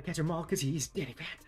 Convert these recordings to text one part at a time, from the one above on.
catch him all because he's Danny Phantom.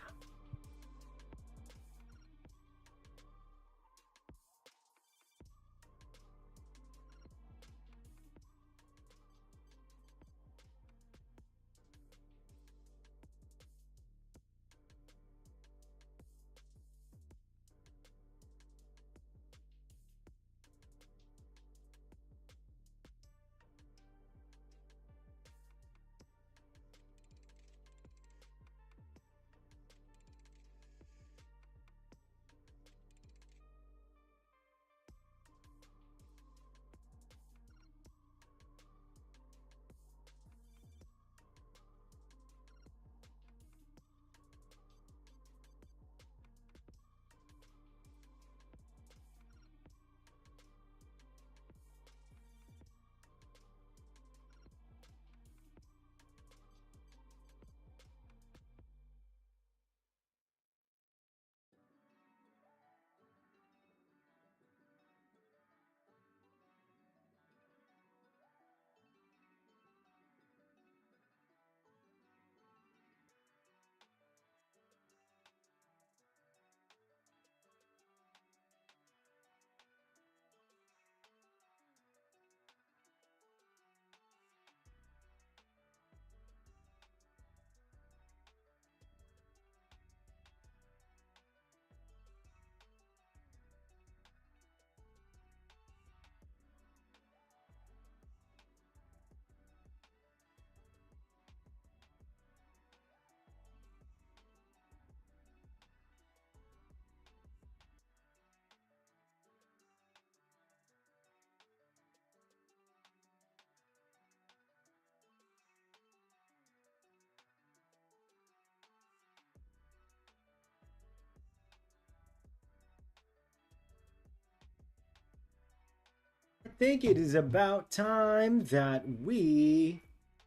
I think it is about time that we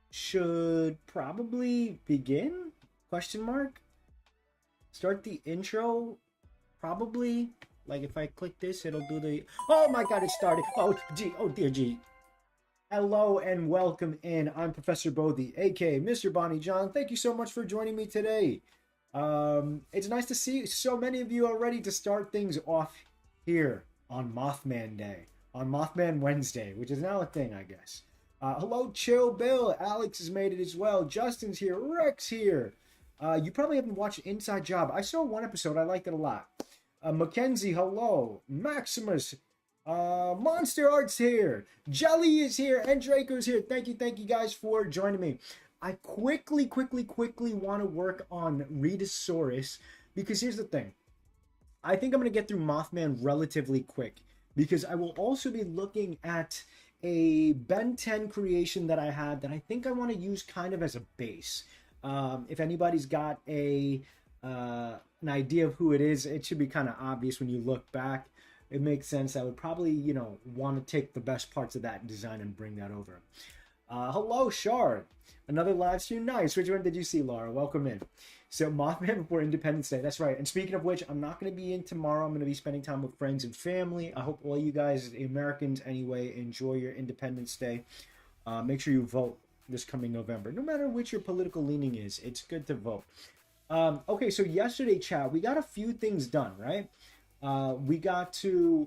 should probably begin? Question mark? Start the intro? Probably. Like if I click this, it'll do the... Oh my god, it started. Oh, gee. Oh, dear gee. Hello and welcome in. I'm Professor Bodhi, aka Mr. Bonny John. Thank you so much for joining me today. It's nice to see so many of you are ready to start things off here on Mothman Day. On Mothman Wednesday, which is now a thing, I guess. Hello, Chill Bill. Alex has made it as well. Justin's here. Rex here. You probably haven't watched Inside Job. I saw one episode. I liked it a lot. Mackenzie, hello. Maximus. Monster Art's here. Jelly is here. And Draco's here. Thank you guys for joining me. I quickly want to work on Rhedosaurus because here's the thing. I think I'm going to get through Mothman relatively quick because I will also be looking at a Ben 10 creation that I had that I think I want to use kind of as a base. If anybody's got an idea of who it is, it should be kind of obvious when you look back. It makes sense. I would probably, want to take the best parts of that design and bring that over. Hello, Shard. Another live stream. Nice. Which one did you see, Laura? Welcome in. So, Mothman before Independence Day. That's right. And speaking of which, I'm not going to be in tomorrow. I'm going to be spending time with friends and family. I hope all you guys, Americans anyway, enjoy your Independence Day. Make sure you vote this coming November. No matter which your political leaning is, it's good to vote. Okay, so yesterday, chat, we got a few things done, right? We got to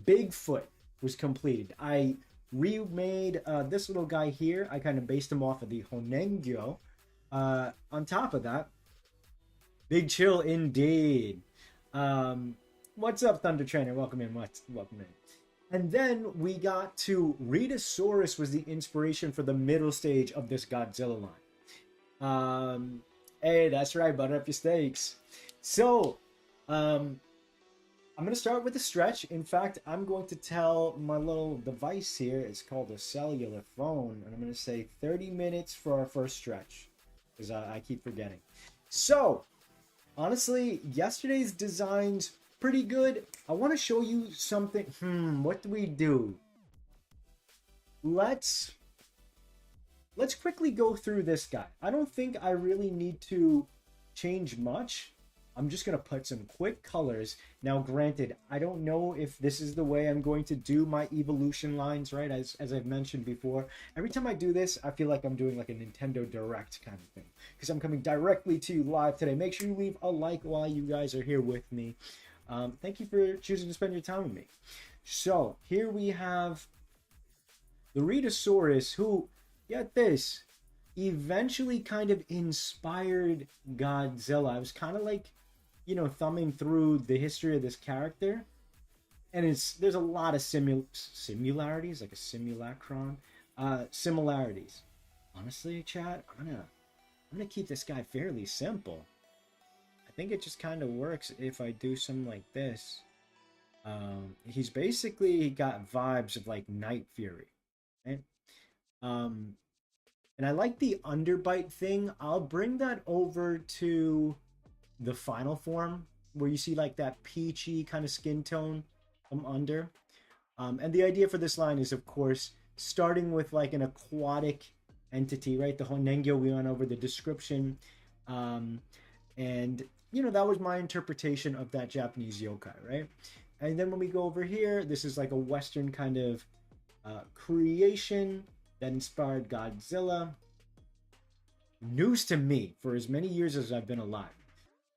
Bigfoot was completed. I remade this little guy here. I kind of based him off of the Honengyo. On top of that, big chill indeed. What's up, Thunder Trainer? Welcome in. Welcome in. And then we got to Rhedosaurus was the inspiration for the middle stage of this Godzilla line. Hey, that's right. Butter up your steaks. So, I'm going to start with a stretch. In fact, I'm going to tell my little device here, it's called a cellular phone, and I'm going to say 30 minutes for our first stretch, because I keep forgetting. So, honestly, yesterday's design's pretty good. I want to show you something. What do we do? Let's quickly go through this guy. I don't think I really need to change much. I'm just going to put some quick colors. Now, granted, I don't know if this is the way I'm going to do my evolution lines, right? As I've mentioned before, every time I do this, I feel like I'm doing like a Nintendo Direct kind of thing, because I'm coming directly to you live today. Make sure you leave a like while you guys are here with me. Thank you for choosing to spend your time with me. So here we have the Rhedosaurus, who, get this, eventually kind of inspired Godzilla. I was kind of like, thumbing through the history of this character, and there's a lot of similarities, like a simulacron, similarities. Honestly, chat, I'm gonna keep this guy fairly simple. I think it just kind of works if I do something like this. He's basically got vibes of like Night Fury, right? Um, and I like the underbite thing. I'll bring that over to the final form, where you see like that peachy kind of skin tone from under. And the idea for this line is, of course, starting with like an aquatic entity, right? The Honengyo, we went over the description. And, that was my interpretation of that Japanese yokai, right? And then when we go over here, this is like a Western kind of creation that inspired Godzilla. News to me for as many years as I've been alive.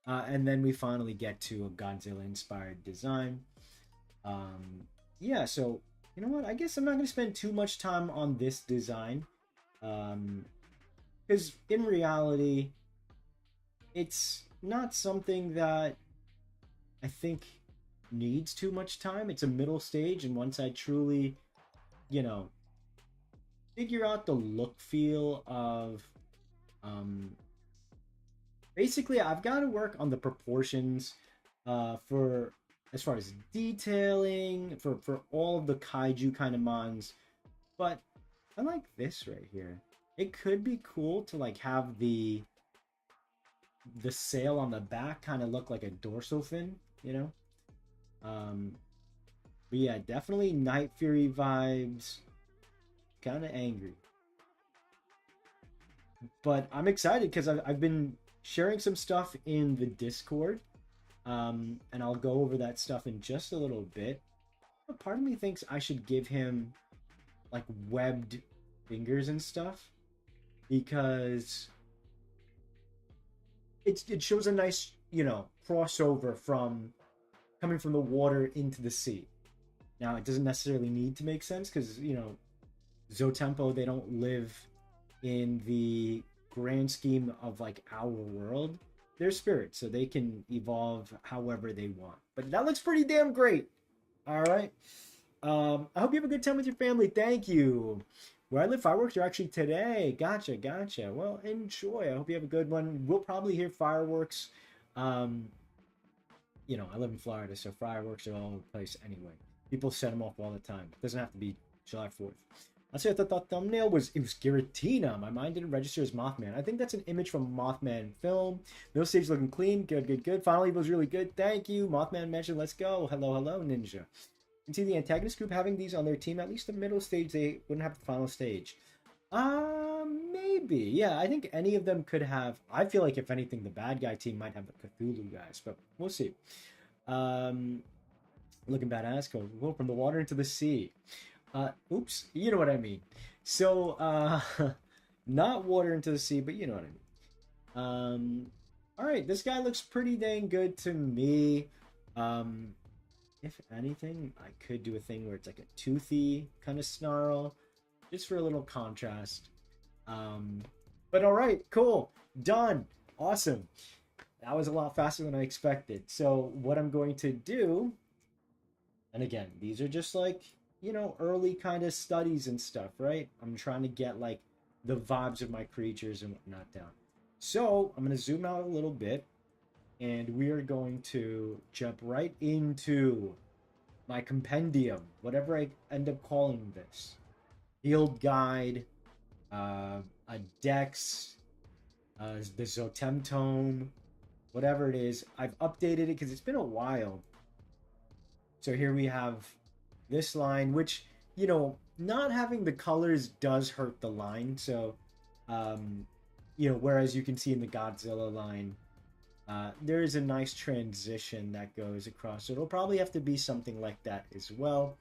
And then we finally get to a Godzilla-inspired design. Yeah, so, you know what? I guess I'm not going to spend too much time on this design. Because in reality, it's not something that I think needs too much time. It's a middle stage, and once I truly, figure out the look feel of basically I've got to work on the proportions for as far as detailing for all of the kaiju kind of mons. But I like this right here. It could be cool to like have the sail on the back kind of look like a dorsal fin, but yeah, definitely Night Fury vibes. Kind of angry, but I'm excited because I've been sharing some stuff in the Discord, and I'll go over that stuff in just a little bit. But part of me thinks I should give him like webbed fingers and stuff, because it shows a nice crossover from coming from the water into the sea. Now it doesn't necessarily need to make sense, because Zotempo, they don't live in the grand scheme of like our world. They're spirits, so they can evolve however they want. But that looks pretty damn great. All right. I hope you have a good time with your family. Thank you. Where I live, fireworks are actually today. Gotcha. Well, enjoy. I hope you have a good one. We'll probably hear fireworks. I live in Florida, so fireworks are all over the place anyway. People set them off all the time. It doesn't have to be July 4th. I thought the thumbnail was Giratina. My mind didn't register as Mothman. I think that's an image from Mothman film. Middle stage looking clean. Good. Final Evil was really good. Thank you. Mothman mentioned, let's go. Hello, Ninja. You can see the antagonist group having these on their team. At least the middle stage, they wouldn't have the final stage. Maybe. Yeah, I think any of them could have. I feel like if anything, the bad guy team might have the Cthulhu guys, but we'll see. Looking badass. Go from the water into the sea. Oops, you know what I mean. So, not water into the sea, but you know what I mean. All right, this guy looks pretty dang good to me. If anything, I could do a thing where it's like a toothy kind of snarl, just for a little contrast. But all right, cool, done, awesome. That was a lot faster than I expected. So what I'm going to do, and again, these are just like, early kind of studies and stuff, right? I'm trying to get like the vibes of my creatures and whatnot down. So I'm going to zoom out a little bit, and we are going to jump right into my compendium, whatever I end up calling this. Field guide, a dex, the Zotem tome, whatever it is. I've updated it because it's been a while. So here we have this line, which, not having the colors does hurt the line. So, whereas you can see in the Godzilla line, There is a nice transition that goes across. So it'll probably have to be something like that as well.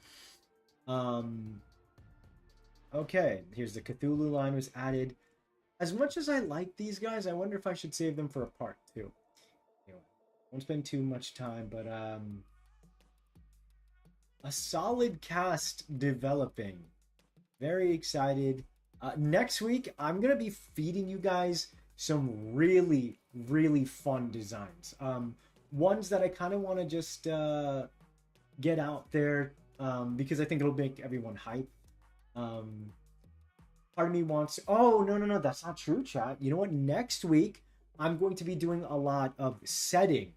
Um, okay, here's the Cthulhu line was added. As much as I like these guys, I wonder if I should save them for a part two. Anyway, won't spend too much time, but a solid cast developing. Very excited. Next week, I'm gonna be feeding you guys some really, really fun designs. Ones that I kind of want to just get out there because I think it'll make everyone hype. Um, Part of me wants. Oh no, no, no, that's not true, chat. You know what? Next week, I'm going to be doing a lot of setting.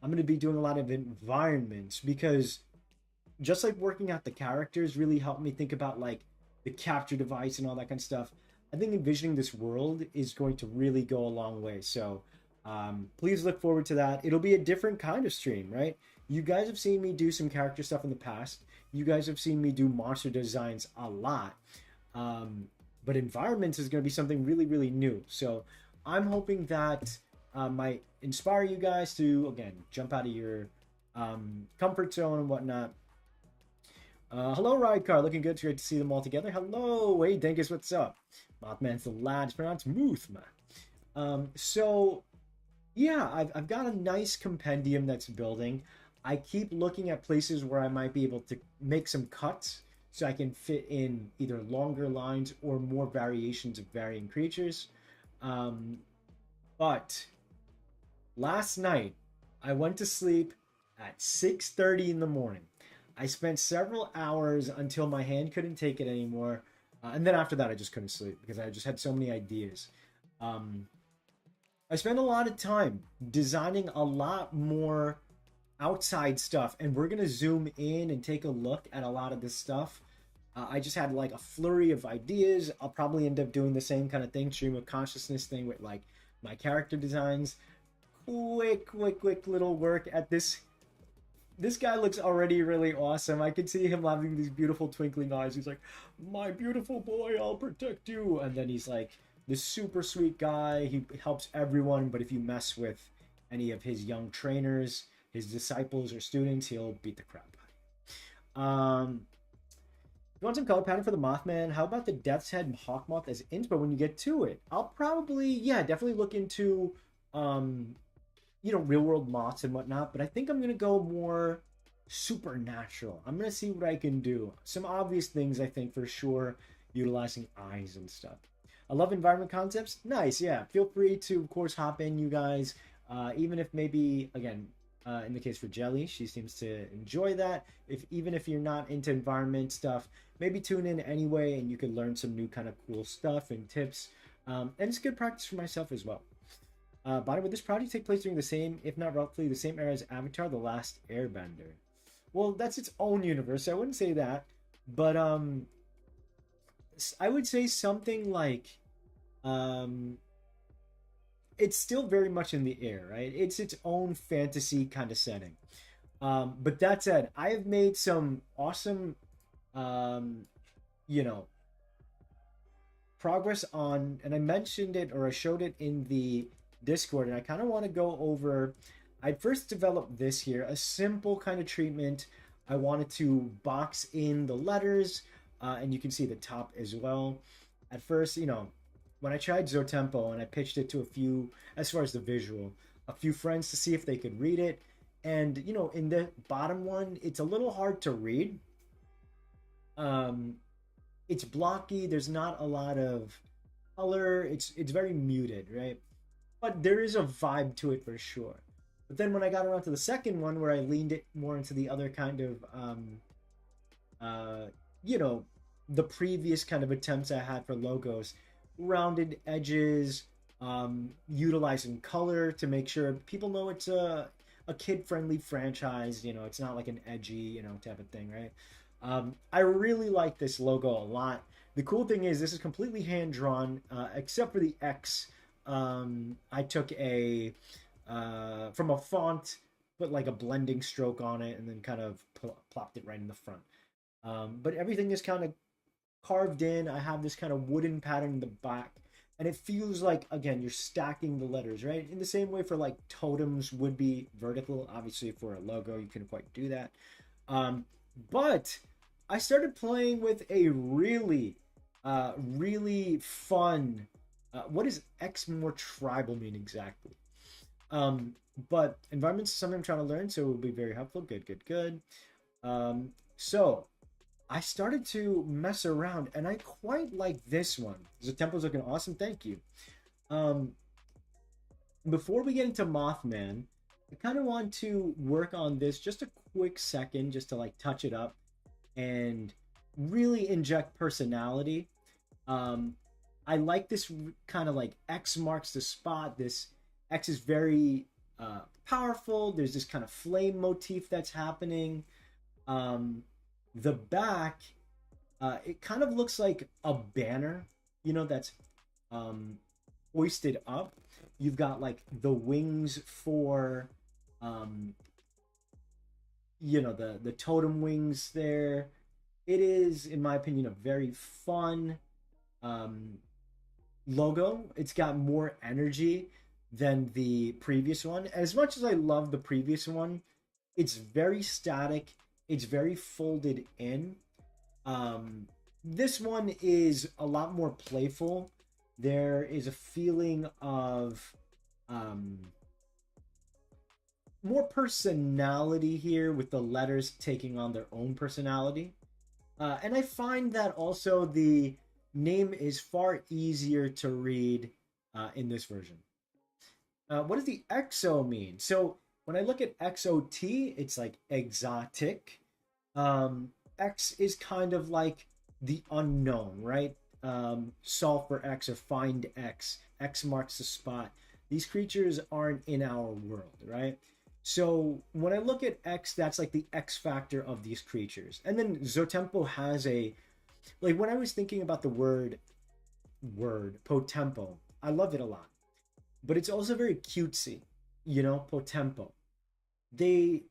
I'm going to be doing a lot of environments because just like working out the characters really helped me think about like the capture device and all that kind of stuff. I think envisioning this world is going to really go a long way. So please look forward to that. It'll be a different kind of stream, right? You guys have seen me do some character stuff in the past. You guys have seen me do monster designs a lot. Um, but environments is going to be something really, really new. So I'm hoping that might inspire you guys to, again, jump out of your comfort zone and whatnot. Hello, Ridecar. Looking good. It's great to see them all together. Hello. Hey, Dinkus, what's up? Mothman's the lad. It's pronounced Moothman. So, yeah, I've got a nice compendium that's building. I keep looking at places where I might be able to make some cuts so I can fit in either longer lines or more variations of varying creatures. Um, but last night, I went to sleep at 6:30 in the morning. I spent several hours until my hand couldn't take it anymore. And then after that, I just couldn't sleep because I just had so many ideas. Um, I spent a lot of time designing a lot more outside stuff, and we're going to zoom in and take a look at a lot of this stuff. I just had like a flurry of ideas. I'll probably end up doing the same kind of thing, stream of consciousness thing with like my character designs. Quick little work at this guy looks already really awesome. I can see him having these beautiful twinkling eyes. He's like, "My beautiful boy, I'll protect you." And then he's like this super sweet guy. He helps everyone, but if you mess with any of his young trainers, his disciples or students, he'll beat the crap out of you. You want some color pattern for the Mothman? How about the Death's Head and Hawkmoth as inspo when you get to it? I'll probably, yeah, definitely look into um real world moths and whatnot, but I think I'm gonna go more supernatural. I'm gonna see what I can do. Some obvious things I think for sure, utilizing eyes and stuff. I love environment concepts. Nice, yeah. Feel free to, of course, hop in, you guys. Even if maybe again, in the case for Jelly, she seems to enjoy that. If even if you're not into environment stuff, maybe tune in anyway, and you can learn some new kind of cool stuff and tips. And it's good practice for myself as well. Bonnie, would this project take place during the same, if not roughly the same era as Avatar: The Last Airbender? Well, that's its own universe. So I wouldn't say that, but I would say something like, um, it's still very much in the air, right? It's its own fantasy kind of setting. But that said, I have made some awesome, um, you know, progress on, and I mentioned it or I showed it in the Discord, and I kind of want to go over. I first developed this here, a simple kind of treatment. I wanted to box in the letters, and you can see the top as well. At first, when I tried Zotempo and I pitched it to a few, as far as the visual, a few friends to see if they could read it. And, in the bottom one, it's a little hard to read. Um, it's blocky. There's not a lot of color. It's very muted, right? But there is a vibe to it for sure. But then when I got around to the second one, where I leaned it more into the other kind of, uh, you know, the previous kind of attempts I had for logos, rounded edges, utilizing color to make sure people know it's a kid-friendly franchise. It's not like an edgy, type of thing, right? I really like this logo a lot. The cool thing is this is completely hand drawn, except for the X. I took a from a font, put like a blending stroke on it, and then kind of plopped it right in the front. But everything is kind of carved in. I have this kind of wooden pattern in the back, and it feels like, again, you're stacking the letters, right? In the same way for like totems would be vertical. Obviously, for a logo, you couldn't quite do that. Um, but I started playing with a really fun. What does X more tribal mean exactly? Um, but environments is something I'm trying to learn, so it will be very helpful. Good, good, good. So I started to mess around, and I quite like this one. The temple's looking awesome. Thank you. Um, Before we get into Mothman, I kind of want to work on this just a quick second, just to like touch it up and really inject personality. Um, I like this kind of like X marks the spot. This X is very powerful. There's this kind of flame motif that's happening. Um, the back, it kind of looks like a banner, that's um, hoisted up. You've got like the wings for, um, the totem wings there. It is, in my opinion, a very fun um, logo. It's got more energy than the previous one. As much as I love the previous one, it's very static. It's very folded in. Um, this one is a lot more playful. There is a feeling of um, more personality here with the letters taking on their own personality. And I find that also the name is far easier to read in this version. What does the exo mean? So when I look at XOT, it's like exotic. X is kind of like the unknown, right? Solve for X or find X. X marks the spot. These creatures aren't in our world, right? So when I look at X, that's like the X factor of these creatures. And then Zotempo has a, like, when I was thinking about the word Potempo, I love it a lot. But it's also very cutesy, Potempo. They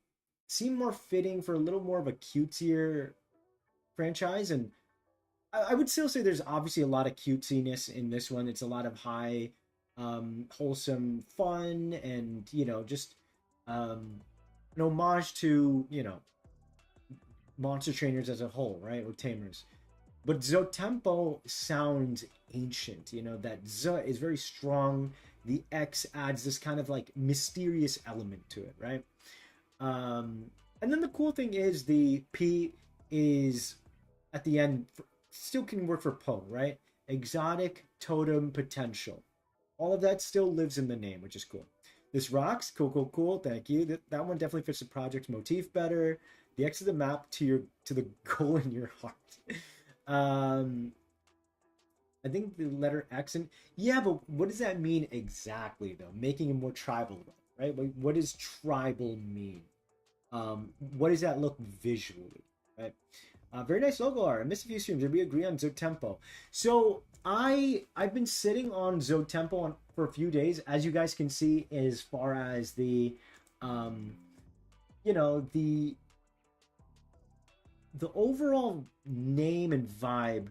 seem more fitting for a little more of a cutesier franchise. And I would still say there's obviously a lot of cutesiness in this one. It's a lot of high, wholesome fun, and just an homage to monster trainers as a whole, right? Or tamers. But Zotempo sounds ancient. That Z is very strong. The X adds this kind of like mysterious element to it, right? And then the cool thing is the P is at the end, still can work for Po, right? Exotic, totem, potential. All of that still lives in the name, which is cool. This rocks, cool, cool, cool. Thank you. That one definitely fits the project's motif better. The X of the map to the goal in your heart. um, I think the letter X, and yeah, but what does that mean exactly though? Making it more tribal, right? What does tribal mean? What does that look visually, right? Very nice logo art. I missed a few streams. Did we agree on Zotempo? So I've been sitting on Zotempo for a few days, as you guys can see, as far as the, you know, the overall name and vibe.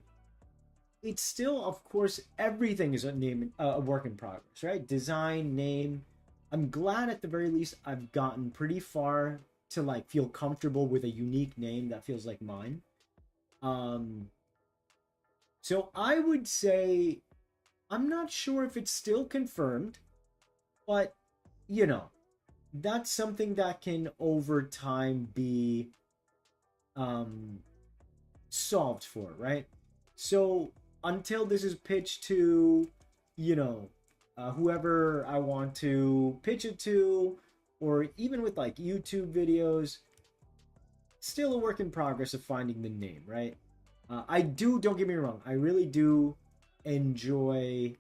It's still, of course, everything is a work in progress, right? Design, name. I'm glad at the very least I've gotten pretty far to like feel comfortable with a unique name that feels like mine. Um, so I would say I'm not sure if it's still confirmed, but you know, that's something that can over time be um solved for, right? So until this is pitched to, you know, whoever I want to pitch it to, or even with like YouTube videos, still a work in progress of finding the name, right? I do, don't get me wrong, I really do enjoy,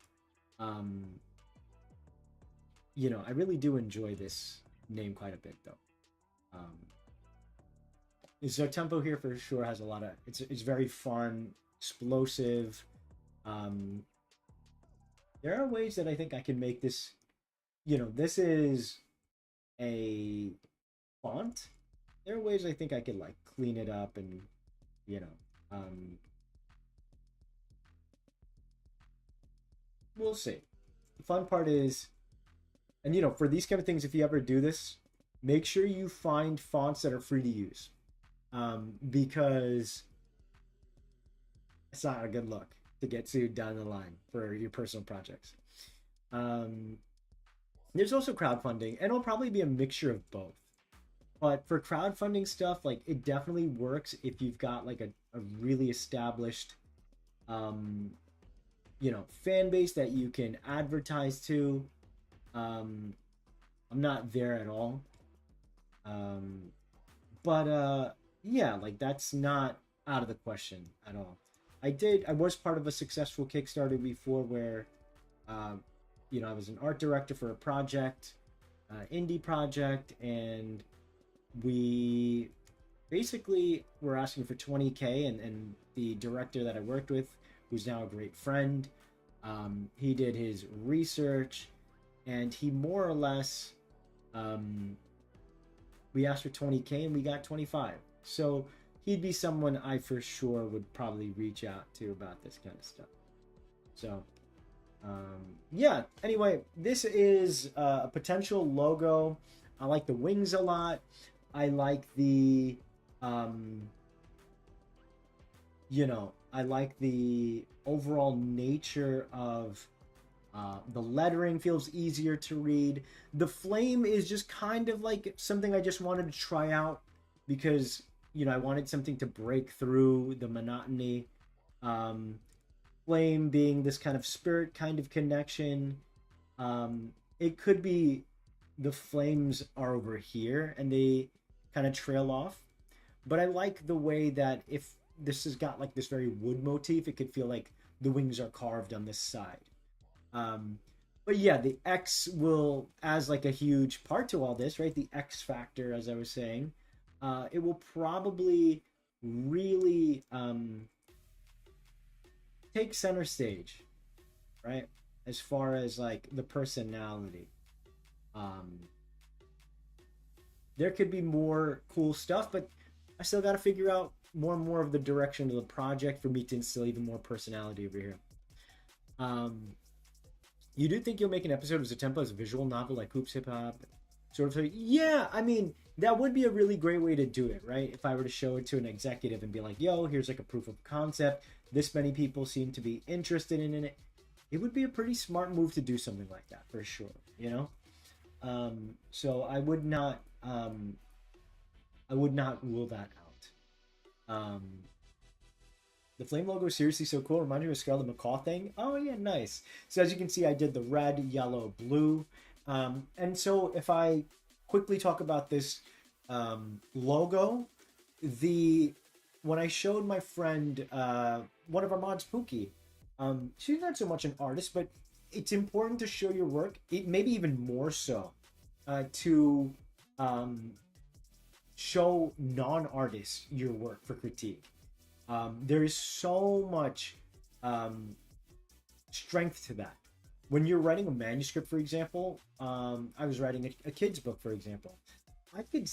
um, I really do enjoy this name quite a bit though. Um, Tempo here for sure has a lot of, it's very fun, explosive. Um, there are ways that I think I can make this, this is a font. There are ways I think I could like clean it up and, you know, um, we'll see. The fun part is, and for these kind of things, if you ever do this, make sure you find fonts that are free to use, because it's not a good look to get sued down the line for your personal projects. Um, there's also crowdfunding, and it'll probably be a mixture of both. But for crowdfunding stuff, like it definitely works if you've got like a really established, um, fan base that you can advertise to. Um, I'm not there at all. Um, but yeah, like that's not out of the question at all. I was part of a successful Kickstarter before where, um, I was an art director for a project, indie project, and we basically were asking for 20K, and the director that I worked with, who's now a great friend, he did his research, and he more or less, um, we asked for 20K and we got 25. So he'd be someone I for sure would probably reach out to about this kind of stuff. So yeah, anyway, this is a potential logo. I like the wings a lot. I like the um, I like the overall nature of the lettering. Feels easier to read. The flame is just kind of like something I just wanted to try out because I wanted something to break through the monotony. Um, Flame being this kind of spirit kind of connection. It could be the flames are over here and they kind of trail off. But I like the way that if this has got like this very wood motif, it could feel like the wings are carved on this side. Um, but yeah, the X will, as like a huge part to all this, right? The X factor, as I was saying, it will probably really take center stage, right? As far as like the personality. Um, there could be more cool stuff, but I still got to figure out more and more of the direction of the project for me to instill even more personality over here. Um, you do think you'll make an episode of Zatempa as a visual novel like Hoops Hip Hop? Sort of, yeah, I mean, that would be a really great way to do it, right? If I were to show it to an executive and be like, yo, here's like a proof of concept. This many people seem to be interested in it. It would be a pretty smart move to do something like that for sure. So I would not rule that out. The flame logo is seriously so cool. Reminds me of a Scarlet Macaw thing. Oh yeah, nice. So as you can see, I did the red, yellow, blue. And so if I quickly talk about this logo, when I showed my friend, one of our mods, Pookie, she's not so much an artist, but it's important to show your work, maybe even more so, to show non-artists your work for critique. There is so much strength to that. When you're writing a manuscript, for example, I was writing a kid's book, for example. I could,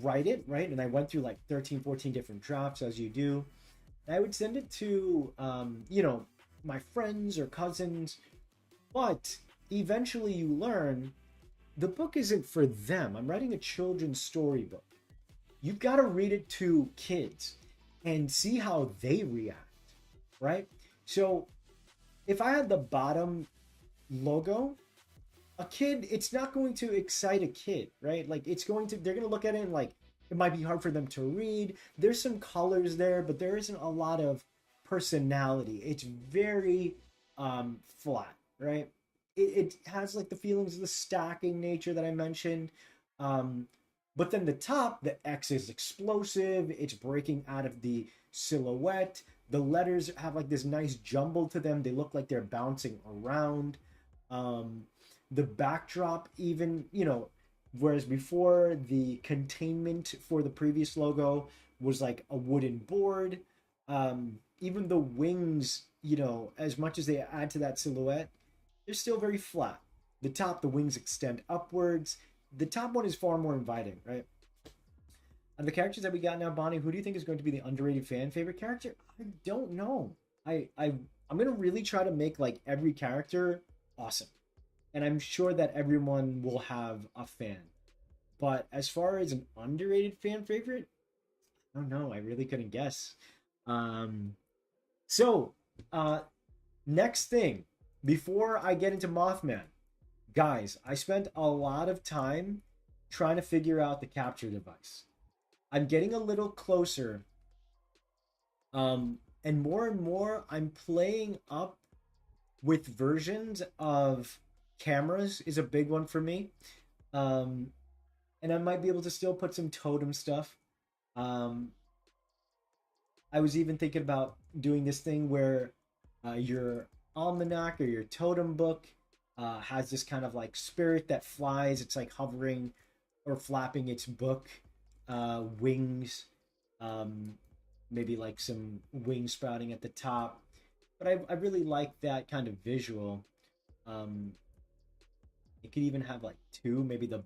write it, right? And I went through like 13, 14 different drafts, as you do. And I would send it to, my friends or cousins. But eventually you learn the book isn't for them. I'm writing a children's storybook. You've got to read it to kids and see how they react, right? So if I had the bottom logo, a kid, it's not going to excite a kid, right? Like they're going to look at it and like, it might be hard for them to read. There's some colors there, but there isn't a lot of personality. It's very flat, right? It has like the feelings of the stacking nature that I mentioned. But then the top, the X is explosive. It's breaking out of the silhouette. The letters have like this nice jumble to them. They look like they're bouncing around. The backdrop, even, whereas before the containment for the previous logo was like a wooden board. Even the wings, as much as they add to that silhouette, they're still very flat. The top, the wings extend upwards. The top one is far more inviting, right? And the characters that we got now, Bonnie, who do you think is going to be the underrated fan favorite character? I don't know. I I'm gonna really try to make like every character awesome, and I'm sure that everyone will have a fan. But as far as an underrated fan favorite, I don't know. I really couldn't guess. Um, so uh, next thing, before I get into Mothman, guys, I spent a lot of time trying to figure out the capture device. I'm getting a little closer, and more I'm playing up with versions of cameras is a big one for me. Um, and I might be able to still put some totem stuff. Um, I was even thinking about doing this thing where your almanac or your totem book has this kind of like spirit that flies. It's like hovering or flapping its book wings, um, maybe like some wings sprouting at the top. But I really like that kind of visual. Um, it could even have like two, maybe the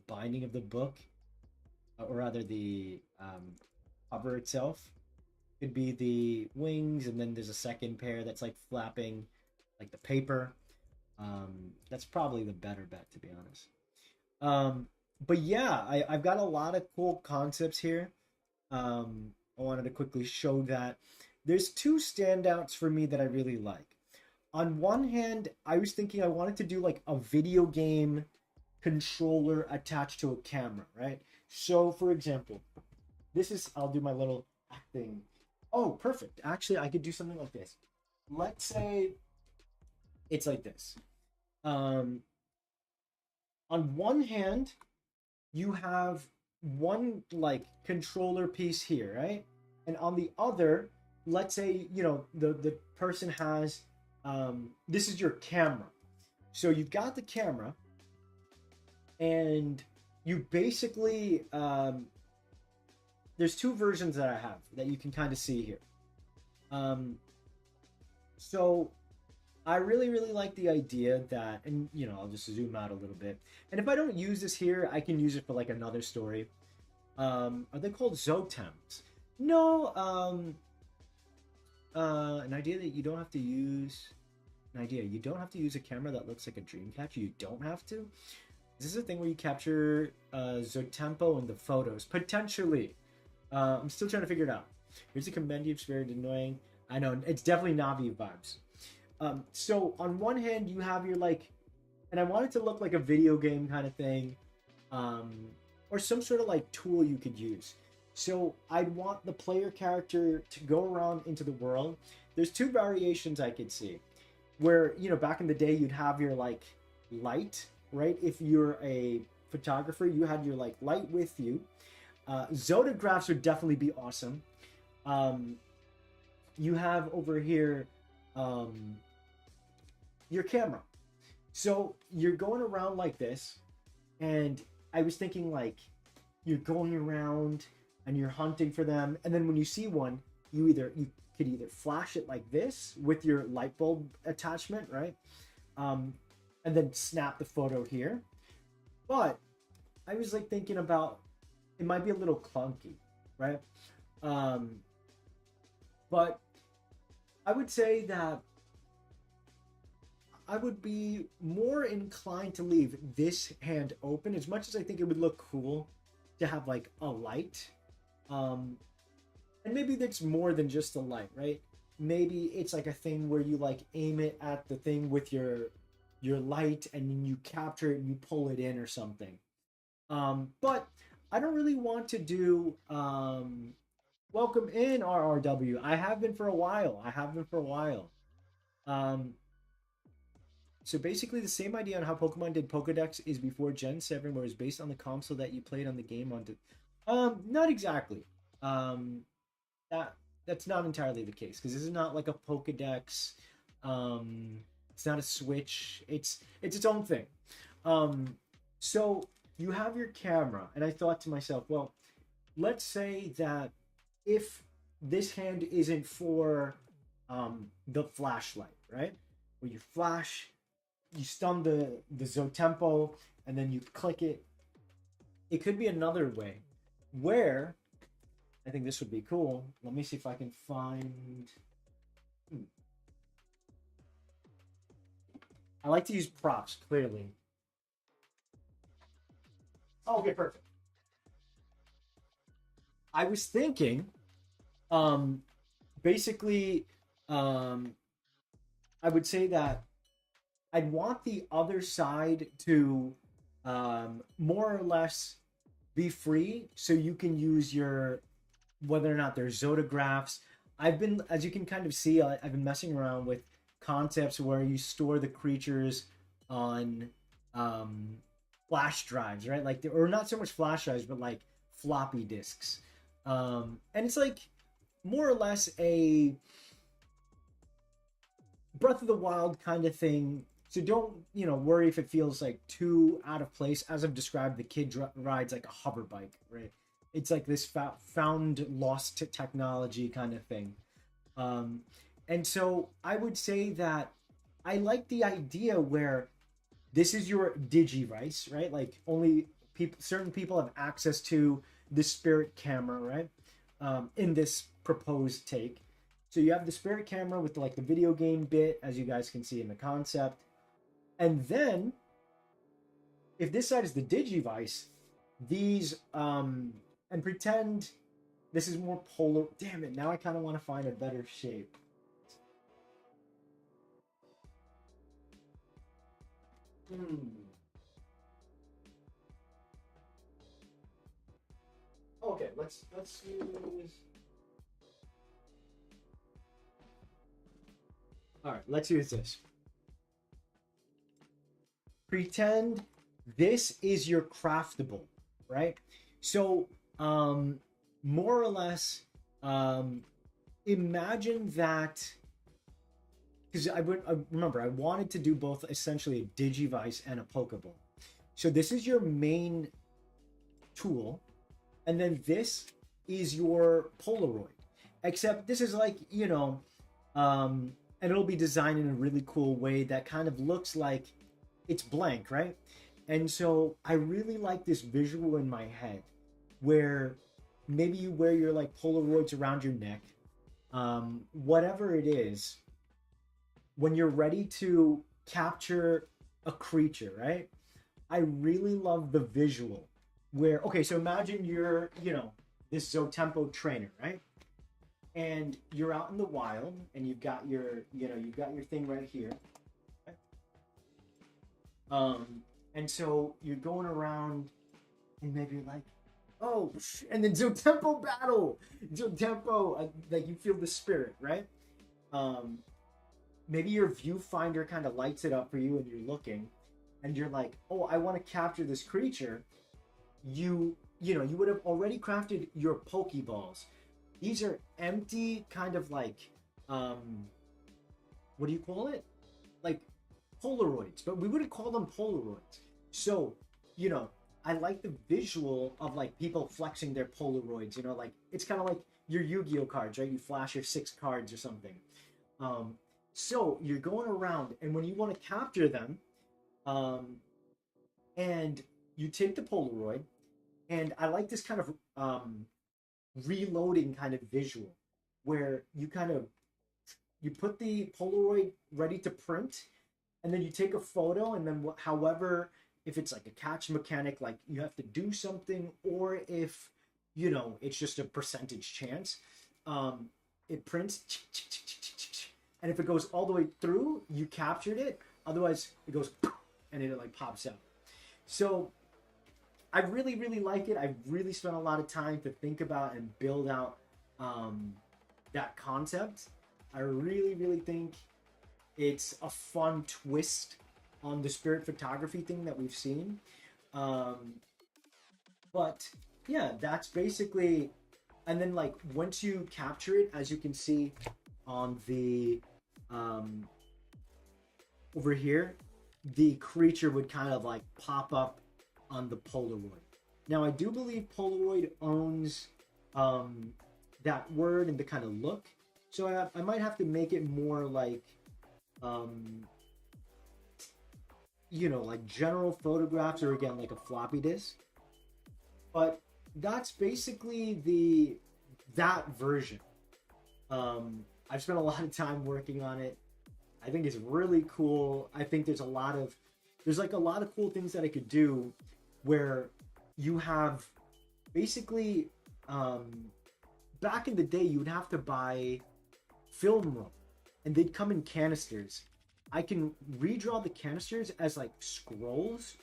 binding of the book, or rather the cover itself could be the wings, and then there's a second pair that's like flapping, like the paper. That's probably the better bet, to be honest. But yeah, I've got a lot of cool concepts here. I wanted to quickly show that there's two standouts for me that I really like. On one hand, I was thinking I wanted to do like a video game controller attached to a camera, right? So, for example, this is, I'll do my little thing. Oh, perfect. Actually, I could do something like this. Let's say it's like this. Um, on one hand, you have one like controller piece here, right? And on the other, let's say, the person has this is your camera. So you've got the camera, and you basically there's two versions that I have that you can kind of see here. Um, so I really, really like the idea that, and I'll just zoom out a little bit. And if I don't use this here, I can use it for like another story. Are they called Zotems? No, an idea that you don't have to use. An idea you don't have to use a camera that looks like a dream catcher. You don't have to. Is this a thing where you capture Zotempo in the photos? Potentially. I'm still trying to figure it out. Here's a compendium, it's very annoying. I know, it's definitely Navi vibes. So on one hand, you have your like, and I want it to look like a video game kind of thing, or some sort of like tool you could use. So I'd want the player character to go around into the world. There's two variations I could see, where back in the day you'd have your like light, right? If you're a photographer, you had your like light with you. Zotographs would definitely be awesome. You have over here your camera. So you're going around like this, and I was thinking like you're going around and you're hunting for them, and then when you see one, you could either flash it like this with your light bulb attachment, right? And then snap the photo here. But I was like thinking about it might be a little clunky, right? But I would say that I would be more inclined to leave this hand open, as much as I think it would look cool to have like a light. And maybe that's more than just a light, right? Maybe it's like a thing where you like aim it at the thing with your light, and then you capture it and you pull it in or something. But I don't really want to do welcome in RRW. I have been for a while. Um, so basically, the same idea on how Pokemon did Pokedex is before Gen 7, where it's based on the console that you played on the game on. Not exactly. Um, that that's not entirely the case, because this is not like a Pokedex. It's not a Switch. It's its own thing. So you have your camera, and I thought to myself, well, let's say that if this hand isn't for the flashlight, right? Where you flash, you stun the Zotempo, and then you click it. It could be another way where I think this would be cool. Let me see if I can find. I like to use props, clearly. Oh, okay, perfect. I was thinking, um, basically, um, I would say that I'd want the other side to more or less be free so you can use your whether or not they're zotographs. I've been, as you can kind of see, I've been messing around with concepts where you store the creatures on um, flash drives, right? Like, or not so much flash drives, but like floppy disks. And it's like more or less a Breath of the Wild kind of thing. So don't worry if it feels like too out of place. As I've described, the kid rides like a hover bike, right? It's like this found lost technology kind of thing. Um, and so I would say that I like the idea where this is your digivice, right? Like only certain people have access to the spirit camera, right? In this proposed take. So you have the spirit camera with like the video game bit, as you guys can see in the concept. And then if this side is the digivice, these and pretend this is more polar. Damn it, now I kind of want to find a better shape. Hmm. Okay, let's use. All right, let's use this. Pretend this is your craftable, right? So, more or less, um, imagine that because I remember I wanted to do both essentially a digivice and a pokeball. So this is your main tool, and then this is your Polaroid. Except this is like and it'll be designed in a really cool way that kind of looks like it's blank, right? And so I really like this visual in my head where maybe you wear your like Polaroids around your neck, whatever it is, when you're ready to capture a creature, right? I really love the visual where, okay, so imagine you're, this Zotempo trainer, right? And you're out in the wild and you've got your thing right here. Right? And so you're going around and maybe you're like, oh, and then Zotempo battle, Zotempo, like you feel the spirit, right? Um, Maybe your viewfinder kind of lights it up for you and you're looking and you're like, oh, I want to capture this creature. You would have already crafted your pokeballs. These are empty kind of like what do you call it, like Polaroids, but we wouldn't call them Polaroids. So you know I like the visual of like people flexing their Polaroids, like it's kind of like your Yu-Gi-Oh cards, right? You flash your 6 cards or something. um, so you're going around, and when you want to capture them, um, and you take the Polaroid, and I like this kind of reloading kind of visual, where you put the Polaroid ready to print, and then you take a photo, and then however, if it's like a catch mechanic, like you have to do something, or if it's just a percentage chance, um, it prints, and if it goes all the way through, you captured it. Otherwise, it goes and it like pops out. So I really, really like it. I've really spent a lot of time to think about and build out that concept. I really, really think it's a fun twist on the spirit photography thing that we've seen. Um, but yeah, that's basically. And then, like, once you capture it, as you can see on the um, over here, the creature would kind of like pop up on the Polaroid. Now, I do believe Polaroid owns that word and the kind of look, so I might have to make it more like, um, like general photographs, or again, like a floppy disk. But that's basically that version. I've spent a lot of time working on it. I think it's really cool. I think there's like a lot of cool things that I could do where you have basically um back in the day you would have to buy film roll and they'd come in canisters. I can redraw the canisters as like scrolls,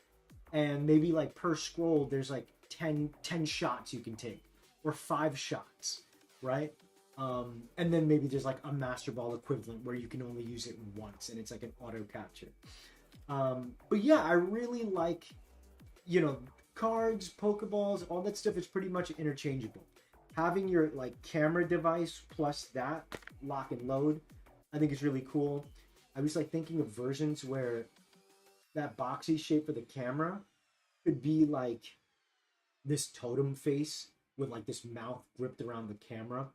and maybe like per scroll there's like ten shots you can take or 5 shots, right? And then maybe there's like a master ball equivalent where you can only use it once and it's like an auto capture. But yeah, I really like, you know, cards, pokeballs, all that stuff is pretty much interchangeable. Having your like camera device plus that lock and load, I think is really cool. I was like thinking of versions where that boxy shape for the camera could be like this totem face with like this mouth gripped around the camera.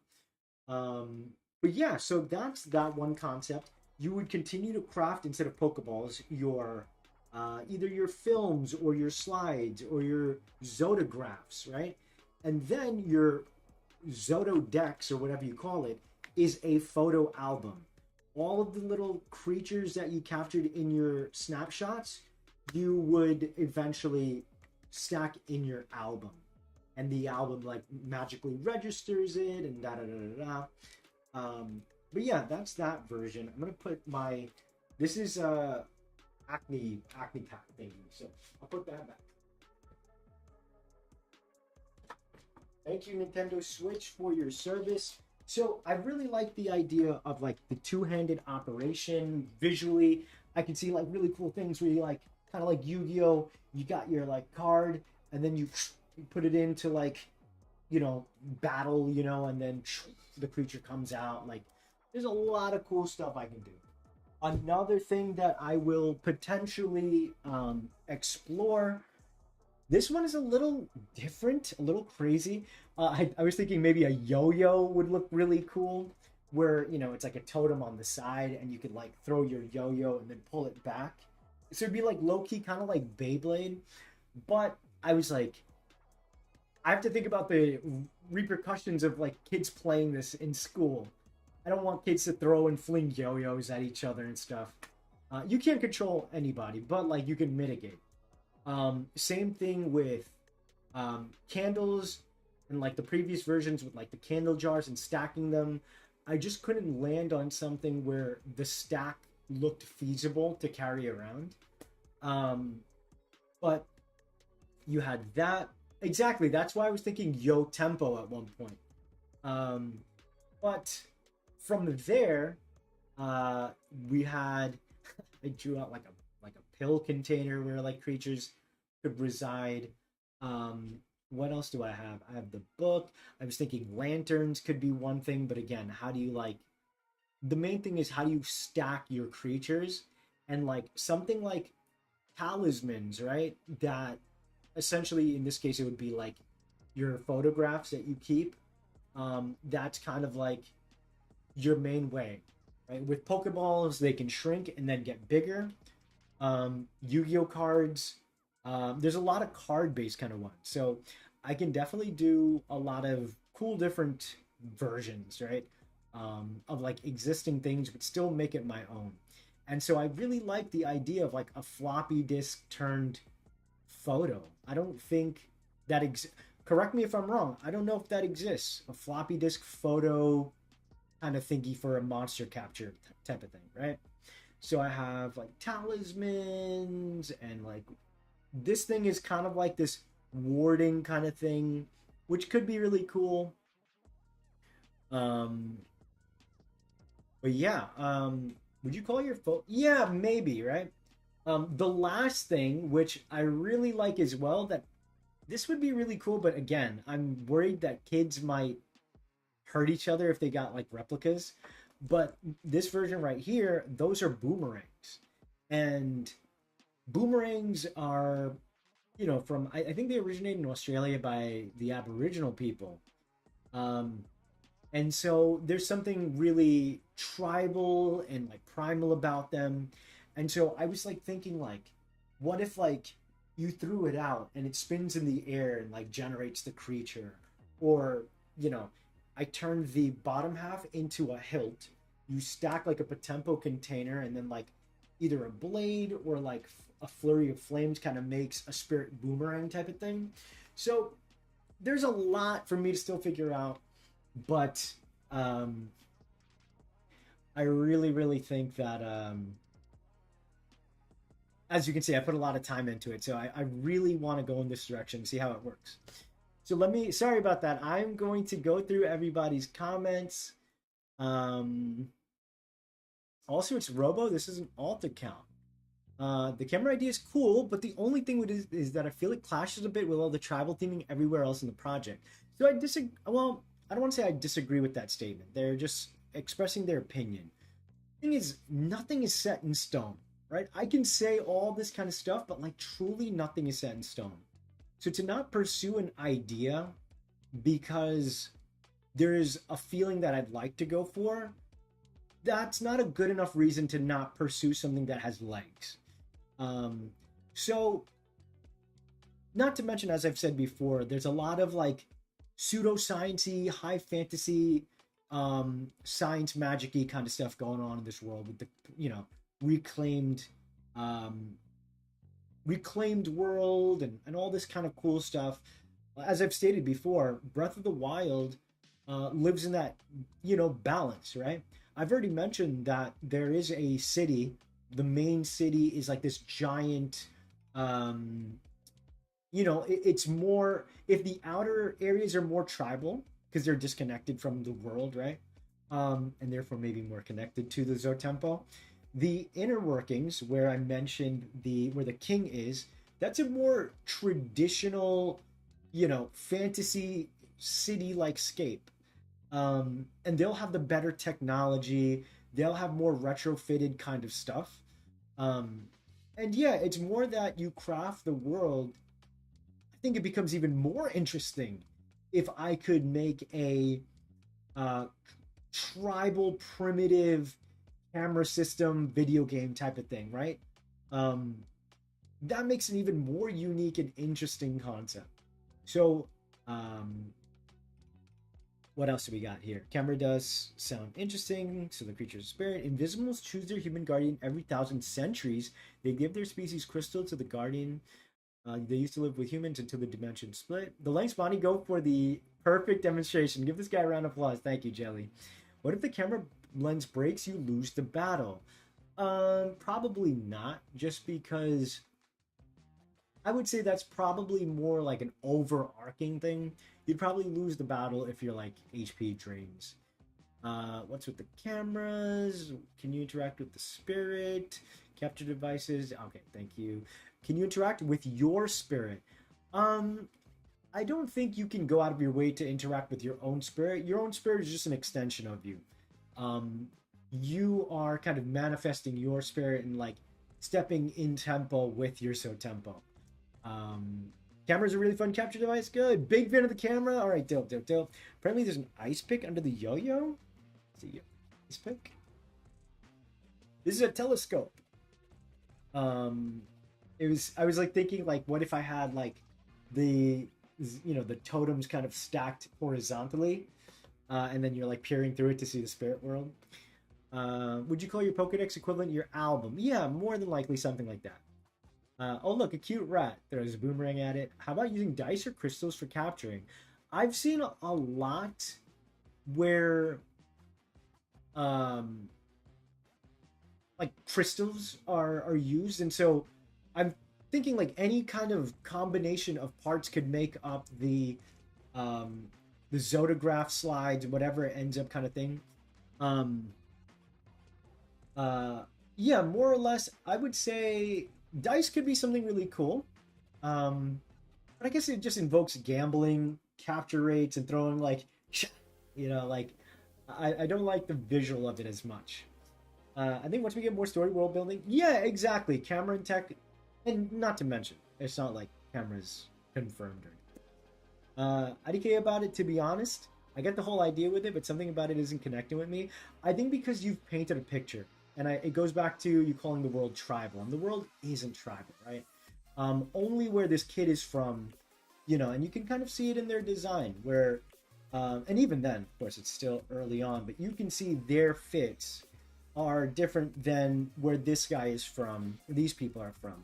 Um, but yeah, so that's that one concept. You would continue to craft instead of Pokeballs your either your films or your slides or your Zotographs, right? And then your Zotodex or whatever you call it is a photo album. All of the little creatures that you captured in your snapshots, you would eventually stack in your album, and the album like magically registers it and da da da da da. But yeah, that's that version. I'm gonna put my this is Acme Pack thingy, so I'll put that back. Thank you, Nintendo Switch, for your service. So I really like the idea of like the two-handed operation visually. I can see like really cool things where you like kind of like Yu-Gi-Oh! You got your like card and then you put it into like, you know, battle, you know, and then the creature comes out. Like there's a lot of cool stuff I can do. Another thing that I will potentially explore, this one is a little different, a little crazy. I was thinking maybe a yo-yo would look really cool, where you know it's like a totem on the side, and you could like throw your yo-yo and then pull it back. So it'd be like low-key, kind of like Beyblade. But I was like, I have to think about the repercussions of like kids playing this in school. I don't want kids to throw and fling yo-yos at each other and stuff. You can't control anybody, but like you can mitigate. Same thing with candles and like the previous versions with like the candle jars and stacking them. I just couldn't land on something where the stack looked feasible to carry around. But you had that. Exactly. That's why I was thinking Yo Tempo at one point. But from there, we had I drew out like a pill container where like creatures could reside. What else do I have? I have the book. I was thinking lanterns could be one thing, but again, how do you like the main thing is how do you stack your creatures and like something like talismans, right? That essentially in this case it would be like your photographs that you keep. That's kind of like your main way, right? With Pokeballs, they can shrink and then get bigger. Yu-Gi-Oh cards. There's a lot of card-based kind of ones, so I can definitely do a lot of cool different versions, right? Of like existing things, but still make it my own. And so I really like the idea of like a floppy disk turned photo. I don't think that correct me if I'm wrong. I don't know if that exists. A floppy disk photo kind of thingy for a monster capture type of thing, right? So I have like talismans and like this thing is kind of like this warding kind of thing, which could be really cool. Um, but yeah, would you call your phone? Yeah, maybe, right? The last thing, which I really like as well, that this would be really cool, but again, I'm worried that kids might hurt each other if they got like replicas. But this version right here, those are boomerangs. And boomerangs are, you know, from, I think they originated in Australia by the Aboriginal people. Um, and so there's something really tribal and like primal about them. And so I was like thinking like, what if like you threw it out and it spins in the air and like generates the creature? Or, you know, I turned the bottom half into a hilt you stack like a Potempo container, and then like either a blade or like a flurry of flames kind of makes a spirit boomerang type of thing. So there's a lot for me to still figure out, but um, I really think that as you can see, I put a lot of time into it. So I really want to go in this direction and see how it works. So sorry about that. I'm going to go through everybody's comments. Um, Also, it's Robo. This is an alt account. The camera idea is cool, but the only thing with it is that I feel it clashes a bit with all the tribal theming everywhere else in the project. So I disagree. Well, I don't want to say I disagree with that statement. They're just expressing their opinion. The thing is, nothing is set in stone, right? I can say all this kind of stuff, but like truly nothing is set in stone. So to not pursue an idea because there is a feeling that I'd like to go for, that's not a good enough reason to not pursue something that has legs. So, not to mention, as I've said before, there's a lot of like pseudoscience-y, high fantasy, science magic-y kind of stuff going on in this world with the, reclaimed, reclaimed world and all this kind of cool stuff. As I've stated before, Breath of the Wild lives in that, balance, right? I've already mentioned that there is a city. The main city is like this giant, it's more, if the outer areas are more tribal because they're disconnected from the world, right? And therefore maybe more connected to the Zotempo. The inner workings, where I mentioned where the king is, that's a more traditional, fantasy city-like scape. And they'll have the better technology. They'll have more retrofitted kind of stuff. And yeah, it's more that you craft the world. I think it becomes even more interesting if I could make a tribal, primitive camera system video game type of thing, right? That makes an even more unique and interesting concept. So, what else do we got here? Camera does sound interesting. So the creature's spirit. Invisibles choose their human guardian every 1,000 centuries. They give their species crystal to the guardian. They used to live with humans until the dimension split. The lengths, Bonnie, go for the perfect demonstration. Give this guy a round of applause. Thank you, Jelly. What if the camera lens breaks? You lose the battle. Probably not. Just because I would say that's probably more like an overarching thing. You'd probably lose the battle if you're like HP drains. What's with the cameras? Can you interact with the spirit? Capture devices. Okay, thank you. Can you interact with your spirit? I don't think you can go out of your way to interact with your own spirit. Your own spirit is just an extension of you. You are kind of manifesting your spirit and like stepping in tempo with your Zotempo. Camera's a really fun capture device. Good. Big fan of the camera. All right, dope. Apparently there's an ice pick under the yo-yo. See, ice pick. This is a telescope. I was like thinking like, what if I had like the totems kind of stacked horizontally, and then you're like peering through it to see the spirit world. Would you call your Pokedex equivalent your album? Yeah, more than likely something like that. Oh, look, a cute rat. There's a boomerang at it. How about using dice or crystals for capturing? I've seen a lot where like crystals are used, and so I'm thinking like any kind of combination of parts could make up the Zotograph slides, whatever it ends up kind of thing. Yeah, more or less, I would say dice could be something really cool. But I guess it just invokes gambling, capture rates, and throwing like, like I don't like the visual of it as much. I think once we get more story world building, yeah, exactly. Camera and tech, and not to mention, it's not like camera's confirmed or IDK about it, to be honest. I get the whole idea with it, but something about it isn't connecting with me. I think because you've painted a picture, and it goes back to you calling the world tribal, and the world isn't tribal, right? Only where this kid is from, and you can kind of see it in their design, where And even then, of course, it's still early on, but you can see their fits are different than where this guy is from, these people are from.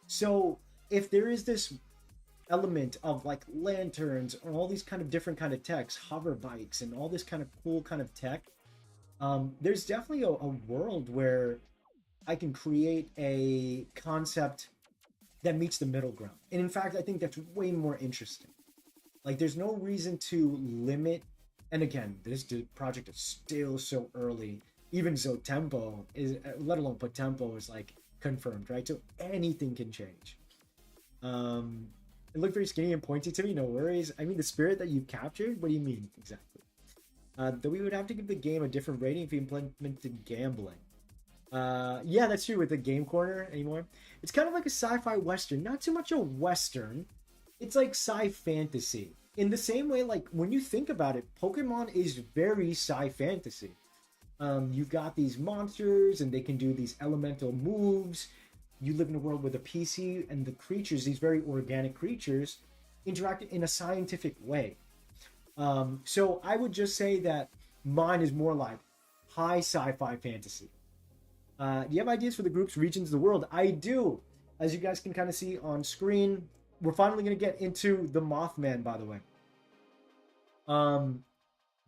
So if there is this element of like lanterns or all these kind of different kind of techs, hover bikes, and all this kind of cool kind of tech, there's definitely a world where I can create a concept that meets the middle ground. And in fact, I think that's way more interesting. Like, there's no reason to limit. And again, this project is still so early. Even so, tempo is, let alone put tempo is like confirmed, right? So anything can change. It looked very skinny and pointy to me. No worries. I mean, the spirit that you've captured. What do you mean exactly? Though we would have to give the game a different rating if we implemented gambling. Yeah, that's true with the game corner anymore. It's kind of like a sci-fi western, not too much a western. It's like sci-fantasy. In the same way, like when you think about it, Pokemon is very sci-fantasy. You've got these monsters and they can do these elemental moves. You live in a world with a PC and the creatures, these very organic creatures, interact in a scientific way. So I would just say that mine is more like high sci-fi fantasy. Do you have ideas for the groups, regions of the world? I do. As you guys can kind of see on screen, we're finally going to get into the Mothman, by the way.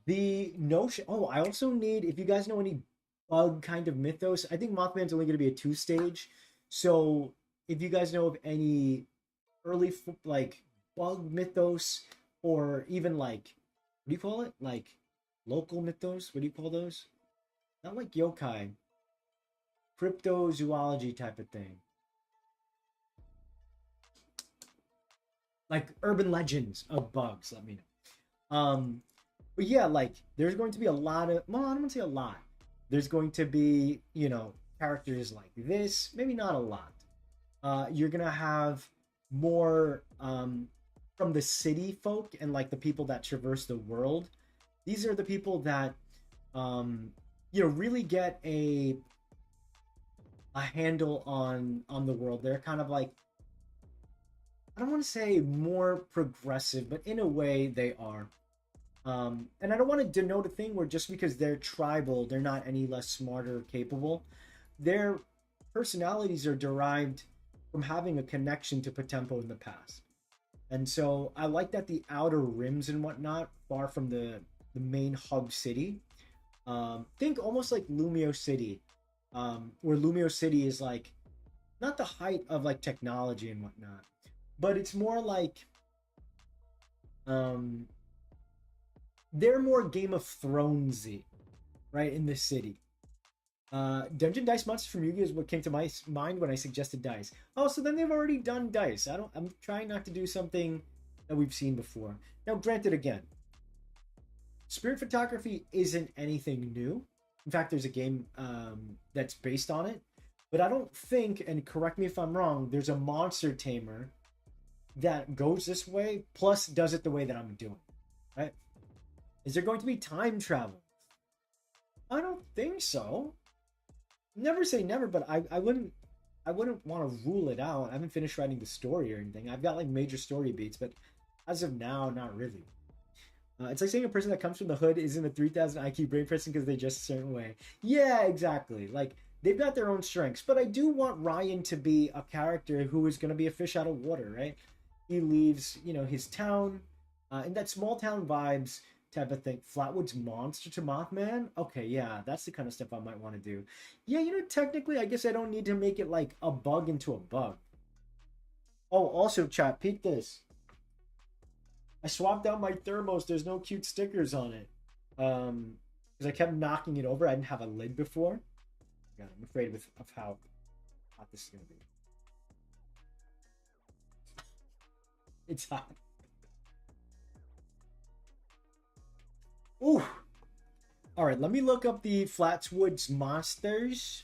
The notion... Oh, I also need... If you guys know any bug kind of mythos, I think Mothman's only going to be a 2-stage. So if you guys know of any early, like, bug mythos, or even, like... What do you call it? Like, local mythos? What do you call those? Not like yokai. Cryptozoology type of thing. Like urban legends of bugs, let me know. But yeah, like there's going to be a lot of, well, I don't want to say a lot. There's going to be, you know, characters like this, maybe not a lot. You're gonna have more from the city folk and like the people that traverse the world. These are the people that you know, really get a handle on the world. They're kind of like, I don't want to say more progressive, but in a way they are. And I don't want to denote a thing where just because they're tribal, they're not any less smarter or capable. Their personalities are derived from having a connection to Potempo in the past. And so I like that the outer rims and whatnot, far from the main hub city. Think almost like Lumio City, where Lumio City is like, not the height of like technology and whatnot, but it's more like, they're more Game of Thronesy, right, in this city. Dungeon Dice Monsters from Yu-Gi-Oh! Is what came to my mind when I suggested dice. Oh, so then they've already done dice. I'm trying not to do something that we've seen before. Now, granted, again, spirit photography isn't anything new. In fact, there's a game that's based on it. But I don't think, and correct me if I'm wrong, there's a monster tamer that goes this way, plus does it the way that I'm doing, right? Is there going to be time travel? I don't think so. Never say never, but I wouldn't want to rule it out. I haven't finished writing the story or anything. I've got like major story beats, but as of now, not really. It's like saying a person that comes from the hood isn't a 3000 IQ brain person because they just a certain way. Yeah, exactly. Like, they've got their own strengths, but I do want Ryan to be a character who is going to be a fish out of water, right? He leaves, you know, his town, and that small town vibes type of thing. Flatwood's monster to Mothman? Okay, yeah, that's the kind of stuff I might want to do. Yeah, you know, technically, I guess I don't need to make it like a bug into a bug. Oh, also, chat, peek this. I swapped out my thermos. There's no cute stickers on it. Because I kept knocking it over. I didn't have a lid before. God, I'm afraid of how hot this is going to be. It's hot. Ooh. All right, let me look up the Flatwoods monsters.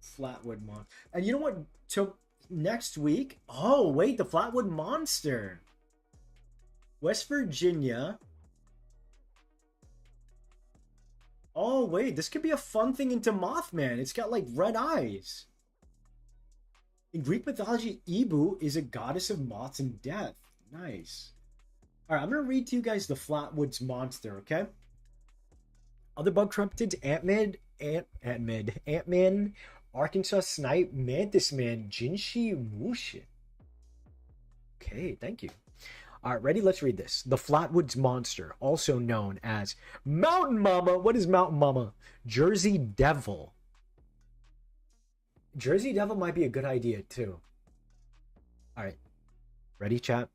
Flatwood monster. And you know what took next week? Oh, wait, the Flatwood monster. West Virginia. Oh, wait, this could be a fun thing into Mothman. It's got like red eyes. In Greek mythology, Ibu is a goddess of moths and death. Nice. All right, I'm going to read to you guys the Flatwoods Monster, okay? Other bug cryptids, Ant-Man, Arkansas Snipe, Mantis Man, Jinshi Wushin. Okay, thank you. All right, ready? Let's read this. The Flatwoods Monster, also known as Mountain Mama. What is Mountain Mama? Jersey Devil. Jersey Devil might be a good idea, too. All right, ready, chat?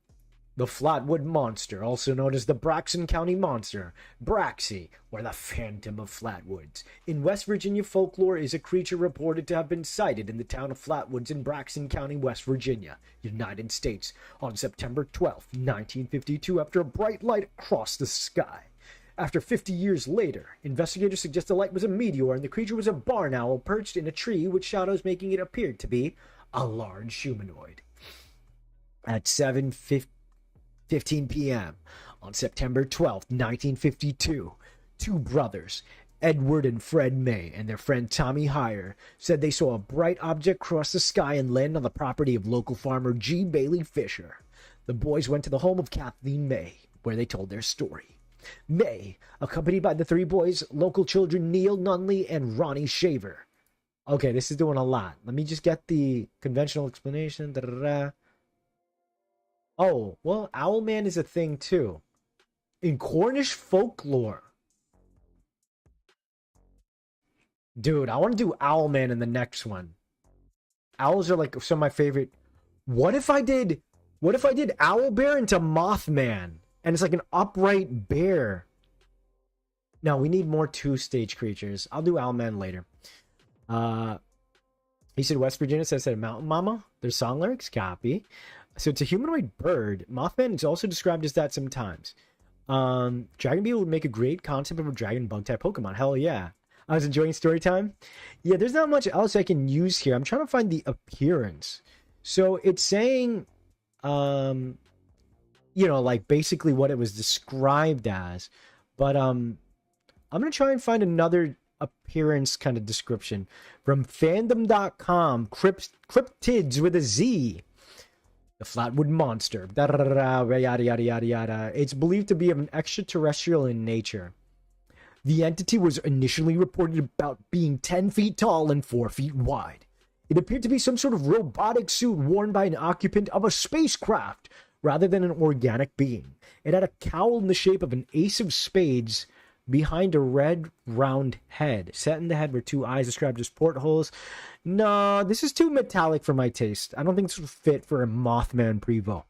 The Flatwood Monster, also known as the Braxton County Monster, Braxy, or the Phantom of Flatwoods, in West Virginia folklore is a creature reported to have been sighted in the town of Flatwoods in Braxton County, West Virginia, United States, on September 12, 1952, after a bright light crossed the sky. After 50 years later, investigators suggest the light was a meteor and the creature was a barn owl perched in a tree with shadows making it appear to be a large humanoid. At 7:15 p.m. on September 12, 1952, two brothers, Edward and Fred May, and their friend Tommy Heyer, said they saw a bright object cross the sky and land on the property of local farmer G. Bailey Fisher. The boys went to the home of Kathleen May, where they told their story. May, accompanied by the three boys, local children Neil Nunley and Ronnie Shaver. Okay, this is doing a lot. Let me just get the conventional explanation. Da-da-da. Oh, well, Owlman is a thing too. In Cornish folklore. Dude, I want to do Owlman in the next one. Owls are like some of my favorite. What if I did Owlbear into Mothman? And it's like an upright bear. No, we need more two-stage creatures. I'll do Owlman later. He said West Virginia, says that Mountain Mama. There's song lyrics. Copy. So it's a humanoid bird. Mothman is also described as that sometimes. Dragon Beetle would make a great concept of a dragon bug type Pokemon. Hell yeah. I was enjoying story time. Yeah, there's not much else I can use here. I'm trying to find the appearance. So it's saying, like basically what it was described as. But I'm going to try and find another appearance kind of description from fandom.com. Cryptids with a Z. The Flatwood Monster. Yada, yada, yada, yada. It's believed to be of an extraterrestrial in nature. The entity was initially reported about being 10 feet tall and 4 feet wide. It appeared to be some sort of robotic suit worn by an occupant of a spacecraft rather than an organic being. It had a cowl in the shape of an ace of spades behind a red, round head. Set in the head were two eyes described as portholes. No, this is too metallic for my taste. I don't think this would fit for a Mothman Prevo.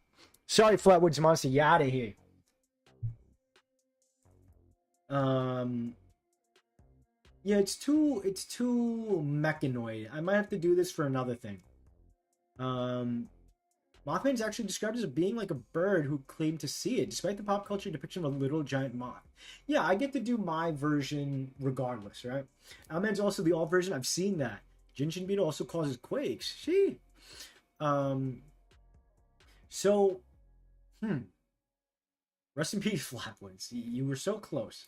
Sorry, Flatwoods Monster, you out of here. Yeah, it's too mechanoid. I might have to do this for another thing. Mothman is actually described as being like a bird who claimed to see it, despite the pop culture depiction of a little giant moth. Yeah, I get to do my version regardless, right? Owlman's also the alt version. I've seen that. Jinshin Beetle also causes quakes. So, rest in peace, Flatwoods. You were so close.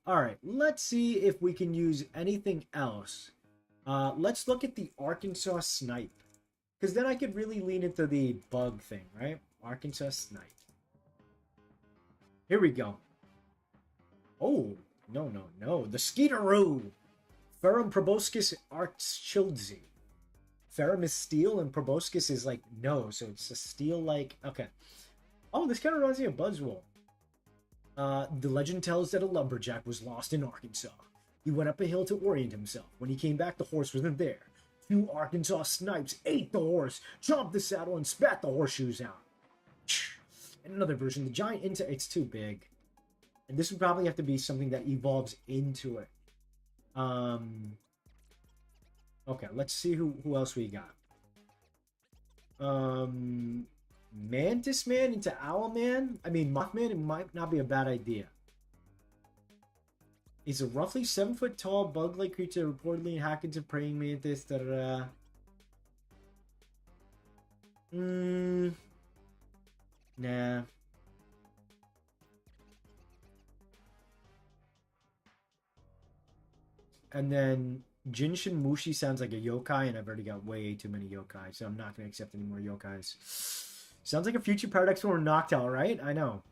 All right, let's see if we can use anything else. Let's look at the Arkansas Snipe. Because then I could really lean into the bug thing, right? Arkansas Snipe. Here we go. Oh, no. The Skeeteroo. Ferrum proboscis archchildzi. Ferrum is steel and proboscis is like no, so it's a steel-like... Okay. Oh, this kind of reminds me of Buzzwole. The legend tells that a lumberjack was lost in Arkansas. He went up a hill to orient himself. When he came back, the horse wasn't there. Two Arkansas snipes ate the horse, chomped the saddle, and spat the horseshoes out. In another version, the giant insect... It's too big. And this would probably have to be something that evolves into it. Okay, let's see who else we got. Mantis Man into Owlman? I mean, Mothman, it might not be a bad idea. He's a roughly 7 foot tall bug-like creature reportedly hacked into praying mantis. Nah. And then Jinshin Mushi sounds like a yokai, and I've already got way too many yokai, so I'm not going to accept any more yokais. Sounds like a future paradox from Noctowl, right? I know.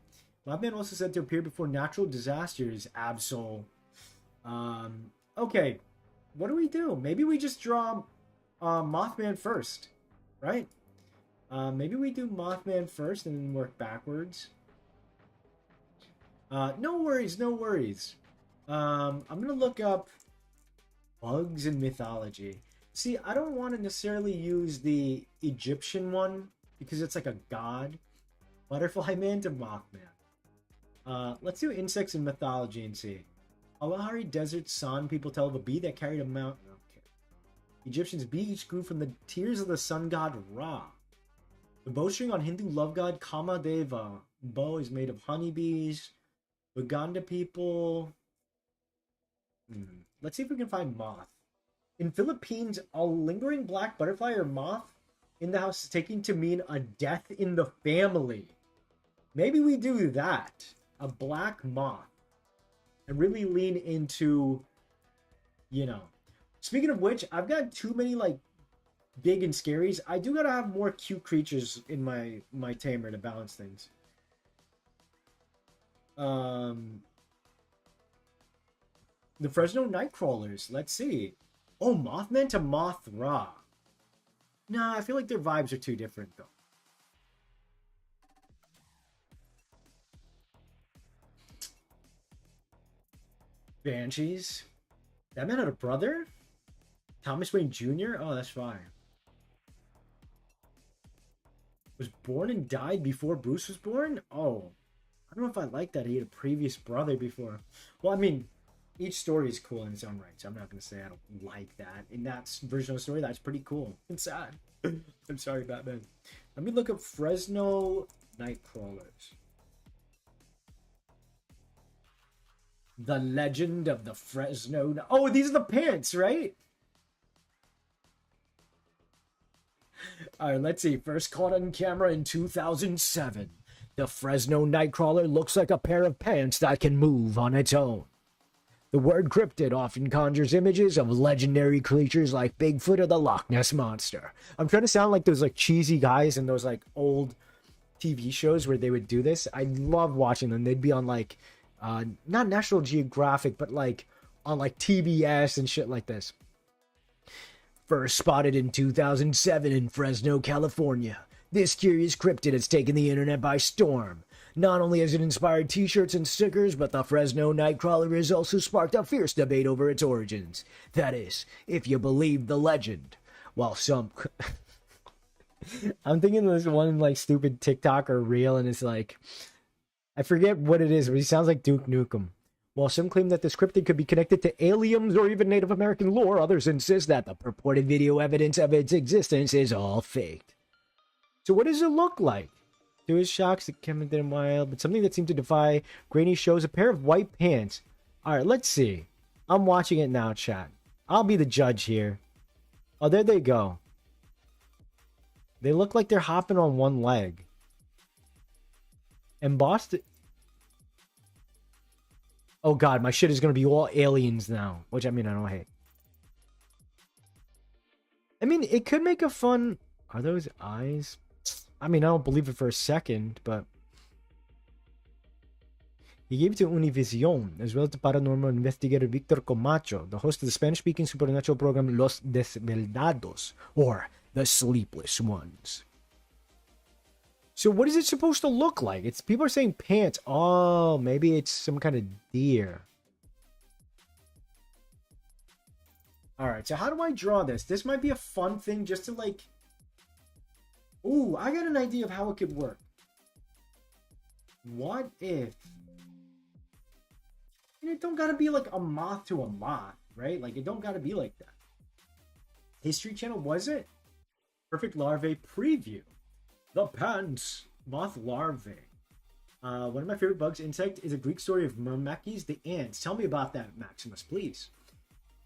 Mothman also said to appear before natural disasters, Absol. Okay. What do we do? Maybe we just draw Mothman first, right? Maybe we do Mothman first and then work backwards. No worries, no worries. I'm gonna look up bugs in mythology. See, I don't want to necessarily use the Egyptian one because it's like a god. Butterfly Man to Mothman. Let's do insects in mythology and see. Kalahari Desert Sun, people tell of a bee that carried a mountain. Okay. Egyptians' bee each grew from the tears of the sun god Ra. The bowstring on Hindu love god Kamadeva. Bow is made of honeybees. Uganda people. Let's see if we can find moth. In Philippines, a lingering black butterfly or moth in the house is taken to mean a death in the family. Maybe we do that. A black moth. And really lean into, you know. Speaking of which, I've got too many, like, big and scaries. I do gotta have more cute creatures in my tamer to balance things. The Fresno Nightcrawlers. Let's see. Oh, Mothman to Mothra. Nah, I feel like their vibes are too different, though. Banshees. That man had a brother? Thomas Wayne Jr.? Oh, that's fine. Was born and died before Bruce was born? Oh. I don't know if I like that he had a previous brother before. Well, I mean, each story is cool in its own right, so I'm not going to say I don't like that. In that version of the story, that's pretty cool. It's sad. I'm sorry, Batman. Let me look up Fresno Nightcrawlers. The Legend of the Fresno... Oh, these are the pants, right? Alright, let's see. First caught on camera in 2007. The Fresno Nightcrawler looks like a pair of pants that can move on its own. The word cryptid often conjures images of legendary creatures like Bigfoot or the Loch Ness Monster. I'm trying to sound like those like cheesy guys in those like old TV shows where they would do this. I love watching them. They'd be on like not National Geographic, but like on like TBS and shit like this. First spotted in 2007 in Fresno, California. This curious cryptid has taken the internet by storm. Not only has it inspired t-shirts and stickers, but the Fresno Nightcrawler has also sparked a fierce debate over its origins. That is, if you believe the legend. While some... I'm thinking of this one like stupid TikTok or reel, and it's like... I forget what it is, but he sounds like Duke Nukem. While some claim that this cryptid could be connected to aliens or even Native American lore, others insist that the purported video evidence of its existence is all faked. So what does it look like? To his shocks, it came in wild, but something that seemed to defy Granny shows a pair of white pants. Alright, let's see. I'm watching it now, chat. I'll be the judge here. Oh, there they go. They look like they're hopping on one leg. Embossed. Oh god, my shit is gonna be all aliens now. Which, I mean, I don't hate. I mean, it could make a fun... Are those eyes? I mean, I don't believe it for a second, but... He gave it to Univision, as well as the paranormal investigator Victor Camacho, the host of the Spanish-speaking supernatural program Los Desvelados, or The Sleepless Ones. So what is it supposed to look like? It's people are saying pants. Oh, maybe it's some kind of deer. Alright, so how do I draw this? This might be a fun thing just to like... Ooh, I got an idea of how it could work. What if... And it don't gotta be like a moth to a moth, right? Like, it don't gotta be like that. History Channel, was it? Perfect Larvae Preview. The Pants. Moth larvae. One of my favorite bugs, insect, is a Greek story of Myrmekes the ants. Tell me about that, Maximus, please.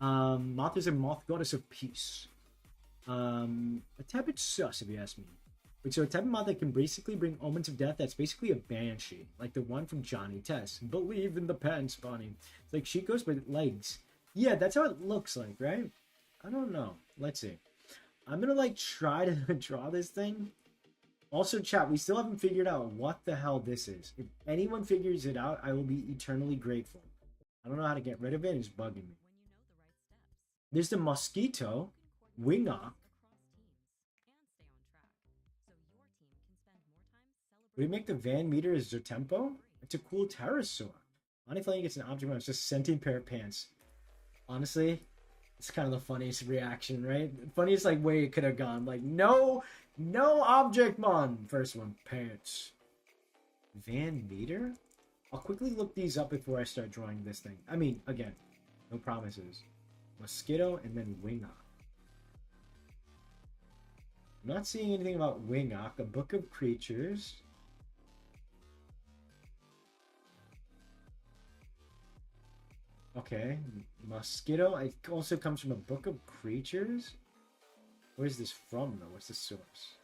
Moth is a moth goddess of peace. A tad bit sus, if you ask me. So a type of moth that can basically bring omens of death, that's basically a banshee. Like the one from Johnny Test. Believe in the pants, Bonnie. It's like Chico's, but legs. Yeah, that's how it looks like, right? I don't know. Let's see. I'm gonna like try to draw this thing. Also, chat, we still haven't figured out what the hell this is. If anyone figures it out, I will be eternally grateful. I don't know how to get rid of it. It's bugging me. There's the mosquito, wingok. Would we make the van meter as their tempo? It's a cool pterosaur. Bonnie Flame gets an object when it's just sentient pair of pants. Honestly, it's kind of the funniest reaction, right? Funniest like way it could have gone. Like, no object mon. First one, pants. Van meter? I'll quickly look these up before I start drawing this thing. I mean, again, no promises. Mosquito and then wingok. I'm not seeing anything about wingok. A book of creatures. Okay, mosquito. It also comes from a book of creatures. Where's this from, though? What's the source?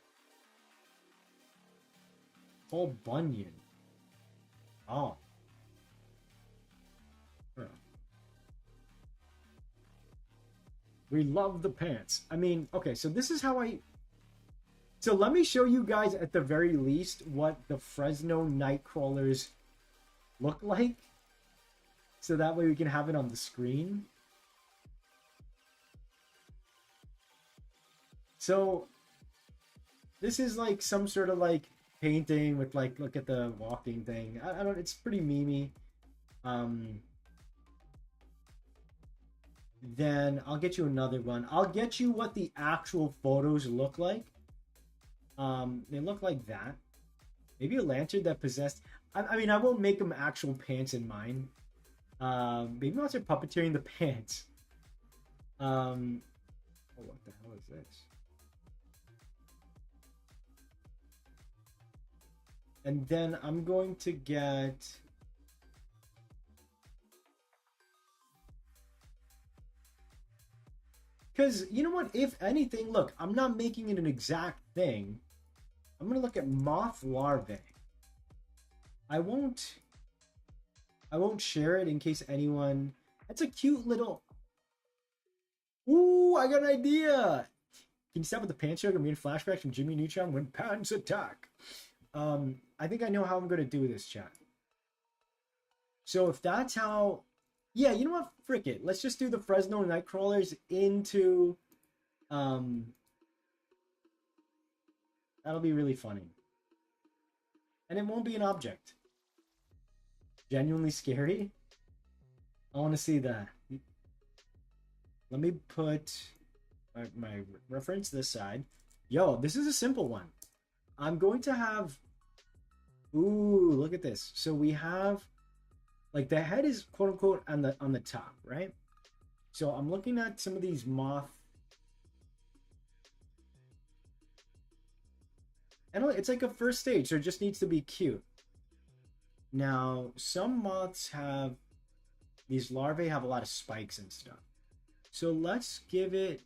Paul Bunyan. Oh. Huh. We love the pants. I mean, okay, so this is how I... So let me show you guys at the very least what the Fresno Nightcrawlers look like. So that way we can have it on the screen. So this is like some sort of like painting with like, look at the walking thing. I don't, it's pretty memey. Then I'll get you another one. I'll get you what the actual photos look like. They look like that. Maybe a lantern that possessed... I mean, I won't make them actual pants in mine. Maybe I'll start puppeteering the pants. Oh, what the hell is this? And then I'm going to get... Because, you know what? If anything, look, I'm not making it an exact thing. I'm going to look at moth larvae. I won't share it in case anyone... That's a cute little... Ooh, I got an idea! Can you stop with the pants joke? I'm getting flashbacks from Jimmy Neutron when pants attack. I think I know how I'm going to do this, chat. So if that's how... Yeah, you know what? Frick it. Let's just do the Fresno Nightcrawlers into... That'll be really funny. And it won't be an object. Genuinely scary? I want to see that. Let me put my reference this side. Yo, this is a simple one. I'm going to have... Ooh, look at this. So we have... Like, the head is quote-unquote on the top, right? So I'm looking at some of these moth... And it's like a first stage, so it just needs to be cute. Now, some moths have... These larvae have a lot of spikes and stuff. So let's give it...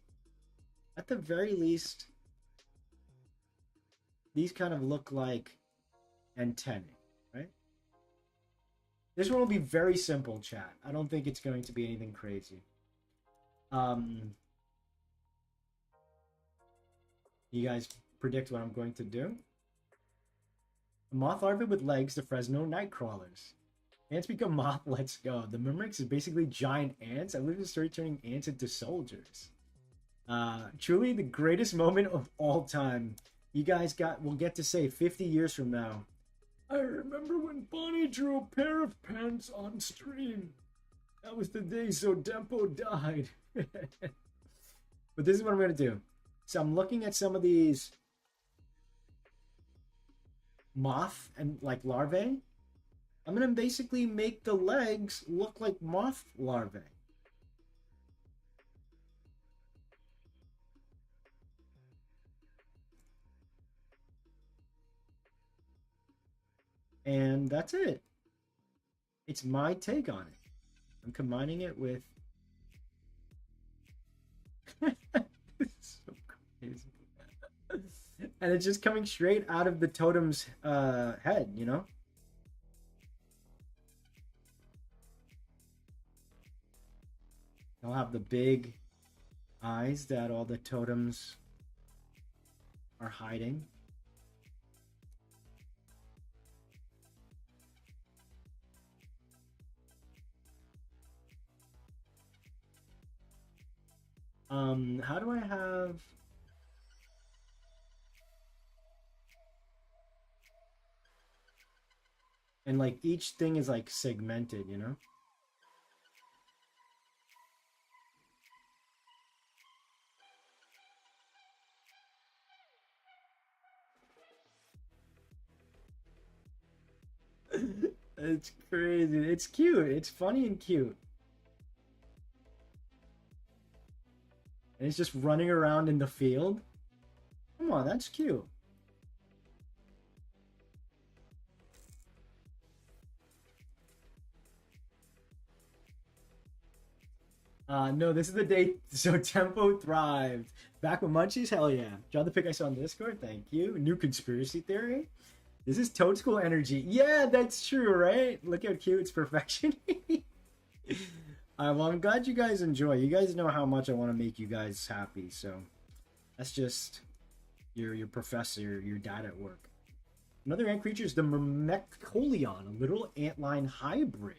At the very least... These kind of look like antennae, right? This one will be very simple, chat. I don't think it's going to be anything crazy. You guys predict what I'm going to do? A moth larvae with legs, the Fresno Nightcrawlers. Ants become moth, let's go. The Mimics is basically giant ants. I live in the story turning ants into soldiers. Truly the greatest moment of all time. You guys will get to say 50 years from now. I remember when Bonnie drew a pair of pants on stream. That was the day So Dempo died. But this is what I'm going to do. So I'm looking at some of these moth and like larvae. I'm going to basically make the legs look like moth larvae. And that's it. It's my take on it. I'm combining it with... It's so crazy. And it's just coming straight out of the totem's head, you know? They'll have the big eyes that all the totems are hiding. How do I have... And like each thing is like segmented, you know? It's crazy. It's cute. It's funny and cute. And it's just running around in the field. Come on, that's cute. No, this is the day. So Tempo thrived. Back with Munchies? Hell yeah. Draw the pic I saw on Discord. Thank you. New conspiracy theory. This is Toad School energy. Yeah, that's true, right? Look how cute. It's perfection. Well, I'm glad you guys enjoy. You guys know how much I want to make you guys happy. So that's just your professor, your dad at work. Another ant creature is the Myrmecolion, a little antlion hybrid.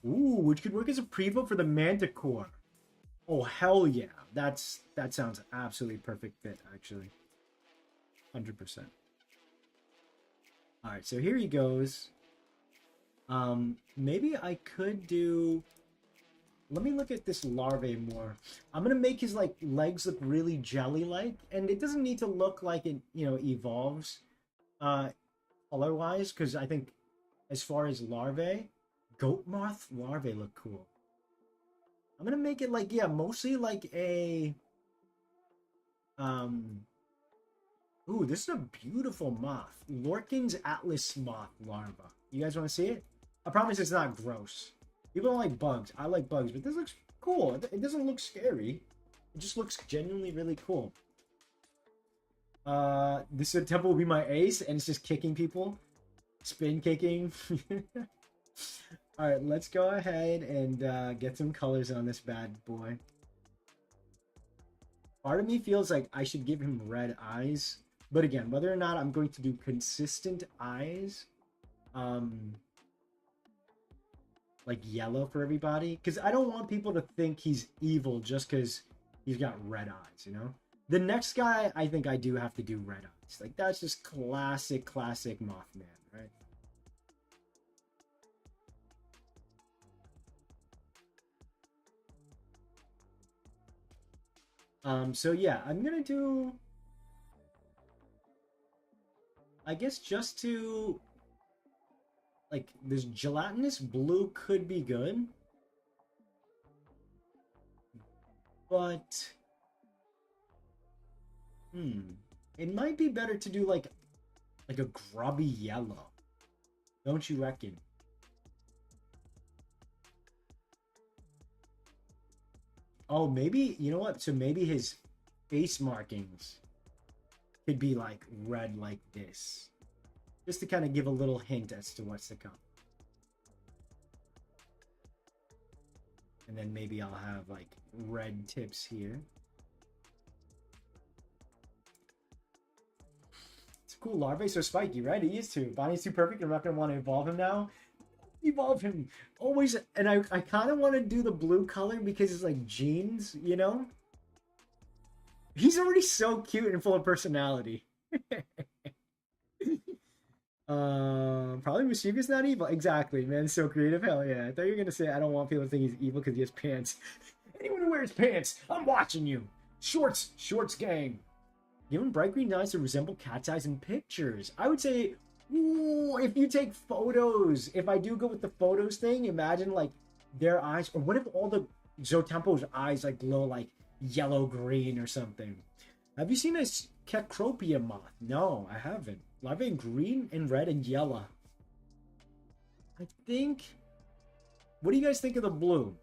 Ooh, which could work as a prevote for the Manticore. Oh, hell yeah. That sounds absolutely perfect fit, actually. 100%. Alright, so here he goes. Maybe I could do... Let me look at this larvae more. I'm going to make his, like, legs look really jelly-like. And it doesn't need to look like it, you know, evolves color-wise. Because I think as far as larvae... Goat moth larvae look cool. I'm gonna make it like, yeah, mostly like a ooh, this is a beautiful moth. Lorcan's Atlas moth larva. You guys want to see it? I promise it's not gross. People don't like bugs. I like bugs, but this looks cool. It doesn't look scary. It just looks genuinely really cool. This temple will be my ace, and it's just kicking people. Spin kicking. Alright, let's go ahead and get some colors on this bad boy. Part of me feels like I should give him red eyes. But again, whether or not I'm going to do consistent eyes, like yellow for everybody, because I don't want people to think he's evil just because he's got red eyes, you know? The next guy, I think I do have to do red eyes. Like, that's just classic Mothman, right? So yeah, I'm gonna do, I guess, just to, like, this gelatinous blue could be good, but it might be better to do like a grubby yellow, don't you reckon? Oh, maybe, you know what? So maybe his face markings could be like red like this. Just to kind of give a little hint as to what's to come. And then maybe I'll have like red tips here. It's a cool larvae, so spiky, right? He is too. Bonnie's too perfect. I'm not going to want to evolve him now. Evolve him always. And I kind of want to do the blue color because it's like jeans, you know? He's already so cute and full of personality. Probably mischievous, not evil. Exactly, man. So creative. Hell yeah. I thought you were gonna say I don't want people to think he's evil because he has pants. Anyone who wears pants, I'm watching you. Shorts gang. Given bright green eyes to resemble cat's eyes in pictures. I would say, ooh, if you take photos, if I do go with the photos thing, imagine like their eyes, or what if all the Zotempo's eyes like glow like yellow green or something? Have you seen a Cecropia moth? No, I haven't. Larvae in green and red and yellow. I think... What do you guys think of the blue?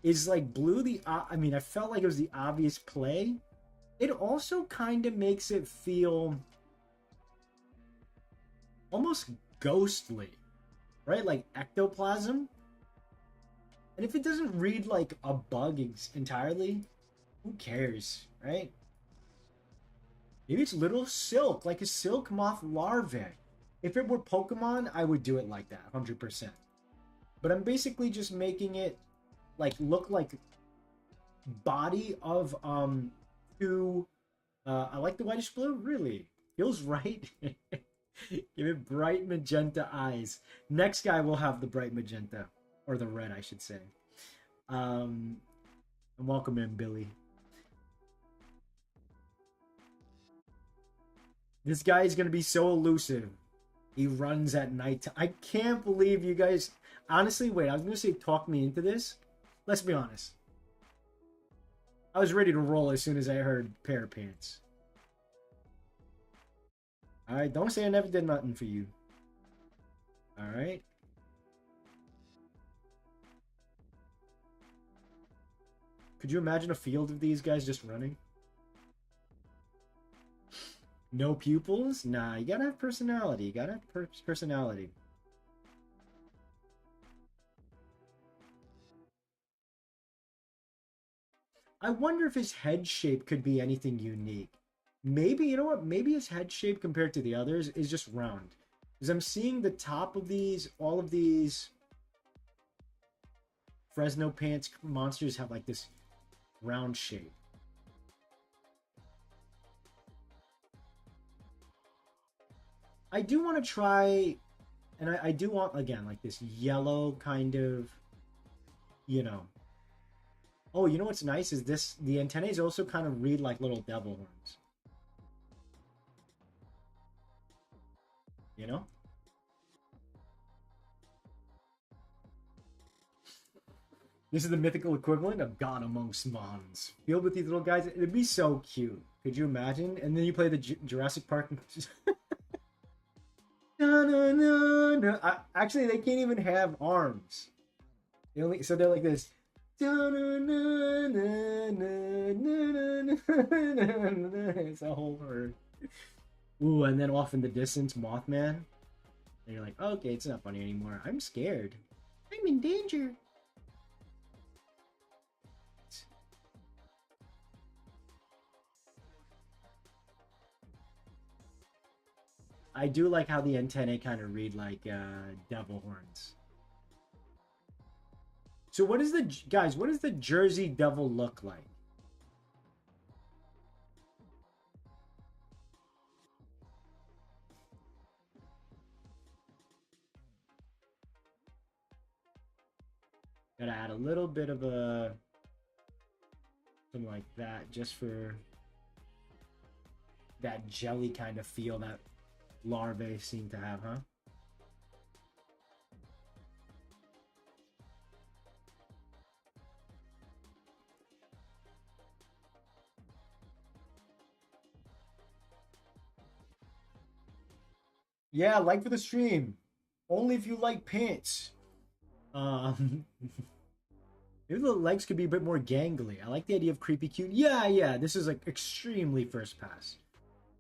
Is like blue the... I mean, I felt like it was the obvious play. It also kind of makes it feel almost ghostly, right? Like ectoplasm. And if it doesn't read like a bug entirely, who cares, right? Maybe it's little silk, like a silk moth larvae. If it were Pokemon, I would do it like that, 100%. But I'm basically just making it like look like body of two. I like the whitish blue. Really feels right. Give it bright magenta eyes. Next guy will have the bright magenta, or the red, I should say. And welcome in, Billy. This guy is gonna be so elusive. He runs at night. I can't believe you guys. Honestly, wait. I was gonna say talk me into this. Let's be honest. I was ready to roll as soon as I heard pair of pants. Alright, don't say I never did nothing for you. Alright. Could you imagine a field of these guys just running? No pupils? Nah, you gotta have personality. You gotta have personality. I wonder if his head shape could be anything unique. Maybe, you know what? Maybe his head shape compared to the others is just round. Because I'm seeing the top of these, all of these Fresno Pants monsters have like this round shape. I do want to try, and I do want, again, like this yellow kind of, you know. Oh, you know what's nice is this, the antennae also kind of read like little devil horns. You know? This is the mythical equivalent of God amongst Mons. Filled with these little guys. It'd be so cute. Could you imagine? And then you play the Jurassic Park. Actually, they can't even have arms. They only, so they're like this. It's a whole herd. Ooh, and then off in the distance, Mothman. And you're like, okay, it's not funny anymore. I'm scared. I'm in danger. I do like how the antennae kind of read like devil horns. So what is the, guys, what does the Jersey Devil look like? Gotta add a little bit of a, something like that, just for that jelly kind of feel that larvae seem to have, huh? Yeah, like for the stream. Only if you like pants. Maybe the legs could be a bit more gangly. I like the idea of creepy cute. Yeah, this is like extremely first pass.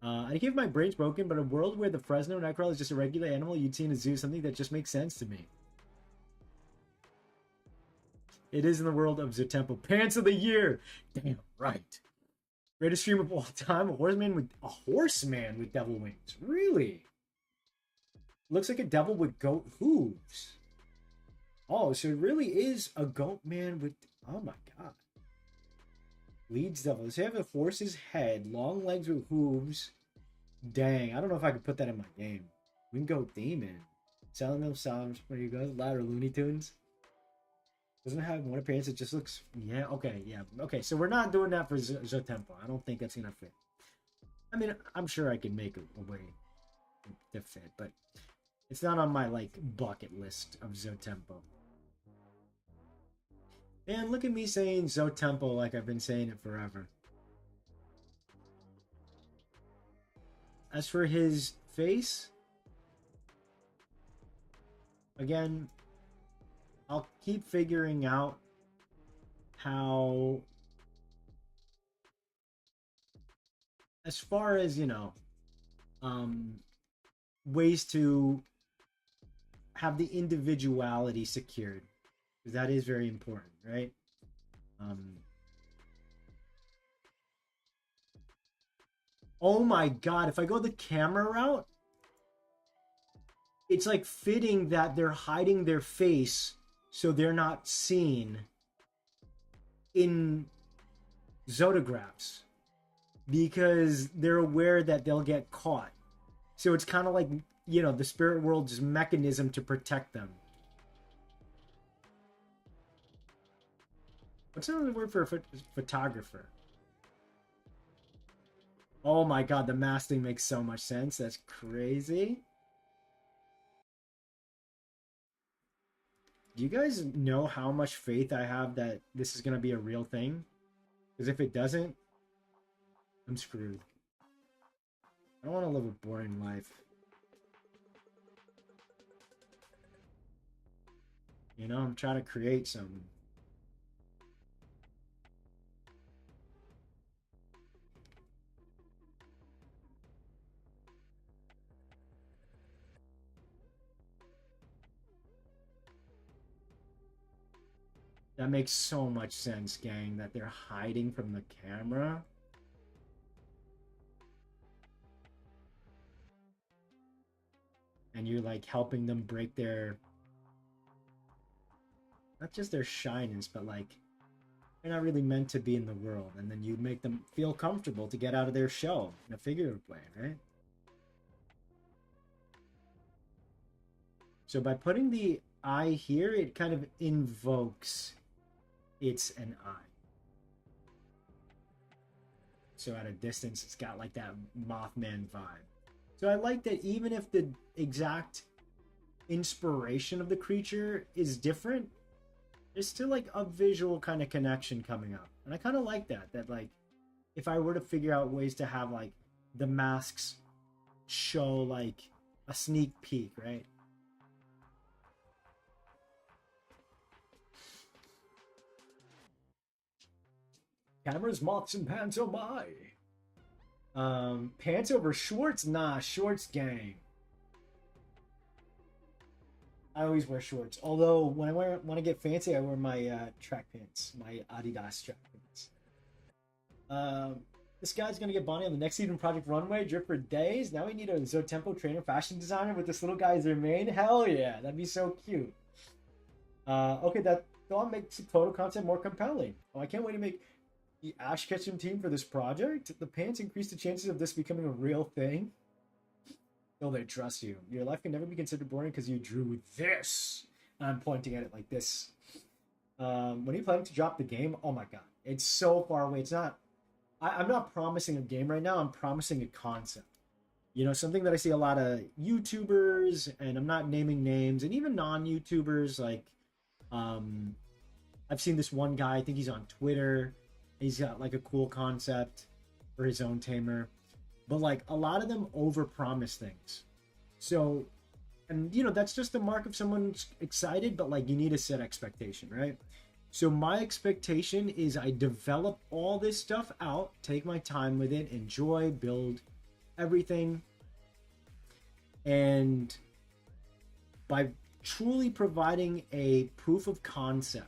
I give my brain's broken, but a world where the Fresno Nightcrawler is just a regular animal you'd see in a zoo, something that just makes sense to me. It is in the world of Zotempo. Pants of the year! Damn right. Greatest stream of all time, a horseman with devil wings. Really? Looks like a devil with goat hooves. Oh, so it really is a goat man with, oh my god. Leads devil. Does he have a horse's head, long legs with hooves? Dang, I don't know if I could put that in my game. We can go demon. Selling those sounds where you go, louder Looney Tunes. Doesn't it have one appearance, it just looks, yeah, okay, yeah. Okay, so we're not doing that for Zotempo. I don't think that's gonna fit. I mean, I'm sure I can make a way to fit, but it's not on my, like, bucket list of Zotempo. Man, look at me saying Zotempo like I've been saying it forever. As for his face, again, I'll keep figuring out how, as far as, you know, ways to have the individuality secured. Because that is very important, right? Oh my god, if I go the camera route, it's like fitting that they're hiding their face so they're not seen in zotographs because they're aware that they'll get caught. So it's kind of like, you know, the spirit world's mechanism to protect them. What's another word for a photographer? Oh my god, the mask thing makes so much sense. That's crazy. Do you guys know how much faith I have that this is going to be a real thing? Because if it doesn't, I'm screwed. I don't want to live a boring life. You know, I'm trying to create something. That makes so much sense, gang, that they're hiding from the camera. And you're like helping them break their, not just their shyness, but like they're not really meant to be in the world. And then you make them feel comfortable to get out of their shell in a figurative way, right? So by putting the eye here, it kind of invokes it's an eye. So at a distance, it's got like that Mothman vibe. So I like that even if the exact inspiration of the creature is different, there's still like a visual kind of connection coming up. And I kind of like that. That like, if I were to figure out ways to have like the masks show like a sneak peek, right? Cameras, mocks, and pants, oh my. Pants over shorts? Nah, shorts gang. I always wear shorts. Although when I get fancy, I wear my track pants, my Adidas track pants. This guy's gonna get Bonnie on the next Eden Project runway. Drip for days. Now we need a Zotempo trainer fashion designer with this little guy as their main. Hell yeah, that'd be so cute. Okay, that thought makes the photo content more compelling. Oh, I can't wait to make the Ash Ketchum team for this project. The pants increase the chances of this becoming a real thing. Oh, they trust you. Your life can never be considered boring because you drew this. I'm pointing at it like this. When are you planning to drop the game? Oh my god, it's so far away. It's not. I'm not promising a game right now. I'm promising a concept. You know, something that I see a lot of YouTubers, and I'm not naming names, and even non-YouTubers. Like, I've seen this one guy. I think he's on Twitter. He's got like a cool concept for his own tamer, but like a lot of them overpromise things. So, and you know, that's just the mark of someone's excited, but like you need to set expectation, right? So my expectation is I develop all this stuff out, take my time with it, enjoy, build everything. And by truly providing a proof of concept,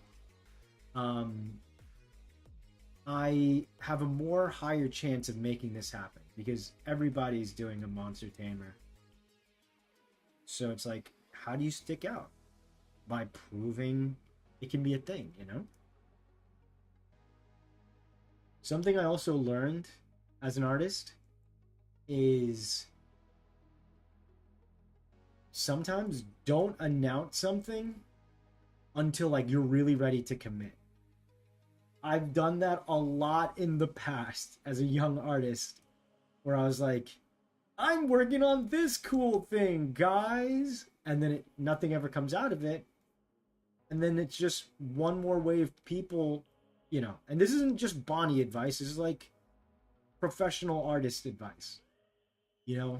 I have a more higher chance of making this happen because everybody's doing a monster tamer. So it's like, how do you stick out? By proving it can be a thing, you know? Something I also learned as an artist is sometimes don't announce something until like you're really ready to commit. I've done that a lot in the past as a young artist where I was like, I'm working on this cool thing, guys. And then nothing ever comes out of it. And then it's just one more way of people, you know. And this isn't just Bonnie advice. This is like professional artist advice. You know,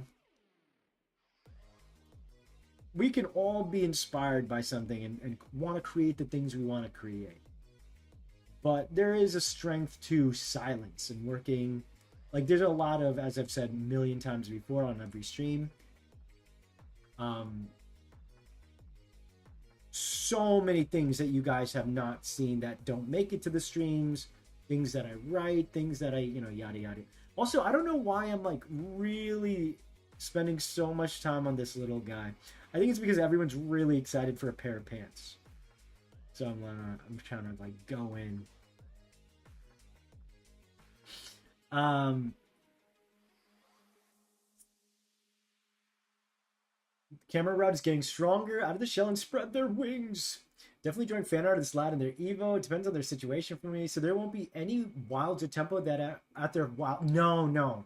we can all be inspired by something and want to create the things we want to create. But there is a strength to silence and working. Like there's a lot of, as I've said a million times before on every stream, so many things that you guys have not seen that don't make it to the streams, things that I write, things that I, you know, yada yada. Also, I don't know why I'm like really spending so much time on this little guy. I think it's because everyone's really excited for a pair of pants. So I'm trying to like go in. Um, Camera Rod is getting stronger out of the shell and spread their wings. Definitely join fan art of this lad in their Evo. It depends on their situation for me. So there won't be any wilds or tempo that at their wild. No, no.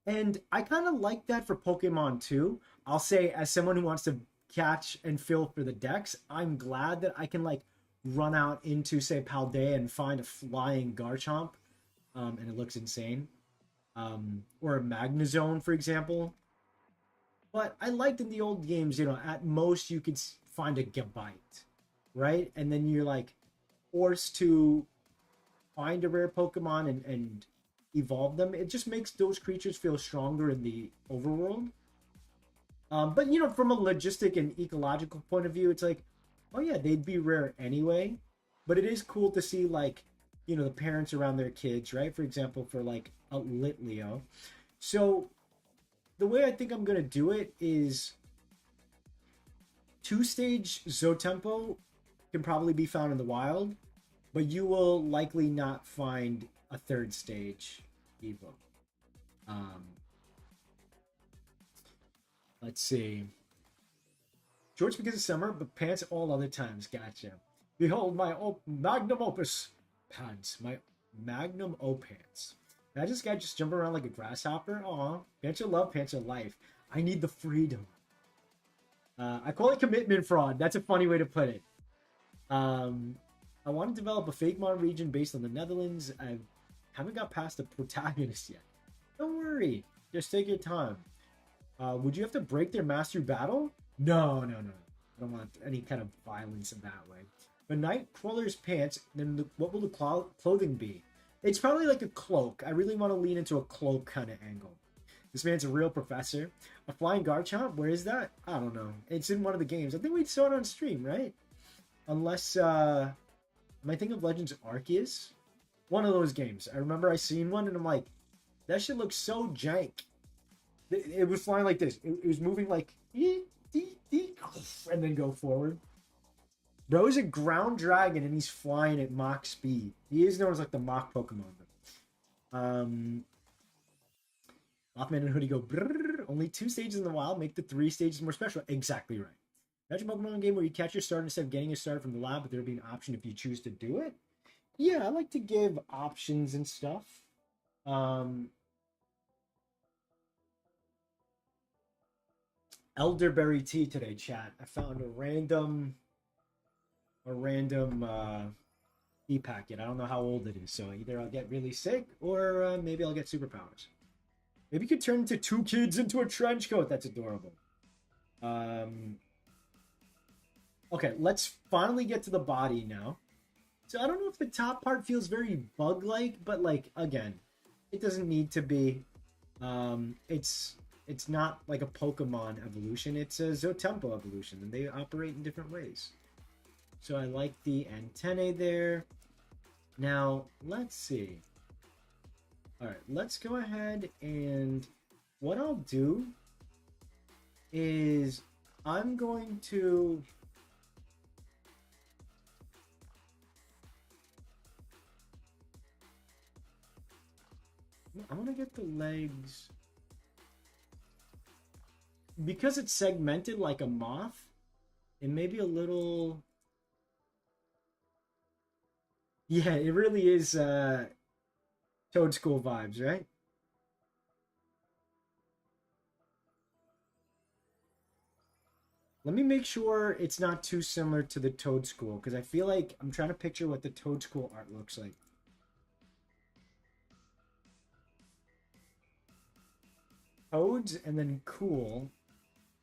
And I kind of like that for Pokemon too. I'll say, as someone who wants to catch and fill for the decks, I'm glad that I can like run out into say Paldea and find a flying Garchomp, and it looks insane. Or a Magnezone, for example. But I liked in the old games, at most you could find a Gabite, right? And then you're like forced to find a rare Pokemon and evolve them. It just makes those creatures feel stronger in the overworld. But from a logistic and ecological point of view, it's like, oh yeah, they'd be rare anyway. But it is cool to see like, the parents around their kids, right? For example, for like a Litleo. So the way I think I'm gonna do it is two-stage Zotempo can probably be found in the wild, but you will likely not find a third stage Evo. Um, let's see. Shorts because of summer, but pants all other times. Gotcha. Behold my magnum opus pants. My magnum O pants. Imagine this guy just jumping around like a grasshopper. Aw, pants are love, pants are life. I need the freedom. I call it commitment fraud. That's a funny way to put it. I want to develop a fake Mon region based on the Netherlands. I haven't got past the protagonist yet. Don't worry. Just take your time. Would you have to break their mastery battle? No. I don't want any kind of violence in that way. But Nightcrawler's pants, then what will the clothing be? It's probably like a cloak. I really want to lean into a cloak kind of angle. This man's a real professor. A flying Garchomp? Where is that? I don't know. It's in one of the games. I think we saw it on stream, right? Unless, am I thinking of Legends Arceus? One of those games. I remember I seen one and I'm like, that shit looks so jank. It was flying like this. It was moving like, and then go forward. Bro is a ground dragon and he's flying at Mach speed. He is known as like the Mach Pokemon. Mothman and Hoodie go brrr. Only 2 stages in the wild make the 3 stages more special. Exactly right. Imagine a Pokemon game where you catch your starter instead of getting a starter from the lab, but there'll be an option if you choose to do it. Yeah, I like to give options and stuff. Elderberry tea today, chat. I found a random e-packet. I don't know how old it is, so either I'll get really sick or maybe I'll get superpowers. Maybe you could turn into 2 kids into a trench coat. That's adorable. Okay, let's finally get to the body now. So I don't know if the top part feels very bug-like, but like again, it doesn't need to be. It's not like a Pokemon evolution. It's a Zotempo evolution, and they operate in different ways. So I like the antennae there. Now, let's see. All right, let's go ahead and what I'll do is I'm going to get the legs because it's segmented like a moth. It may be a little. Yeah, it really is Toad School vibes, right? Let me make sure it's not too similar to the Toad School, because I feel like I'm trying to picture what the Toad School art looks like. Toads and then cool.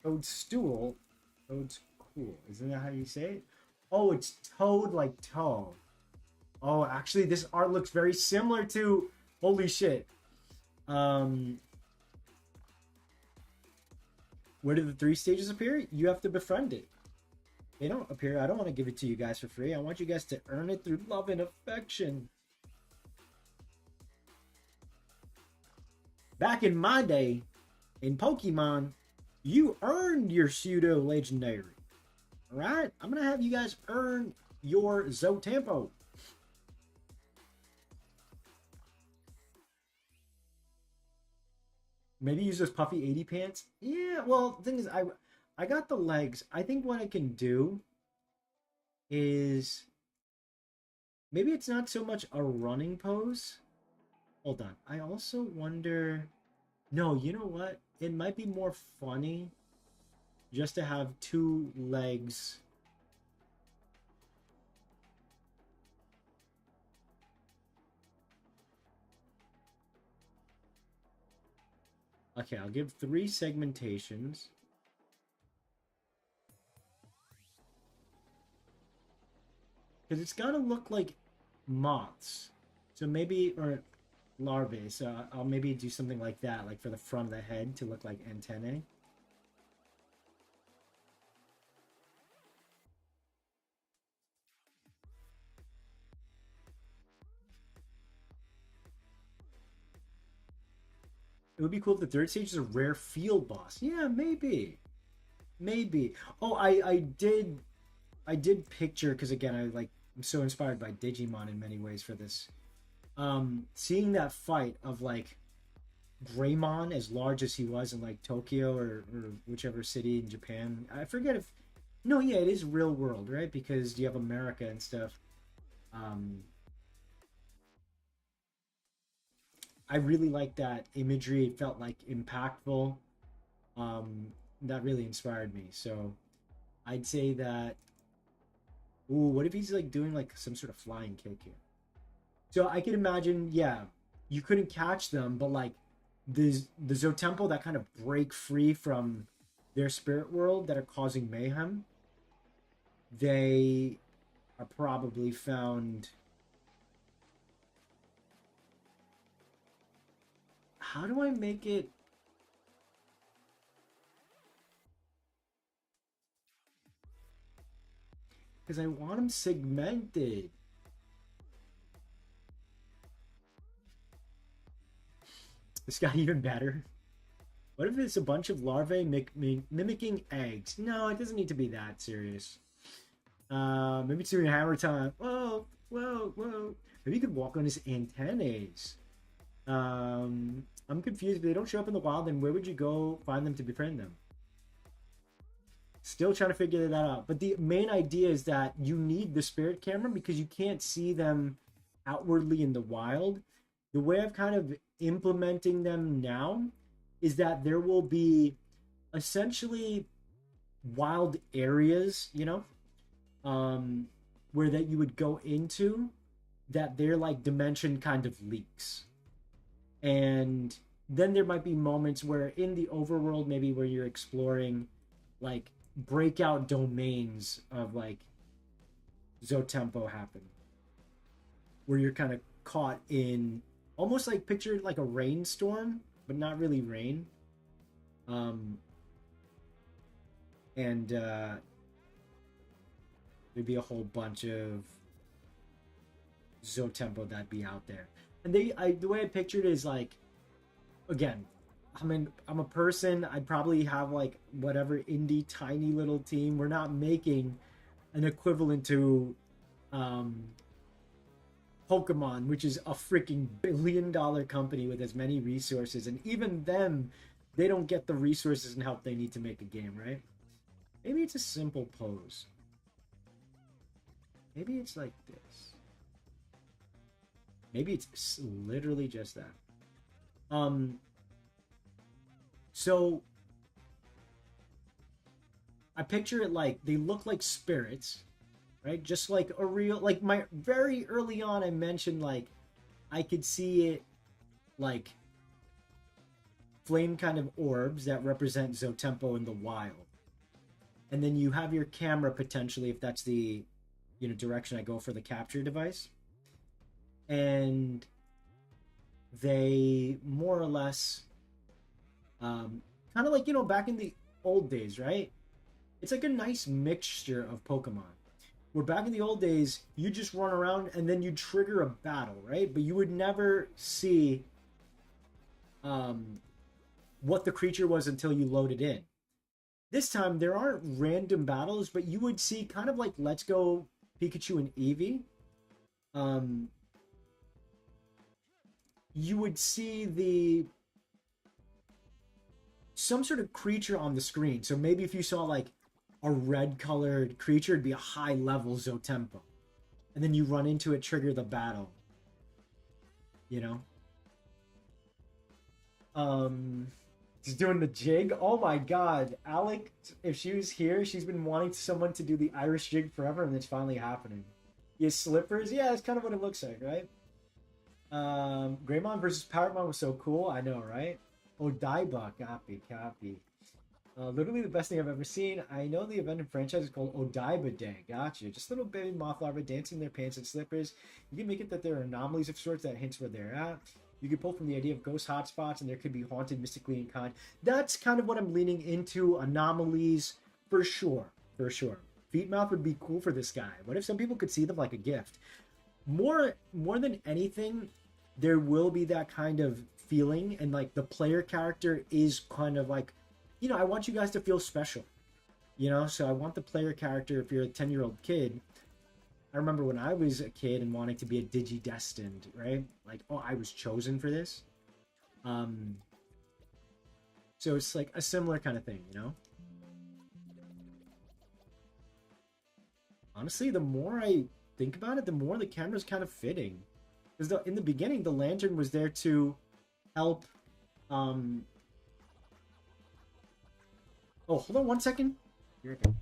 Toadstool. Toad's cool. Isn't that how you say it? Oh, it's toad like toe. Oh, actually, this art looks very similar to... Holy shit. Where do the 3 stages appear? You have to befriend it. They don't appear. I don't want to give it to you guys for free. I want you guys to earn it through love and affection. Back in my day, in Pokemon, you earned your pseudo legendary. Alright? I'm going to have you guys earn your Zotempo. Maybe use those puffy 80 pants. Yeah, well, the thing is, I got the legs. I think what I can do is maybe it's not so much a running pose. Hold on. I also wonder. No, you know what? It might be more funny just to have two legs. Okay, I'll give three segmentations. Because it's got to look like moths. So maybe, or larvae. So I'll maybe do something like that, like for the front of the head to look like antennae. It would be cool if the third stage is a rare field boss. Yeah, maybe. Maybe. Oh, I did picture, because again, I'm so inspired by Digimon in many ways for this. Seeing that fight of like Greymon, as large as he was in like Tokyo or whichever city in Japan. I forget if no, yeah, it is real world, right? Because you have America and stuff. Um, I really like that imagery. It felt like impactful. Um, that really inspired me. So I'd say that. Ooh, what if he's like doing like some sort of flying kick here? So I can imagine, yeah, you couldn't catch them, but like the Zotempo that kind of break free from their spirit world that are causing mayhem, they are probably found. How do I make it? Because I want them segmented. This got even better. What if it's a bunch of larvae mimicking eggs? No, it doesn't need to be that serious. Maybe it's doing hammer time. Whoa, whoa, whoa. Maybe you could walk on his antennaes. I'm confused. If they don't show up in the wild, then where would you go find them to befriend them? Still trying to figure that out. But the main idea is that you need the spirit camera because you can't see them outwardly in the wild. The way I've kind of implementing them now is that there will be essentially wild areas, um, where that you would go into that they're like dimension kind of leaks. And then there might be moments where in the overworld, maybe where you're exploring like breakout domains of like Zotempo happen, where you're kind of caught in almost like picture like a rainstorm, but not really rain. Um, and there'd be a whole bunch of Zotempo that'd be out there. And the way I pictured it is like, again, I'm a person. I'd probably have like whatever indie tiny little team. We're not making an equivalent to um, Pokemon, which is a freaking $1 billion company with as many resources, and even them, they don't get the resources and help they need to make a game, right? Maybe it's a simple pose. Maybe it's like this. Maybe it's literally just that. Um, so I picture it like they look like spirits, right? Just like a real, like my very early on, I mentioned like I could see it like flame kind of orbs that represent Zotempo in the wild. And then you have your camera potentially if that's the direction I go for the capture device. And they more or less kind of like back in the old days, right? It's like a nice mixture of Pokemon. Where back in the old days, you just run around and then you trigger a battle, right? But you would never see what the creature was until you loaded in. This time, there aren't random battles, but you would see kind of like Let's Go Pikachu and Eevee. You would see some sort of creature on the screen. So maybe if you saw like a red colored creature, it'd be a high level Zotempo. And then you run into it, trigger the battle. You know? She's doing the jig. Oh my god. Alec, if she was here, she's been wanting someone to do the Irish jig forever, and it's finally happening. Yes, slippers. Yeah, that's kind of what it looks like, right? Greymon versus Powermon was so cool. I know, right? Odaiba. Copy. Literally the best thing I've ever seen. I know the event in franchise is called Odaiba Day. Gotcha. Just little baby moth larvae dancing in their pants and slippers. You can make it that there are anomalies of sorts that hints where they're at. You can pull from the idea of ghost hotspots, and there could be haunted mystically in kind. That's kind of what I'm leaning into. Anomalies, for sure. Feet mouth would be cool for this guy. What if some people could see them like a gift? More than anything, there will be that kind of feeling, and like the player character is kind of like, you know, I want you guys to feel special, you know? So I want the player character, if you're a 10-year-old kid, I remember when I was a kid and wanting to be a digi-destined, right? Like, oh, I was chosen for this. So it's like a similar kind of thing, you know? Honestly, the more I think about it, the more the camera's kind of fitting. Because in the beginning, the lantern was there to help... Oh, hold on 1 second. Here I go.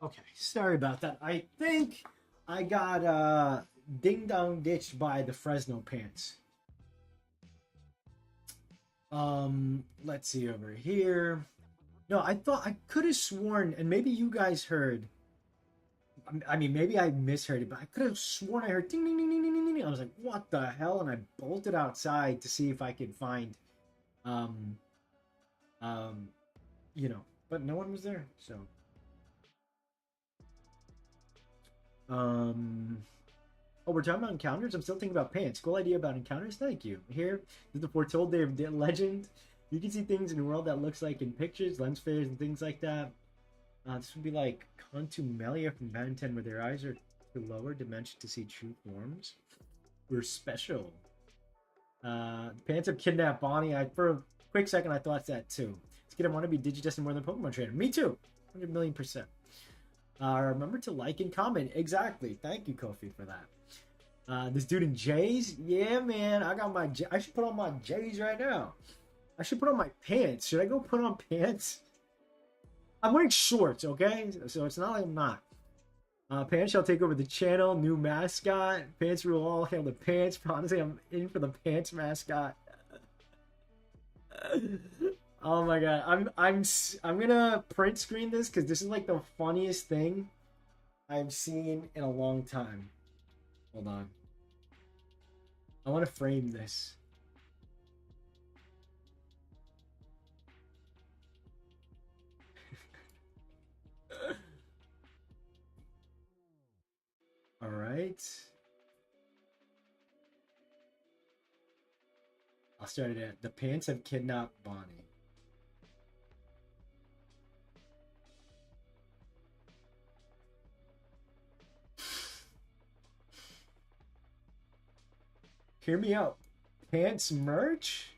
Okay, sorry about that. I think I got ding dong ditched by the Fresno pants. Let's see over here. No, I thought I could have sworn, and maybe you guys heard. I mean, maybe I misheard it, but I could have sworn I heard ding ding ding ding ding ding ding. I was like, what the hell? And I bolted outside to see if I could find, um, you know, but no one was there, so. Oh, we're talking about encounters? I'm still thinking about pants. Cool idea about encounters. Thank you. Here is the foretold day of legend. You can see things in the world that looks like in pictures, lens flares, and things like that. This would be like Contumelia from Ben 10, where their eyes are to lower dimension to see true forms. We're special. Pants have kidnapped Bonnie. For a quick second, I thought that too. This kid, I want to be Digidestined more than Pokemon trainer. Me too. 100,000,000%. Remember to like and comment. Exactly. Thank you, Kofi, for that. This dude in J's? Yeah, man. I got my I should put on my J's right now. I should put on my pants. Should I go put on pants? I'm wearing shorts, okay? So it's not like I'm not. Pants shall take over the channel. New mascot. Pants rule all. Hail the pants. Honestly, I'm in for the pants mascot. Oh my god, I'm gonna print screen this because this is like the funniest thing I've seen in a long time. Hold on, I want to frame this. All right, I'll start it at the pants have kidnapped Bonnie. Hear me out. Pants merch.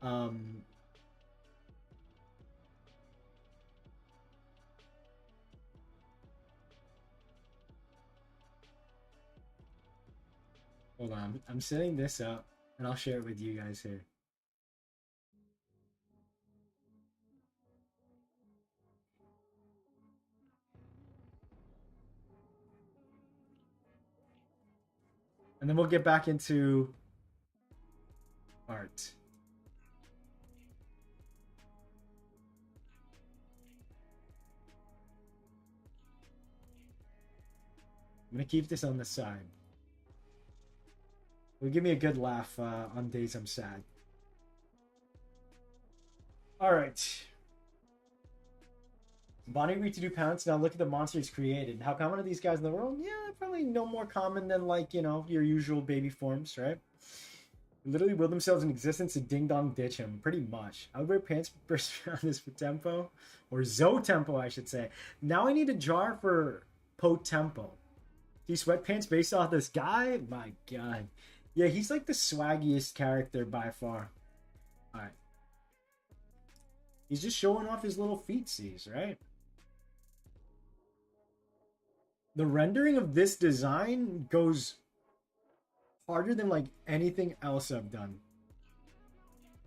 Um, hold on. I'm setting this up, and I'll share it with you guys here. And then we'll get back into art. I'm gonna keep this on the side. It'll give me a good laugh on days I'm sad. All right. Bonnie agreed to do pounce. Now look at the monsters created. How common are these guys in the world? Yeah, probably no more common than like, you know, your usual baby forms, right? Literally will themselves in existence to ding dong ditch him, pretty much. I would wear pants burst around this for tempo. Or Zo tempo, I should say. Now I need a jar for Po tempo. These sweatpants based off this guy? My god. Yeah, he's like the swaggiest character by far. Alright. He's just showing off his little feetsies, right? The rendering of this design goes harder than like anything else I've done.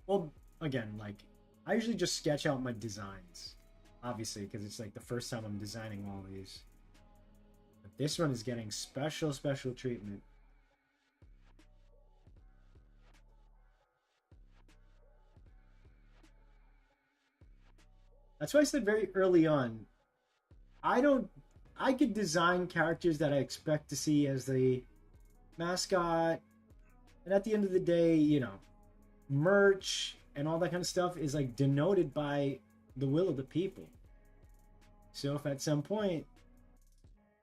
Well, again, like I usually just sketch out my designs, obviously, because it's like the first time I'm designing all these. But this one is getting special treatment. That's why I said very early on, I could design characters that I expect to see as the mascot, and at the end of the day, you know, merch and all that kind of stuff is like denoted by the will of the people. So if at some point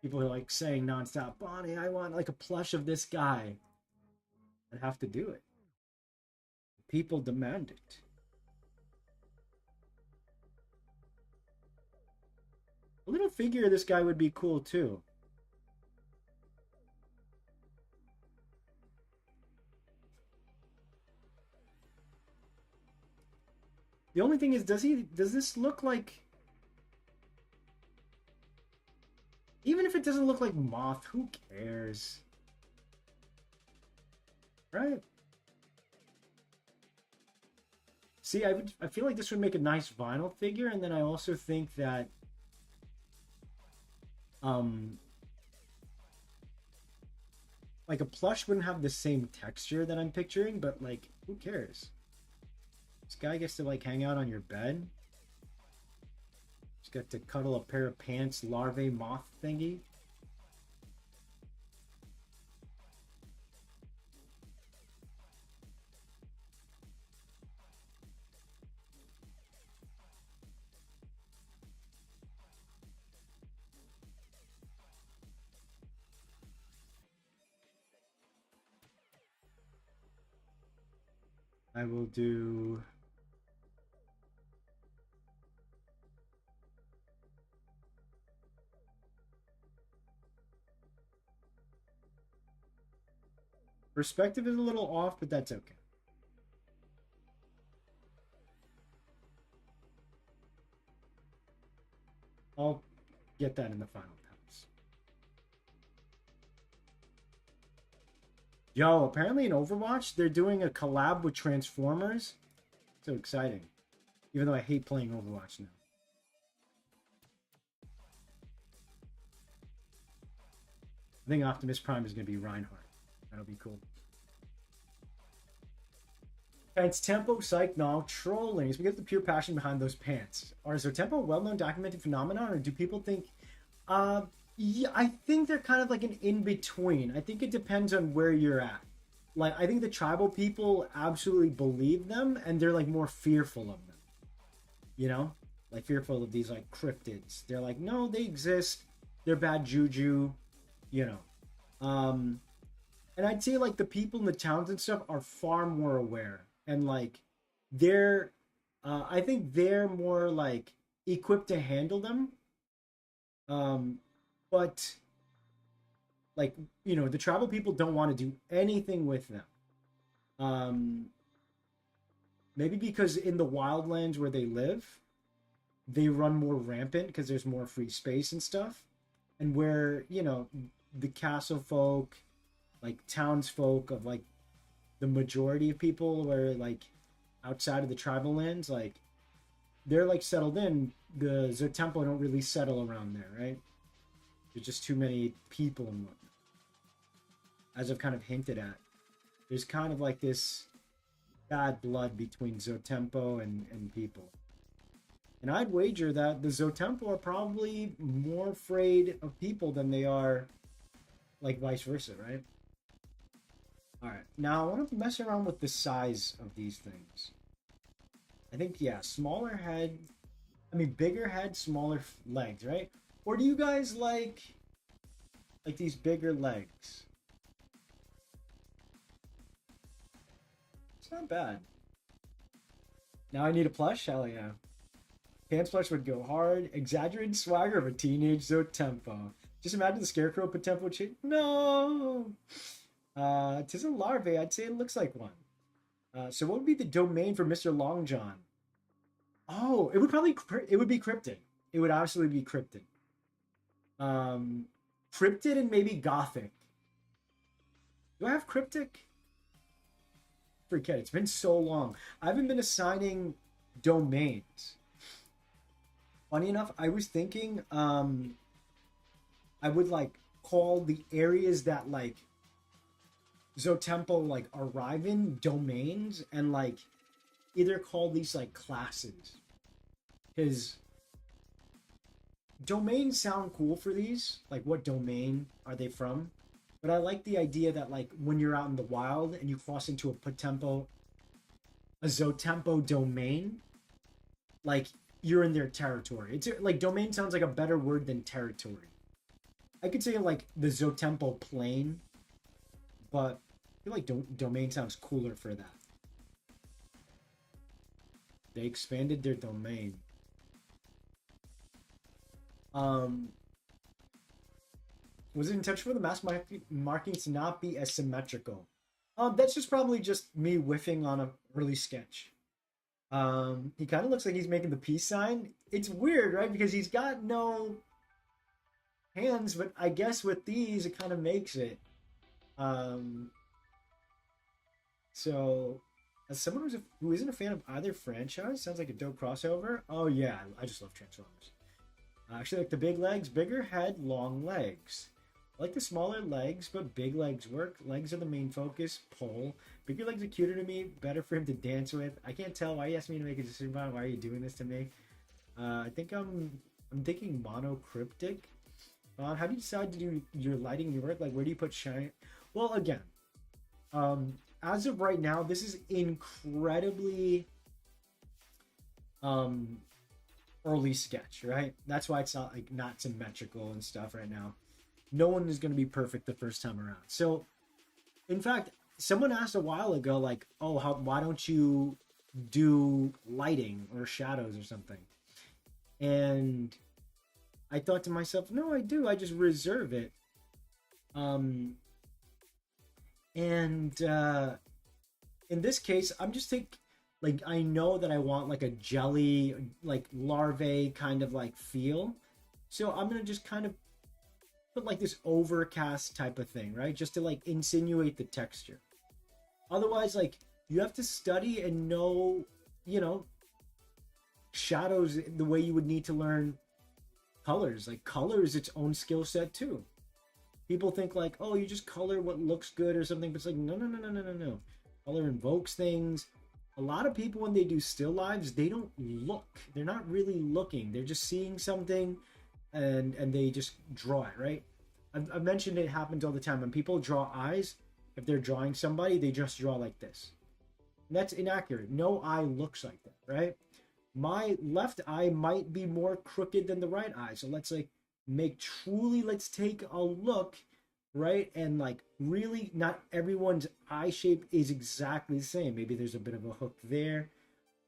people are like saying nonstop, Bonnie, I want like a plush of this guy, I'd have to do it. People demand it. A little figure of this guy would be cool too. The only thing is, does this look like, even if it doesn't look like Moth, who cares? Right? See, I feel like this would make a nice vinyl figure, and then I also think that like a plush wouldn't have the same texture that I'm picturing, but like who cares? This guy gets to like hang out on your bed. He's got to cuddle a pair of pants larvae moth thingy. I will do perspective is a little off, but that's okay. I'll get that in the final cuts. Yo, apparently in Overwatch, they're doing a collab with Transformers. So exciting. Even though I hate playing Overwatch now. I think Optimus Prime is going to be Reinhardt. That'll be cool. It's tempo, psych, no, trolling. It's because of the pure passion behind those pants. Or is there tempo a well-known documented phenomenon, or do people think... Yeah, I think they're kind of like an in-between. I think it depends on where you're at. Like, I think the tribal people absolutely believe them, and they're like more fearful of them. You know? Like fearful of these like cryptids. They're like, no, they exist. They're bad juju. You know. And I'd say like the people in the towns and stuff are far more aware. And like they're I think they're more like equipped to handle them. But like, you know, the tribal people don't want to do anything with them. Maybe because in the wildlands where they live, they run more rampant because there's more free space and stuff. And where, you know, the castle folk, like townsfolk of like the majority of people where like outside of the tribal lands, like they're like settled in. The Zotempo don't really settle around there, right? There's just too many people and whatnot. As I've kind of hinted at, there's kind of like this bad blood between Zotempo and people. And I'd wager that the Zotempo are probably more afraid of people than they are like vice versa, right? Alright, now I want to mess around with the size of these things. I think, yeah, smaller head, I mean, bigger head, smaller legs, right? Or do you guys like these bigger legs? It's not bad. Now I need a plush? Hell yeah. Pants plush would go hard. Exaggerated swagger of a teenage Zotempo. Just imagine the scarecrow put tempo change. No! Tis a larvae. I'd say it looks like one. So what would be the domain for Mr. Long John? Oh, it would be cryptid. It would absolutely be cryptid. Cryptid and maybe gothic. Do I have cryptic? Forget it. It's been so long. I haven't been assigning domains. Funny enough, I was thinking I would like call the areas that like Zotempo like arrive in domains, and like either call these like classes, because domains sound cool for these. Like, what domain are they from? But I like the idea that like when you're out in the wild and you cross into a Zotempo domain, like you're in their territory. It's like domain sounds like a better word than territory. I could say like the Zotempo plain, but I feel like domain sounds cooler for that. They expanded their domain. Was it intentional for the mask markings to not be as symmetrical? That's just probably just me whiffing on an early sketch. He kind of looks like he's making the peace sign. It's weird, right? Because he's got no hands, but I guess with these, it kind of makes it. So, as someone who isn't a fan of either franchise, sounds like a dope crossover. Oh yeah, I just love Transformers. I actually like the big legs, bigger head, long legs. I like the smaller legs, but big legs work. Legs are the main focus. Pull. Bigger legs are cuter to me. Better for him to dance with. I can't tell why you asked me to make a decision about it. Why are you doing this to me? I think I'm thinking monocryptic. How do you decide to do your lighting your work? Like, where do you put shine? Well, again, as of right now, this is incredibly early sketch, right? That's why it's not symmetrical and stuff right now. No one is going to be perfect the first time around. So, in fact, someone asked a while ago, like, oh, why don't you do lighting or shadows or something? And I thought to myself, no, I do. I just reserve it. And in this case, I'm just like, I know that I want like a jelly, like larvae kind of like feel. So I'm going to just kind of put like this overcast type of thing, right? Just to like insinuate the texture. Otherwise, like, you have to study and know you know, shadows the way you would need to learn colors. Like color is its own skill set too. People think like, oh, you just color what looks good or something, but it's like, no, no, no, no, no, no, no. Color invokes things. A lot of people, when they do still lives, they don't look. They're not really looking. They're just seeing something, and they just draw it, right? I've mentioned it happens all the time. When people draw eyes, if they're drawing somebody, they just draw like this. And that's inaccurate. No eye looks like that, right? My left eye might be more crooked than the right eye. So let's like let's take a look, right? And like really, not everyone's eye shape is exactly the same. Maybe there's a bit of a hook there.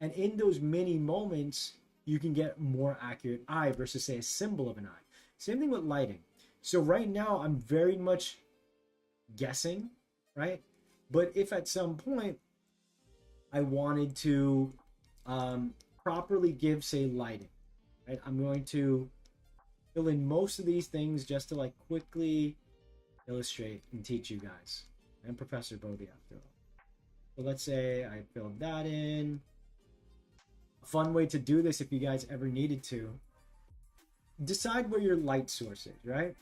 And in those mini moments, you can get more accurate eye versus say a symbol of an eye. Same thing with lighting. So right now I'm very much guessing, right? But if at some point I wanted to properly give, say, lighting, right? I'm going to fill in most of these things just to like quickly illustrate and teach you guys. I'm Professor Bobby after all. So let's say I filled that in. A fun way to do this, if you guys ever needed to, decide where your light source is, right?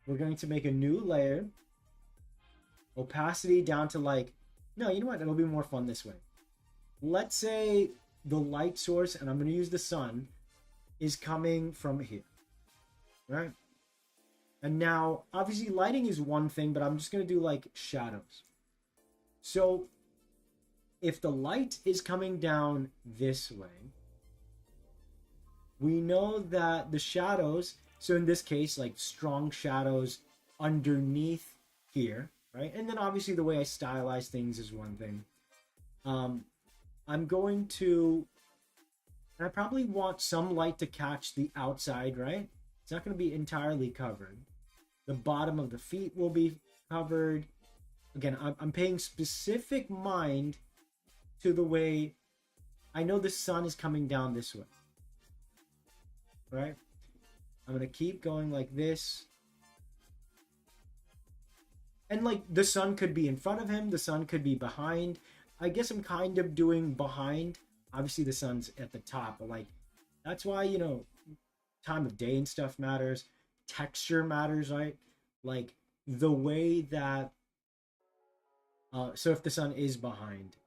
We're going to make a new layer. Opacity down to like, no, you know what? It'll be more fun this way. Let's say the light source, and I'm going to use the sun, is coming from here, right? And now, obviously, lighting is one thing, but I'm just going to do like shadows. So if the light is coming down this way, we know that the shadows, so in this case, like strong shadows underneath here, right? And then obviously the way I stylize things is one thing. I'm going to, and I probably want some light to catch the outside, right? It's not going to be entirely covered. The bottom of the feet will be covered. Again, I'm paying specific mind to the way I know the sun is coming down this way, right? I'm going to keep going like this. And like the sun could be in front of him, the sun could be behind. I guess I'm kind of doing behind. Obviously the sun's at the top, but like that's why, you know, time of day and stuff matters. Texture matters, right? Like the way that so if the sun is behind,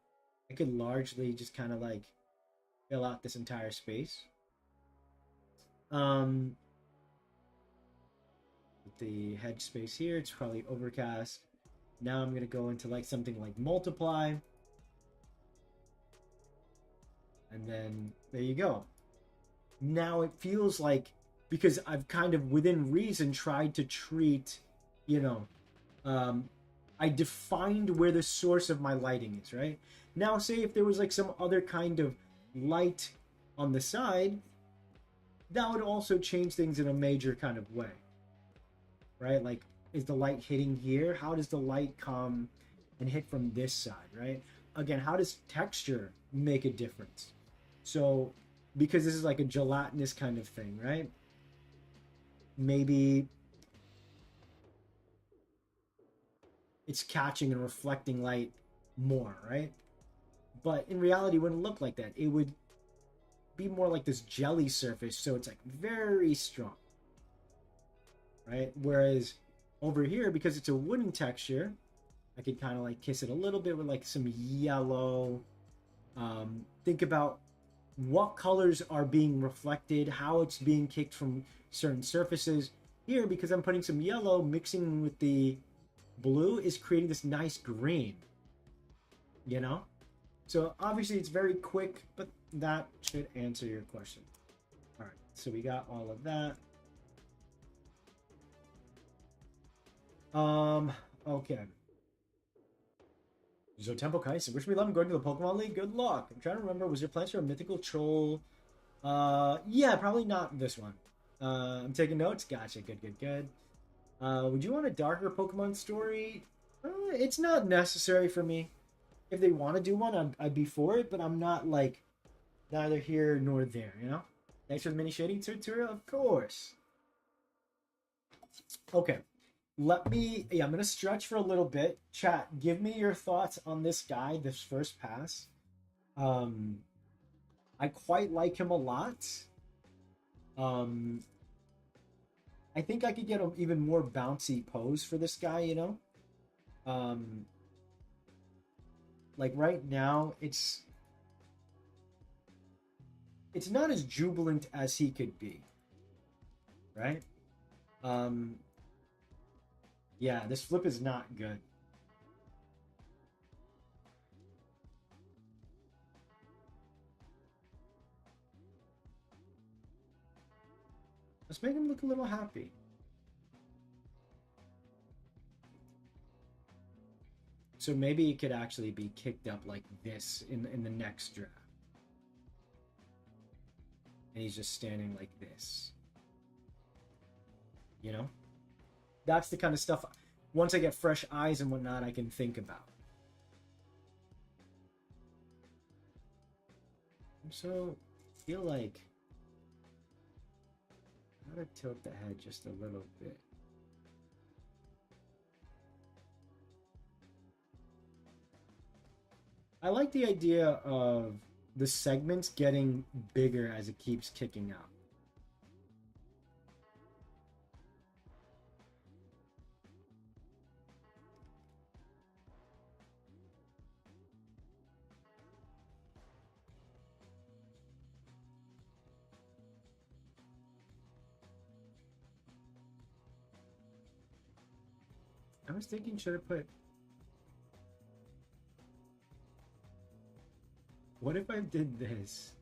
I could largely just kind of like fill out this entire space. With the hedge space here, it's probably overcast. Now I'm gonna go into like something like multiply. And then there you go. Now it feels like, because I've kind of within reason tried to treat, you know, I defined where the source of my lighting is, right? Now say if there was like some other kind of light on the side, that would also change things in a major kind of way, right? Like, is the light hitting here? How does the light come and hit from this side, right? Again, how does texture make a difference? So, because this is like a gelatinous kind of thing, right? Maybe it's catching and reflecting light more, right? But in reality, it wouldn't look like that. It would be more like this jelly surface, so it's like very strong, right? Whereas over here, because it's a wooden texture, I could kind of like kiss it a little bit with like some yellow. Think about what colors are being reflected, how it's being kicked from certain surfaces. Here, because I'm putting some yellow mixing with the blue, is creating this nice green, you know? So obviously it's very quick, but that should answer your question. All right, so we got all of that. Okay. So Temple Kaisen, wish me luck going to the Pokemon League. Good luck. I'm trying to remember, was your plans for a mythical troll? Yeah, probably not this one. I'm taking notes. Gotcha. Good, good, good. Would you want a darker Pokemon story? It's not necessary for me. If they want to do one, I'd be for it, but I'm not like neither here nor there, you know? Thanks for the mini shading tutorial, of course. Okay. I'm going to stretch for a little bit. Chat, give me your thoughts on this guy, this first pass. I quite like him a lot. Um, I think I could get an even more bouncy pose for this guy, you know? Um, like right now, it's not as jubilant as he could be, right? Um, yeah, this flip is not good. Let's make him look a little happy. So maybe it could actually be kicked up like this in the next draft. And he's just standing like this. You know? That's the kind of stuff, once I get fresh eyes and whatnot, I can think about. So, I feel like I gotta tilt the head just a little bit. I like the idea of the segments getting bigger as it keeps kicking out. I was thinking, should I put... What if I did this?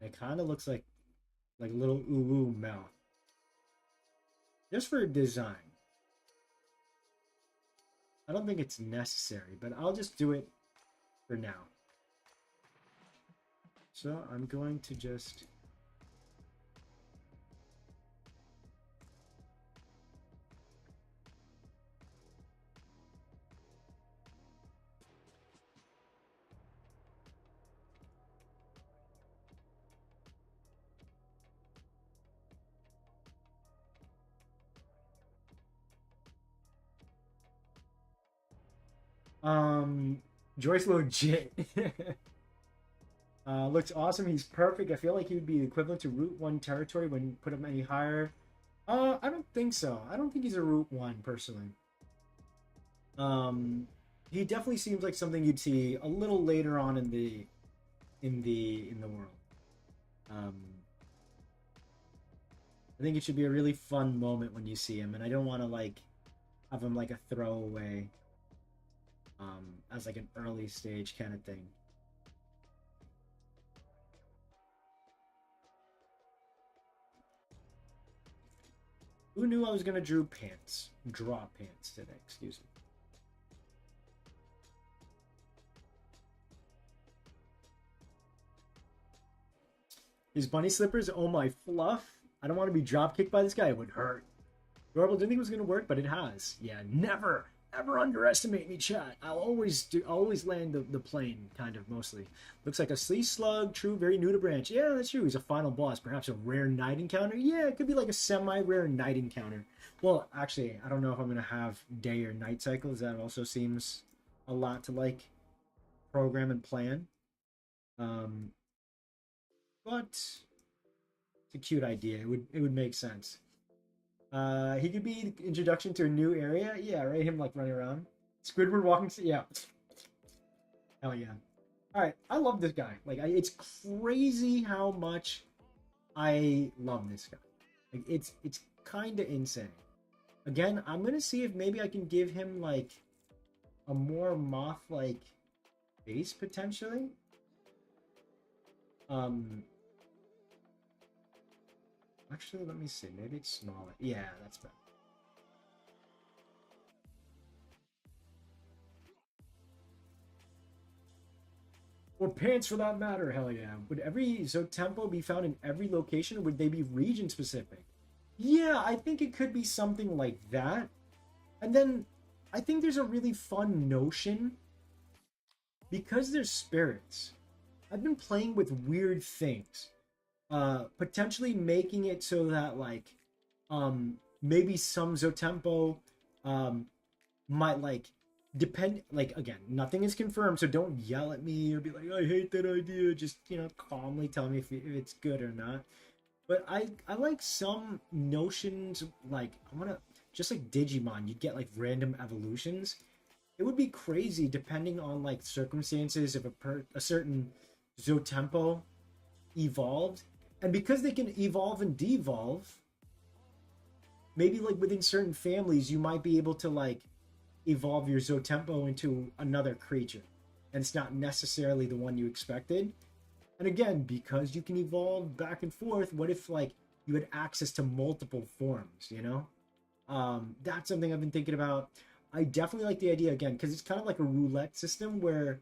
It kind of looks like a little ooh mouth. Just for design. I don't think it's necessary, but I'll just do it for now. So I'm going to just... Joyce legit. Looks awesome. He's perfect. I feel like he would be equivalent to Route 1 territory when you put him any higher. I don't think so. I don't think he's a Route 1 personally. He definitely seems like something you'd see a little later on in the world. Um, I think it should be a really fun moment when you see him, and I don't want to like have him like a throwaway, as like an early stage kind of thing. Who knew I was gonna draw pants today? Excuse me. His bunny slippers, oh my fluff. I don't want to be drop kicked by this guy. It would hurt. Adorable, didn't think it was gonna work, but it has. Yeah, never ever underestimate me, chat. I'll always land the plane, kind of, mostly. Looks like a sea slug, true, very new to branch. Yeah, that's true. He's a final boss, perhaps a rare night encounter. Yeah, it could be like a semi-rare night encounter. Well, actually, I don't know if I'm gonna have day or night cycles. That also seems a lot to like program and plan. But it's a cute idea. It would make sense. He could be the introduction to a new area. Yeah, right. Him like running around. Squidward walking. Yeah. Hell yeah. All right. I love this guy. Like, it's crazy how much I love this guy. Like, it's kind of insane. Again, I'm gonna see if maybe I can give him like a more moth like base potentially. Actually, let me see. Maybe it's smaller. Yeah, that's better. Or pants for that matter, hell yeah. Would every Zotempo be found in every location, or would they be region specific? Yeah, I think it could be something like that. And then I think there's a really fun notion because there's spirits. I've been playing with weird things. Potentially making it so that like maybe some Zotempo might like depend, like, again, nothing is confirmed, so don't yell at me or be like, I hate that idea. Just, calmly tell me if it's good or not. But I like some notions, like, I want to, just like Digimon, you'd get like random evolutions. It would be crazy depending on like circumstances if a certain Zotempo evolved. And because they can evolve and devolve, maybe like within certain families, you might be able to like evolve your Zotempo into another creature. And it's not necessarily the one you expected. And again, because you can evolve back and forth, what if like you had access to multiple forms, That's something I've been thinking about. I definitely like the idea again, because it's kind of like a roulette system where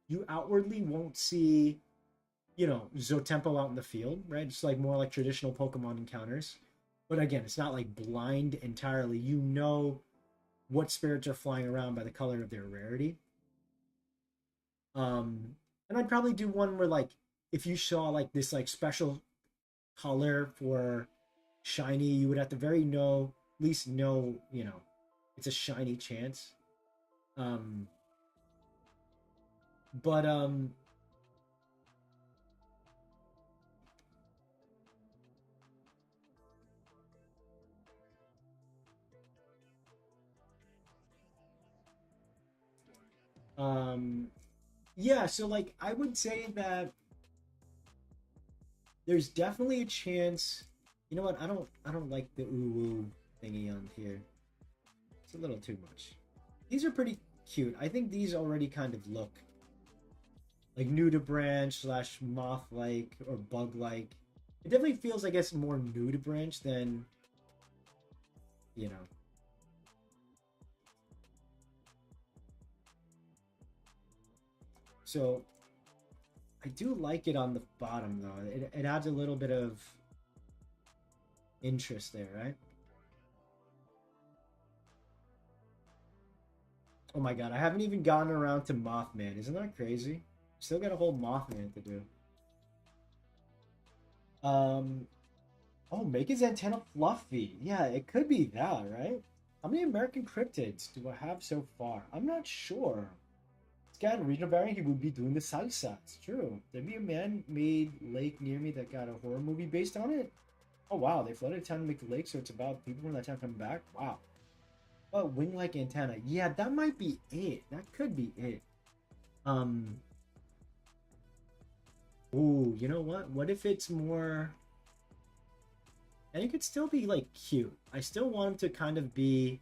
you outwardly won't see, Zotempo out in the field, right? It's like more like traditional Pokemon encounters. But again, it's not like blind entirely. You know what spirits are flying around by the color of their rarity. And I'd probably do one where like if you saw like this like special color for shiny, you would at the very least know, it's a shiny chance. Um but um yeah, so like I would say that there's definitely a chance. You know what? I don't like the ooh thingy on here. It's a little too much. These are pretty cute. I think these already kind of look like nudibranch slash moth like or bug like. It definitely feels, I guess, more nudibranch than you know. So I do like it on the bottom though. It adds a little bit of interest there, right? Oh my god, I haven't even gotten around to Mothman. Isn't that crazy? Still got a whole Mothman to do. Um, oh, make his antenna fluffy. Yeah, it could be that, right? How many American cryptids do I have so far? I'm not sure. This guy in regional variant, he would be doing the salsa. It's true. There'd be a man-made lake near me that got a horror movie based on it. Oh wow, they flooded a town to make the lake, so it's about people from that town coming back. Wow. Oh, wing-like antenna. Yeah, that might be it. That could be it. Um. Ooh, you know what? What if it's more? And it could still be like cute. I still want him to kind of be.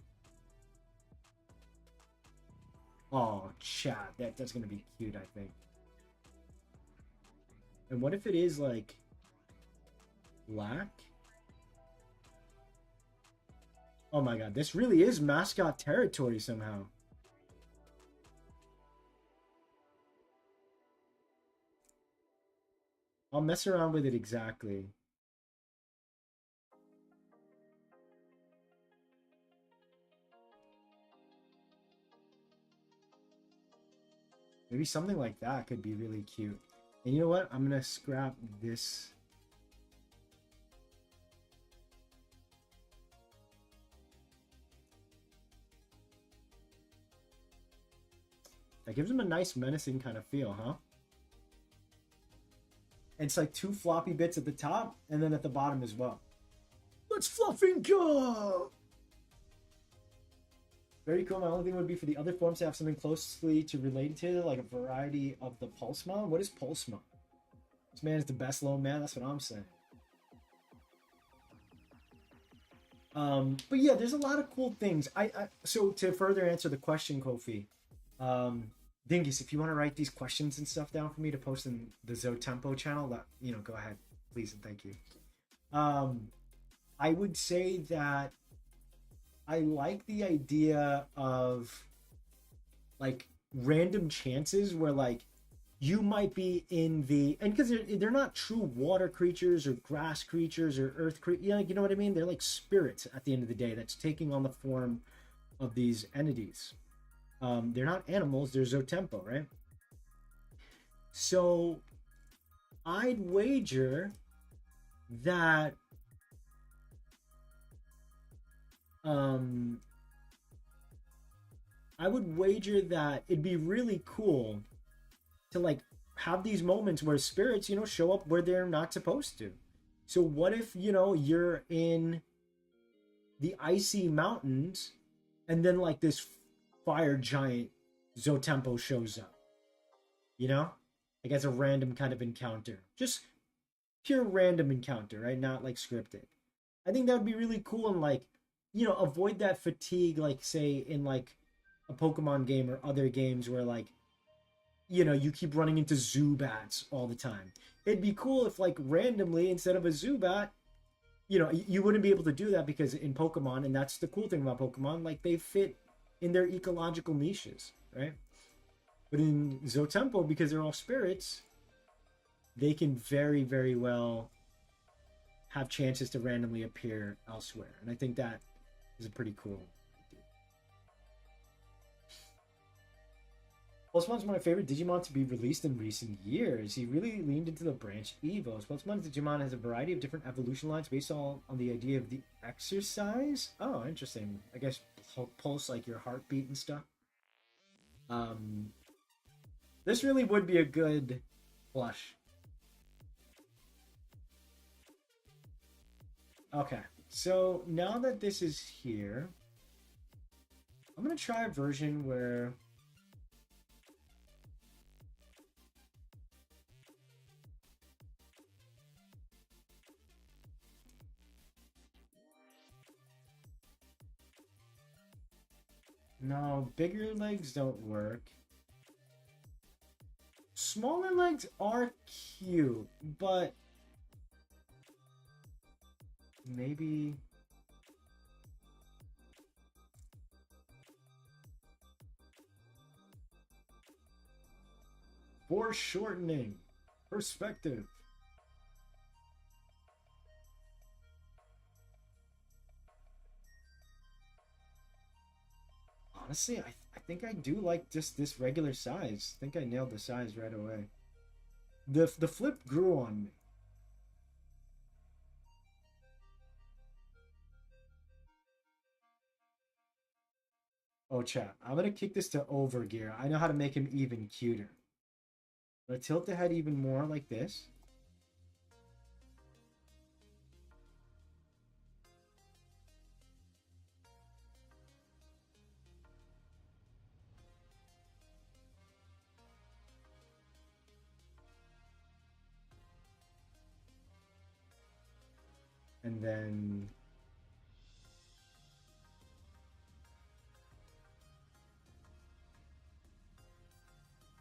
Oh, chat. That's gonna be cute, I think. And what if it is like black? Oh my god, this really is mascot territory somehow. I'll mess around with it exactly. Maybe something like that could be really cute. And you know what? I'm gonna scrap this. That gives him a nice menacing kind of feel, huh? And it's like two floppy bits at the top and then at the bottom as well. Let's fluffing go! Very cool. My only thing would be for the other forms to have something closely to relate to, like a variety of the Pulsemon. What is Pulsemon? This man is the best lone man. That's what I'm saying. But yeah, there's a lot of cool things. So to further answer the question, Kofi, Dingus, if you want to write these questions and stuff down for me to post in the Zotempo channel, go ahead, please and thank you. I would say that I like the idea of like random chances where like you might be in the, and because they're not true water creatures or grass creatures or earth creatures, you know what I mean? They're like spirits at the end of the day that's taking on the form of these entities. They're not animals, they're Zotempo, right? So I'd wager that I would wager that it'd be really cool to like have these moments where spirits, show up where they're not supposed to. So what if, you're in the icy mountains and then like this fire giant Zotempo shows up, like as a random kind of encounter, just pure random encounter, right? Not like scripted. I think that would be really cool and like, avoid that fatigue, like say in like a Pokemon game or other games where like, you keep running into Zubats all the time. It'd be cool if like randomly instead of a Zubat, you wouldn't be able to do that because in Pokemon, and that's the cool thing about Pokemon, like they fit in their ecological niches, right? But in Zotempo, because they're all spirits, they can very, very well have chances to randomly appear elsewhere. And I think that is a pretty cool idea. Pulsemon's my favorite Digimon to be released in recent years. He really leaned into the branch Evos. Pulsemon's Digimon has a variety of different evolution lines based on the idea of the exercise. Oh, interesting. I guess pulse like your heartbeat and stuff. This really would be a good plush. Okay, so now that this is here, I'm gonna try a version where no, bigger legs don't work. Smaller legs are cute, but maybe foreshortening perspective. Honestly, I think I do like just this regular size. I think I nailed the size right away. The flip grew on me. Oh, chat. I'm gonna kick this to overgear. I know how to make him even cuter. I'm gonna tilt the head even more like this. And then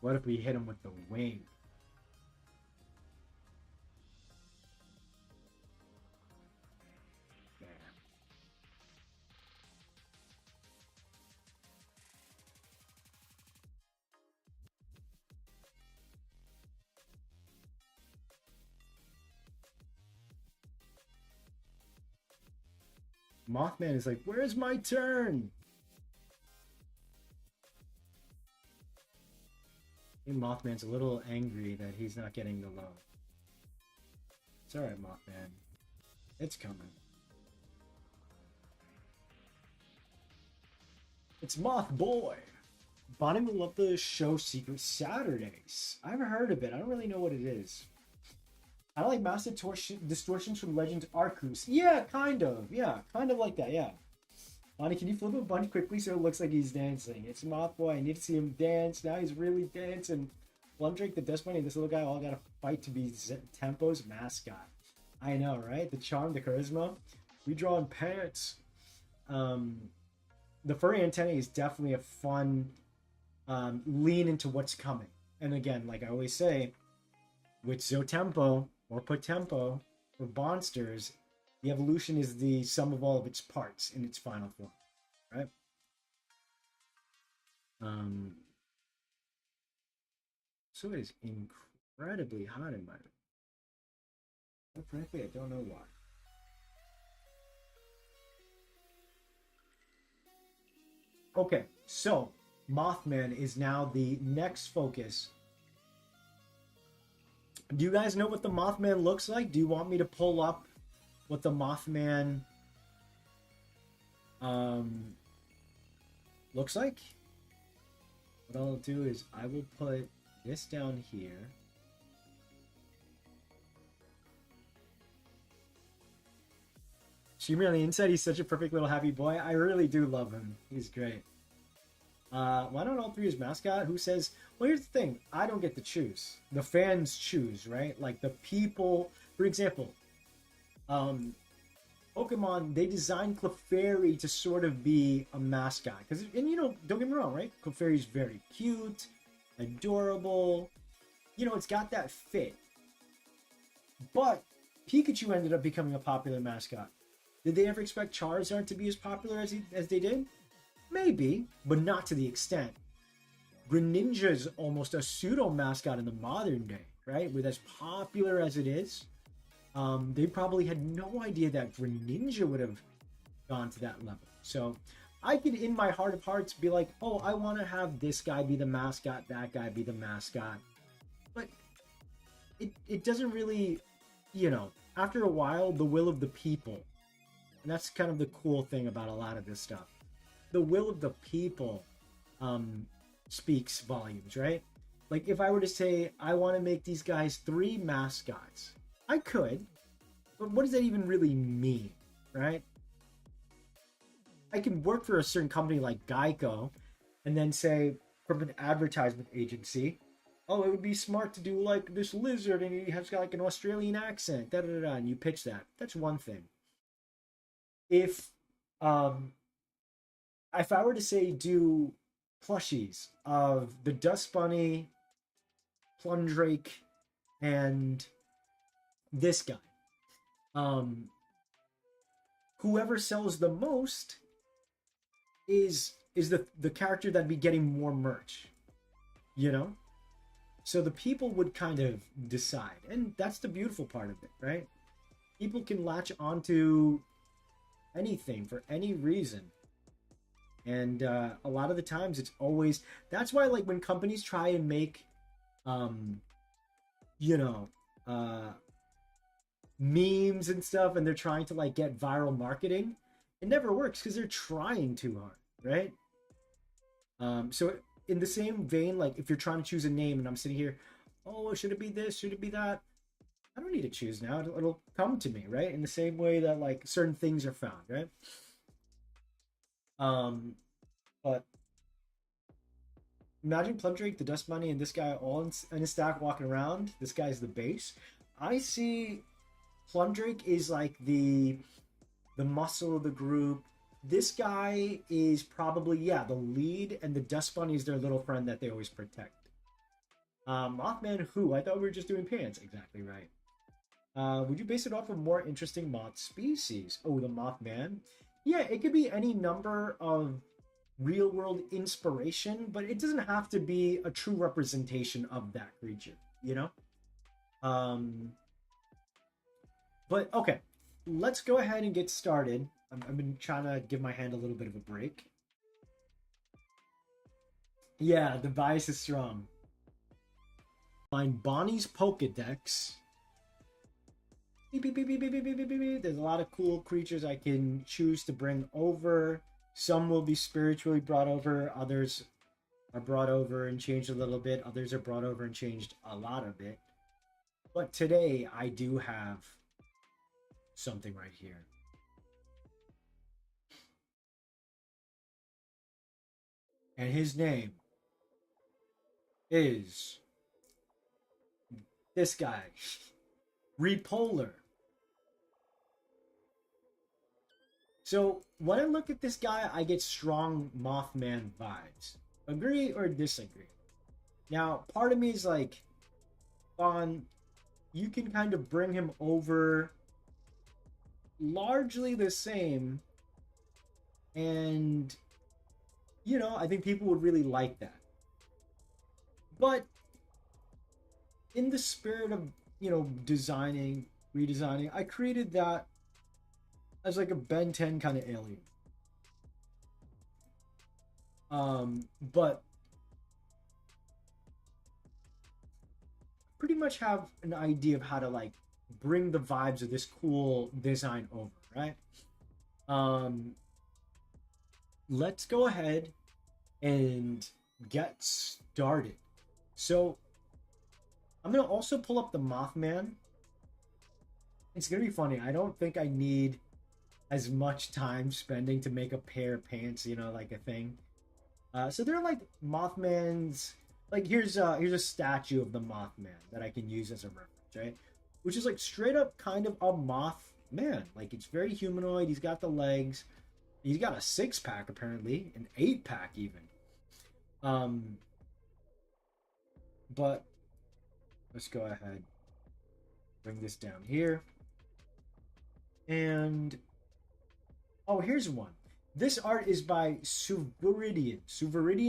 what if we hit him with the wing? There. Mothman is like, where's my turn? I think Mothman's a little angry that he's not getting the love. It's alright, Mothman. It's coming. It's Moth Boy. Bonnie would love the show Secret Saturdays. I haven't heard of it. I don't really know what it is. I don't like mass distortions from Legends Arceus. Yeah, kind of. Yeah, kind of like that. Yeah. Bonnie, can you flip a bunch quickly so it looks like he's dancing? It's Moth Boy. I need to see him dance. Now he's really dancing. Plumdrake, the Dust Bunny, and this little guy all gotta fight to be Tempo's mascot. I know, right? The charm, the charisma. We draw in pants. The furry antennae is definitely a fun lean into what's coming. And again, like I always say, with Zotempo or Potempo or Monsters, the evolution is the sum of all of its parts in its final form, right? So it is incredibly hot in my room. But frankly, I don't know why. Okay, so Mothman is now the next focus. Do you guys know what the Mothman looks like? Do you want me to pull up what the Mothman looks like? what I'll do is I will put this down here. Shimmy on the inside, he's such a perfect little happy boy. I really do love him. He's great. Why don't all three as mascot? Who says? Well, here's the thing. I don't get to choose. The fans choose, right? Like the people. For example, Pokemon, they designed Clefairy to sort of be a mascot. And you know, don't get me wrong, right? Clefairy's very cute, adorable. You know, it's got that fit. But Pikachu ended up becoming a popular mascot. Did they ever expect Charizard to be as popular as they did? Maybe, but not to the extent. Greninja is almost a pseudo mascot in the modern day, right? With as popular as it is, they probably had no idea that Greninja would have gone to that level. So I could, in my heart of hearts, be like, oh, I want to have this guy be the mascot, that guy be the mascot. But it doesn't really, you know, after a while, the will of the people. And that's kind of the cool thing about a lot of this stuff. The will of the people speaks volumes, right? Like if I were to say, I want to make these guys 3 mascots, I could, but what does that even really mean, right? I can work for a certain company like Geico and then say from an advertisement agency, oh, it would be smart to do like this lizard and he has got like an Australian accent, and you pitch that. That's one thing. If I were to say do plushies of the Dust Bunny, Plundrake, and this guy, whoever sells the most is the character that'd be getting more merch, you know? So the people would kind of decide, and that's the beautiful part of it, right? People can latch onto anything for any reason. And a lot of the times it's always, that's why like when companies try and make you know, memes and stuff, and they're trying to like get viral marketing, it never works because they're trying too hard, right? So in the same vein, like if you're trying to choose a name and I'm sitting here, oh, should it be this, should it be that, I don't need to choose now. It'll come to me, right? In the same way that like certain things are found, right? But imagine Plundrake, the Dust Bunny, and this guy all in a stack walking around. This guy's the base. I see Plundrake is like the muscle of the group. This guy is probably, yeah, the lead, and the Dust Bunny is their little friend that they always protect. Mothman who? I thought we were just doing pants. Exactly right. Would you base it off of more interesting moth species? Oh, the Mothman. Yeah, it could be any number of real-world inspiration, but it doesn't have to be a true representation of that creature, you know? But, okay. Let's go ahead and get started. I've been trying to give my hand a little bit of a break. Yeah, the bias is strong. Find Bonnie's Pokedex. Beep, beep, beep, beep, beep, beep, beep, beep, beep. There's a lot of cool creatures I can choose to bring over. Some will be spiritually brought over. Others are brought over and changed a little bit. Others are brought over and changed a lot of it. But today I do have something right here. And his name is this guy, Repolar. So when I look at this guy, I get strong Mothman vibes. Agree or disagree? Now, part of me is like, Bon, you can kind of bring him over largely the same, and you know, I think people would really like that. But in the spirit of, you know, redesigning, I created that as like a Ben 10 kind of alien. But pretty much have an idea of how to like bring the vibes of this cool design over, right? Let's go ahead and get started. So I'm gonna also pull up the Mothman. It's gonna be funny. I don't think I need as much time spending to make a pair of pants, you know, like a thing. So they're like Mothman's. Like here's a statue of the Mothman that I can use as a reference, right? Which is like straight up kind of a Mothman. Like it's very humanoid. He's got the legs. He's got a 6-pack apparently, an 8-pack even. Um, but let's go ahead, bring this down here, and oh, here's one. This art is by Suveridian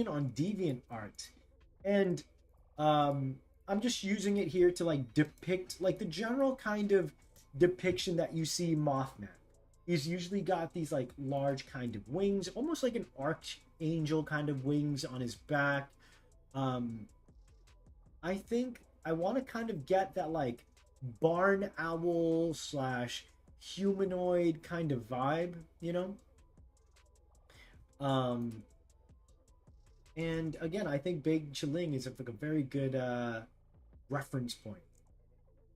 on DeviantArt, and I'm just using it here to like depict like the general kind of depiction that you see Mothman. He's usually got these like large kind of wings, almost like an archangel kind of wings on his back. Um, I think I want to kind of get that like barn owl slash humanoid kind of vibe, you know? Um, and again, I think Big Chiling is like a very good reference point.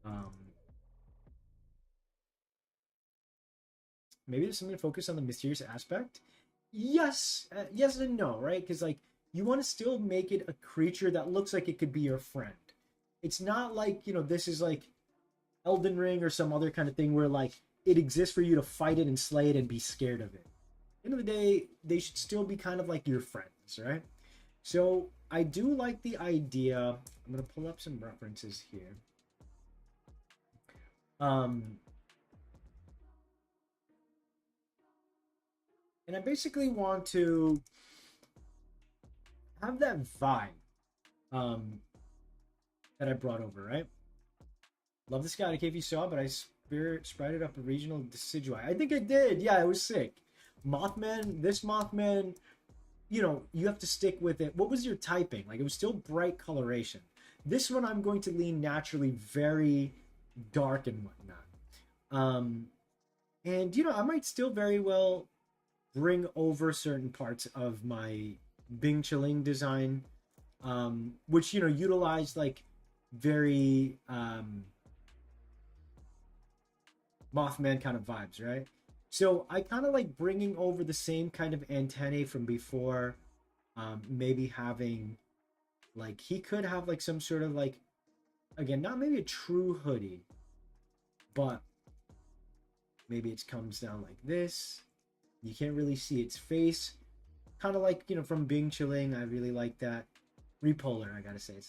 Um, Maybe there's something to focus on the mysterious aspect. Yes, yes and no, right? Because like you want to still make it a creature that looks like it could be your friend. It's not like this is like Elden Ring or some other kind of thing where like it exists for you to fight it and slay it and be scared of it. At the end of the day, they should still be kind of like your friends, right? So I do like the idea. I'm gonna pull up some references here. Um, and I basically want to have that vibe um, that I brought over, right? Love this guy. I don't care if you saw, but I sprouted up a regional decidui. I think I did. Yeah, it was sick. Mothman, this Mothman, you have to stick with it. What was your typing? Like, it was still bright coloration. This one, I'm going to lean naturally very dark and whatnot. And, I might still very well bring over certain parts of my Bing Chiling design, which, utilize, like, very Mothman kind of vibes, right? So I kind of like bringing over the same kind of antennae from before, maybe having like he could have like some sort of like, again, not maybe a true hoodie, but maybe it comes down like this. You can't really see its face, kind of like from Bing Chiling. I really like that. Repolar, I gotta say.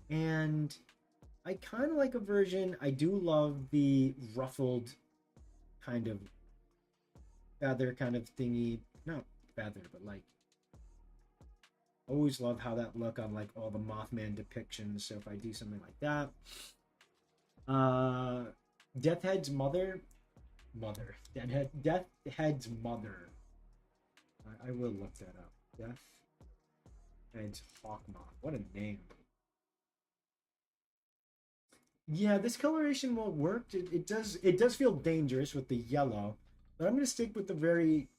And I kind of like a version. I do love the ruffled kind of feather kind of thingy. Not feather, but like always love how that look on like all the Mothman depictions. So if I do something like that, Deathhead's Deathhead's mother. I will look that up. Deathhead's Hawkmoth. What a name. Yeah, this coloration won't work. It does feel dangerous with the yellow, but I'm gonna stick with the very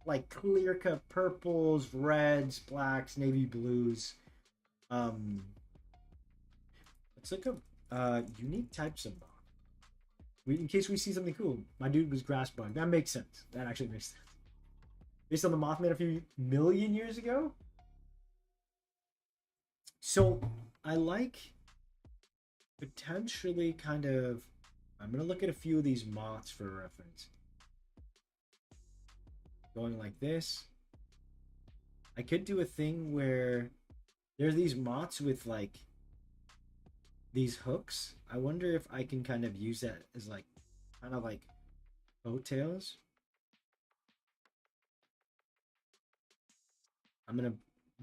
like clear cut purples, reds, blacks, navy blues. Um, let's look up unique types of moth. In case we see something cool. My dude was grass bug. That makes sense. That actually makes sense. Based on the Mothman a few million years ago. So I like potentially kind of. I'm gonna look at a few of these moths for reference. Going like this. I could do a thing where there's these moths with like these hooks. I wonder if I can kind of use that as like kind of like coattails. I'm gonna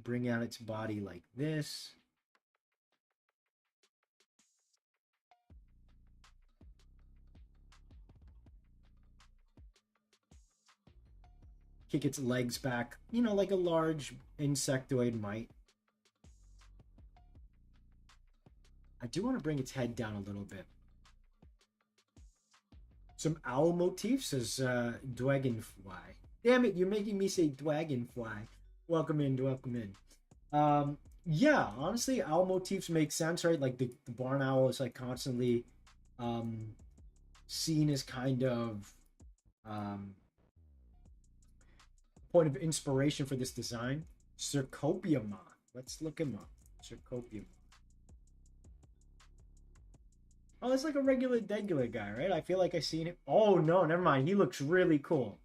bring out its body like this. Kick its legs back, like a large insectoid might. I do want to bring its head down a little bit. Some owl motifs as Dragonfly. Damn it, you're making me say dragonfly. Welcome in, welcome in. Yeah, honestly, owl motifs make sense, right? Like the barn owl is like constantly um seen as kind of um point of inspiration for this design. Cercopia moth. Let's look him up. Cercopia moth. Oh, it's like a regular guy, right? I feel like I seen him. Oh no, never mind. He looks really cool.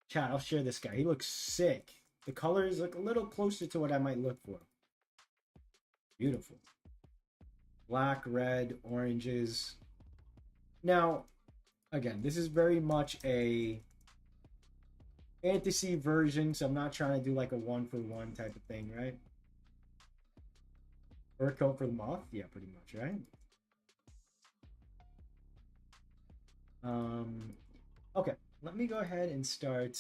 Chat, I'll share this guy. He looks sick. The colors look a little closer to what I might look for. Beautiful. Black, red, oranges. Now, again, this is very much a fantasy version, so I'm not trying to do like a one-for-one type of thing, right? Fur coat for the moth? Yeah, pretty much, right? Okay, let me go ahead and start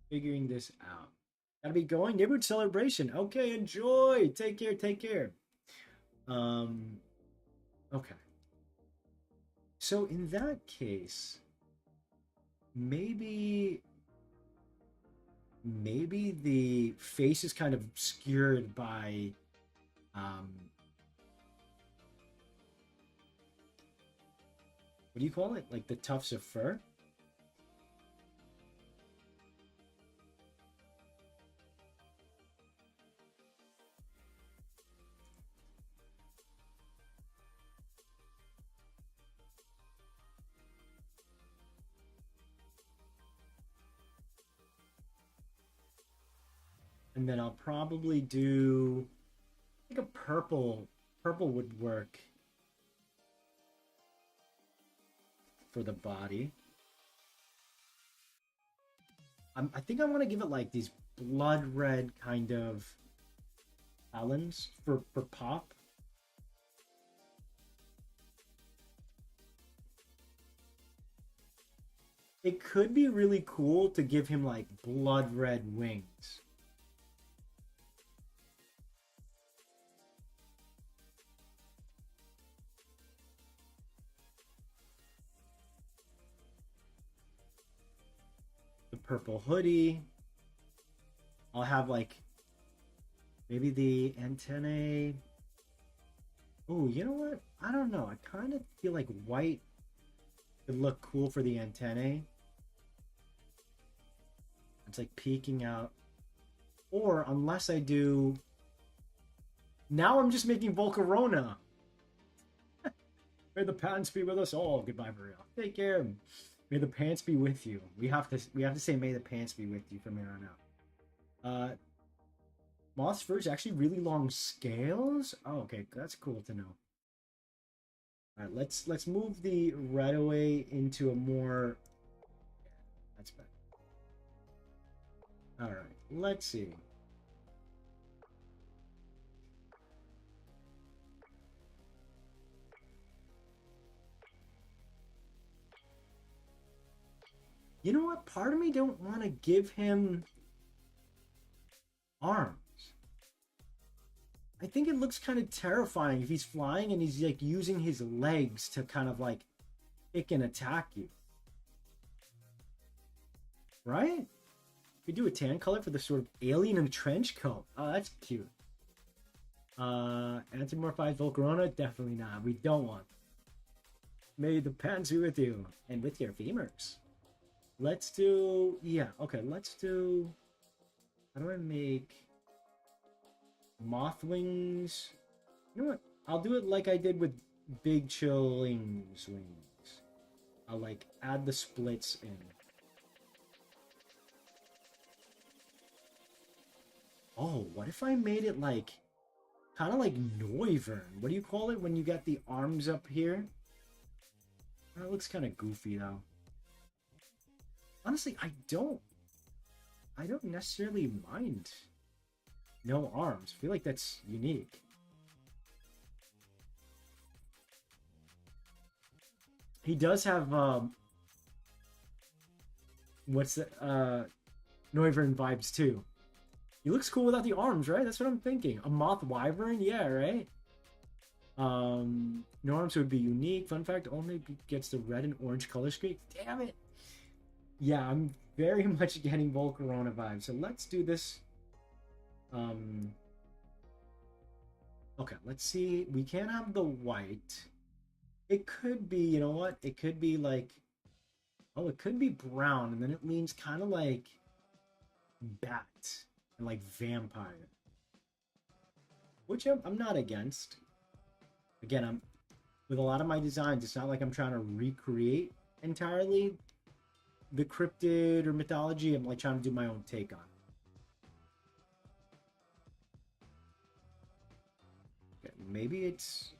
figuring this out. Gotta be going. Neighborhood celebration. Okay, enjoy. Take care, take care. Okay. So in that case, maybe the face is kind of obscured by what do you call it? Like the tufts of fur? And then I'll probably do like a purple. Purple would work for the body. I think I want to give it like these blood red kind of talons for pop. It could be really cool to give him like blood red wings. The purple hoodie. I'll have like maybe the antennae. Oh, you know what? I don't know. I kind of feel like white would look cool for the antennae. It's like peeking out. Or unless I do... Now I'm just making Volcarona. May the pants be with us all. Goodbye, Maria. Take care. May the pants be with you. We have to say may the pants be with you from here on out. Moth's fur is actually really long scales. Oh, okay, that's cool to know. All right, let's move the red away into a more. That's better. All right, let's see. You know what? Part of me don't want to give him arms. I think it looks kind of terrifying if he's flying and he's like using his legs to kind of like kick and attack you. Right? We do a tan color for the sort of alien in a trench coat. Oh, that's cute. Antimorphized Volcarona? Definitely not. We don't want. May the pants be with you and with your femurs. Let's do, yeah, okay, let's do, how do I make moth wings? You know what? I'll do it like I did with Big Chilling's wings. I'll like add the splits in. Oh, what if I made it like, kind of like Noivern? What do you call it when you got the arms up here? That looks kind of goofy though. Honestly, I don't necessarily mind no arms. I feel like that's unique. He does have what's the Noivern vibes too. He looks cool without the arms, right? That's what I'm thinking. A moth wyvern, yeah, right? No arms would be unique. Fun fact, only gets the red and orange color scheme. Damn it. Yeah, I'm very much getting Volcarona vibes. So let's do this. Um, okay, let's see. We can't have the white. It could be, you know what? It could be like, oh, it could be brown, and then it leans kind of like bat and like vampire, which I'm not against. Again, I'm with a lot of my designs. It's not like I'm trying to recreate entirely the cryptid or mythology. I'm like trying to do my own take on it. Okay, maybe it's.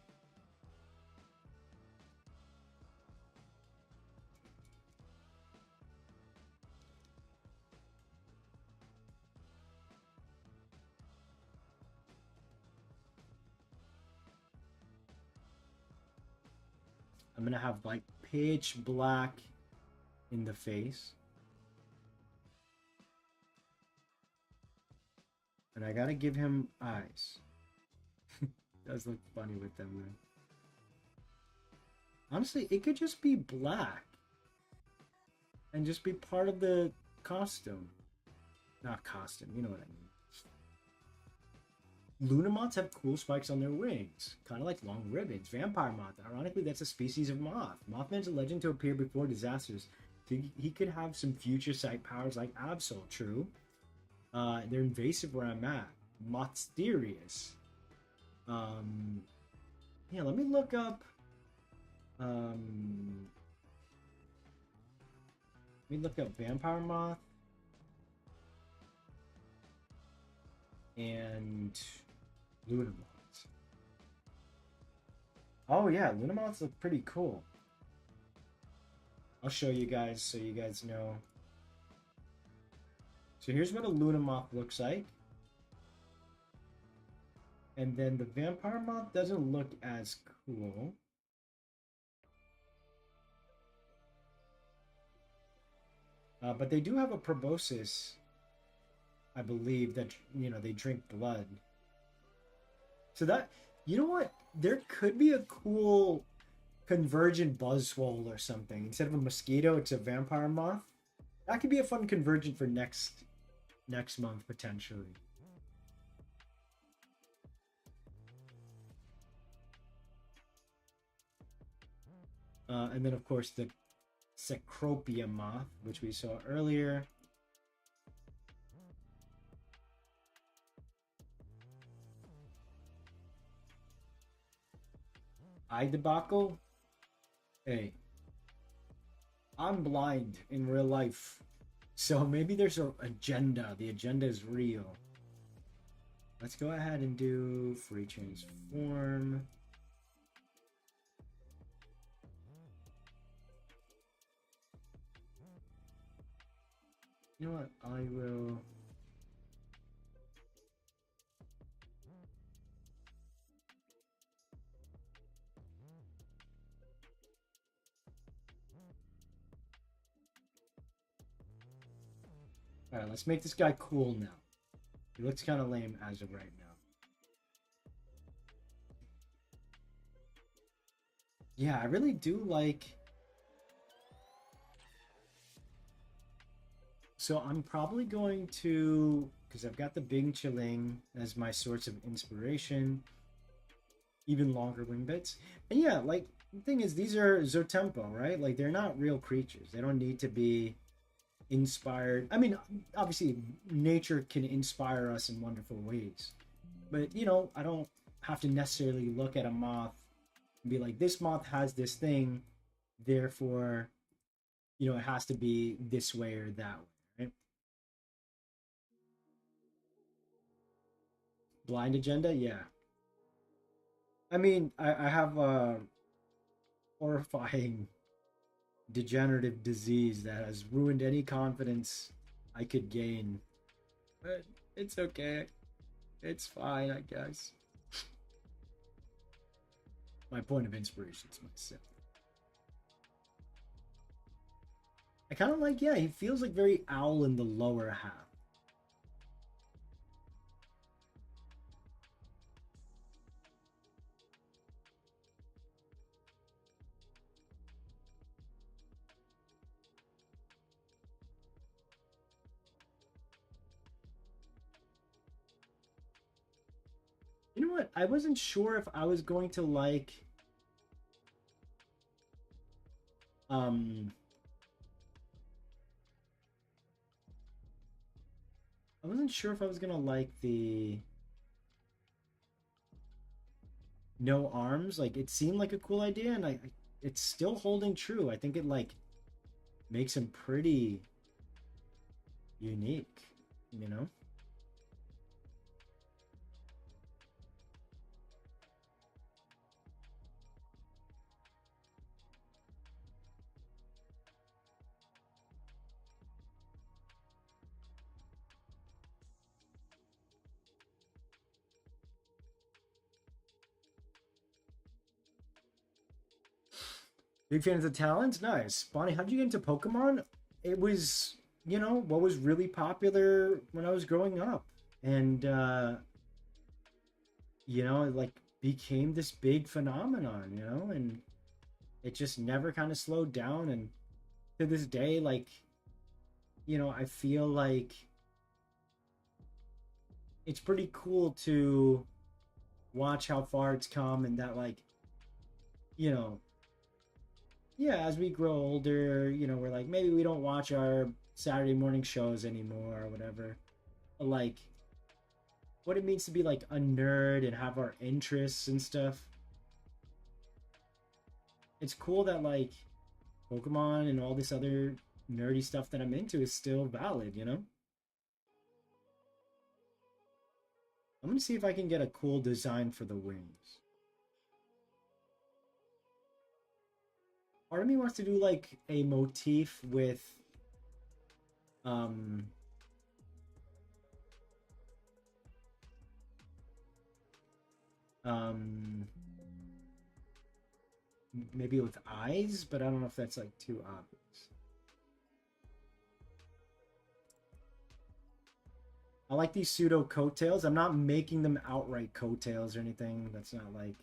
I'm gonna have like pitch black in the face. And I gotta give him eyes. Does look funny with them though. Honestly, it could just be black and just be part of the costume. Not costume, you know what I mean. Lunamoths have cool spikes on their wings, kind of like long ribbons. Vampire moth, ironically, that's a species of moth. Mothman's a legend to appear before disasters. So he could have some future sight powers like Absol, true. They're invasive where I'm at. Mysterious. Um, yeah, let me look up. Um, Let me look up vampire moth and lunamoths. Oh yeah, lunamoths look pretty cool. I'll show you guys so you guys know. So here's what a lunamoth looks like. And then the vampire moth doesn't look as cool. But they do have a proboscis, I believe, that, you know, they drink blood. So that, you know what? There could be a cool convergent buzzwole or something. Instead of a mosquito, it's a vampire moth. That could be a fun convergent for next month potentially. And then of course the Cecropia moth, which we saw earlier. Eye debacle. Hey, I'm blind in real life, so maybe there's an agenda. The agenda is real. Let's go ahead and do free transform. You know what? I will. All right, let's make this guy cool now. He looks kind of lame as of right now. Yeah, I really do like. So I'm probably going to, because I've got the Bing Chilling as my source of inspiration, even longer wing bits. And yeah, like the thing is, these are Zotempo, right? Like they're not real creatures. They don't need to be inspired. I mean, obviously, nature can inspire us in wonderful ways, but you know, I don't have to necessarily look at a moth and be like, this moth has this thing, therefore, you know, it has to be this way or that way, right? Blind agenda, yeah. I mean, I have a horrifying degenerative disease that has ruined any confidence I could gain. But it's okay. It's fine, I guess. My point of inspiration is myself. I kind of like, yeah, he feels like very owl in the lower half. know what? I wasn't sure if I was going to like um I wasn't sure if I was gonna like the no arms. Like it seemed like a cool idea, and it's still holding true. I think it like makes him pretty unique, you know? Big fans of talents? Nice. Bonnie, how'd you get into Pokemon? It was, you know, what was really popular when I was growing up. And you know, it like became this big phenomenon, you know, and it just never kind of slowed down. And to this day, like, you know, I feel like it's pretty cool to watch how far it's come, and that like, you know, yeah, as we grow older, you know, we're like, maybe we don't watch our Saturday morning shows anymore or whatever. But like, what it means to be like a nerd and have our interests and stuff. It's cool that like Pokemon and all this other nerdy stuff that I'm into is still valid, you know? I'm gonna see if I can get a cool design for the wings. Part of me wants to do like a motif with um um maybe with eyes, but I don't know if that's like too obvious. I like these pseudo coattails. I'm not making them outright coattails or anything. That's not like...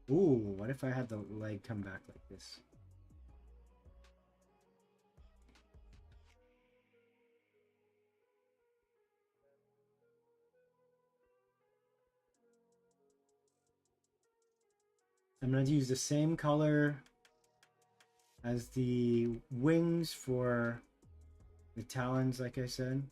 Ooh, what if I had the leg come back like this? I'm going to use the same color as the wings for the talons, like I said.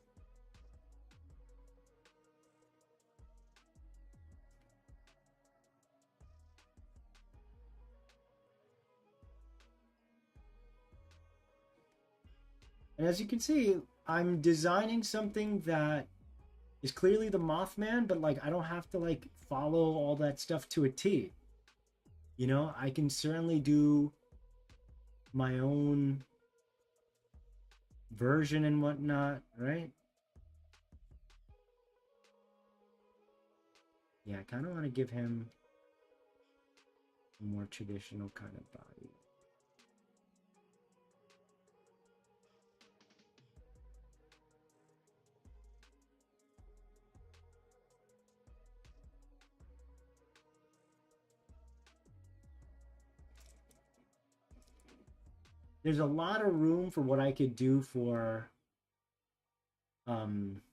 And as you can see, I'm designing something that is clearly the Mothman, but like I don't have to like follow all that stuff to a T. You know, I can certainly do my own version and whatnot, right? Yeah, I kind of want to give him a more traditional kind of body. There's a lot of room for what I could do for um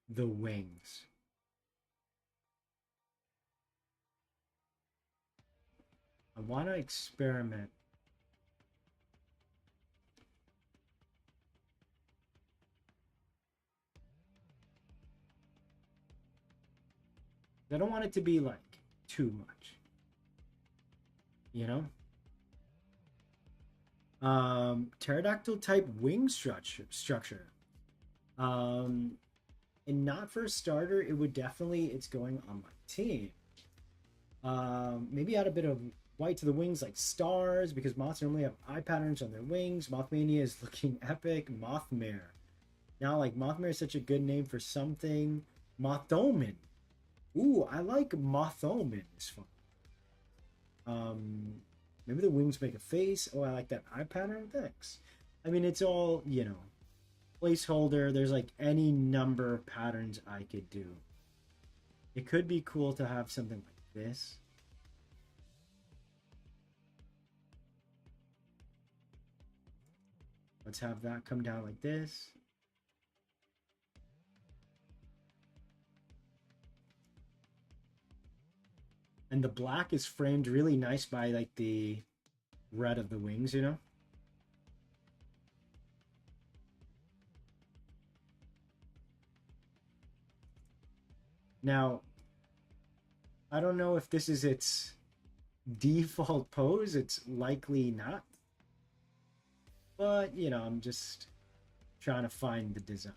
the wings. I want to experiment. I don't want it to be like too much, you know? Pterodactyl type wing structure. Um, and not for a starter, it would definitely, it's going on my team. Maybe add a bit of white to the wings like stars, because moths normally have eye patterns on their wings. Mothmania is looking epic. Mothmare. Now, like, Mothmare is such a good name for something. Mothoman. Ooh, I like Mothoman. It's fun. Maybe the wings make a face. Oh, I like that eye pattern. Thanks. I mean, it's all, you know, placeholder. There's like any number of patterns I could do. It could be cool to have something like this. Let's have that come down like this. And the black is framed really nice by like the red of the wings, you know? Now, I don't know if this is its default pose. It's likely not. But, you know, I'm just trying to find the design.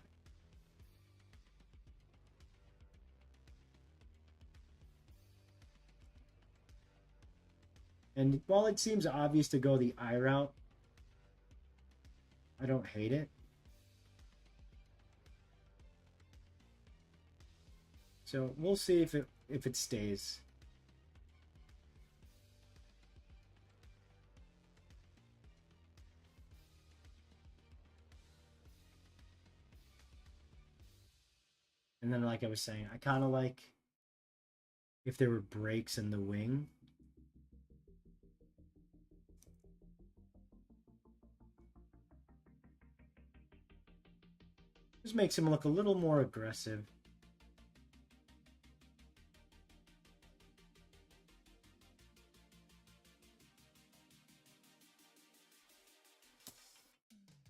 And while it seems obvious to go the eye route, I don't hate it. So we'll see if it stays. And then, like I was saying, I kind of like if there were breaks in the wing. Just makes him look a little more aggressive.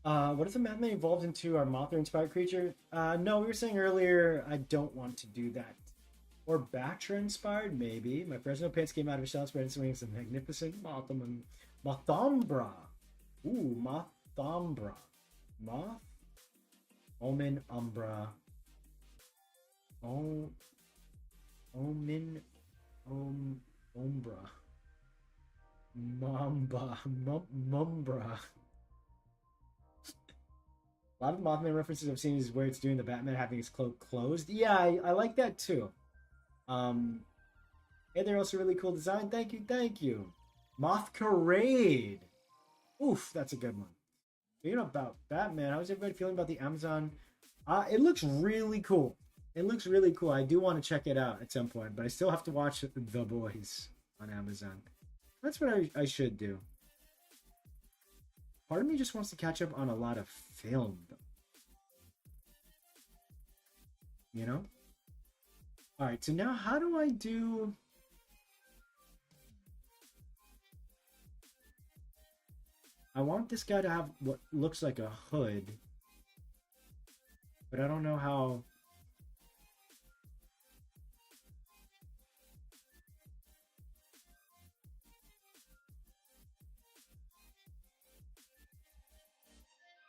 What if the MOTHMAN evolved into our Mothra-inspired creature? No, we were saying earlier I don't want to do that. Or Bactra-inspired, maybe. My personal pants came out of a shell spread and swinging some magnificent Mothman. Mothambra. Ooh, Mothambra. Moth? Omen Umbra. Oh, Omen Umbra. Mamba. Mumbra. A lot of Mothman references I've seen is where it's doing the Batman having his cloak closed. Yeah, I like that too. Hey, they're also really cool design. Thank you, thank you. Mothcarade. Oof, that's a good one. Speaking about Batman, how's everybody feeling about the Amazon? It looks really cool. It looks really cool. I do want to check it out at some point, but I still have to watch The Boys on Amazon. That's what I should do. Part of me just wants to catch up on a lot of film, though. You know? Alright, so now how do I do... I want this guy to have what looks like a hood. But I don't know how...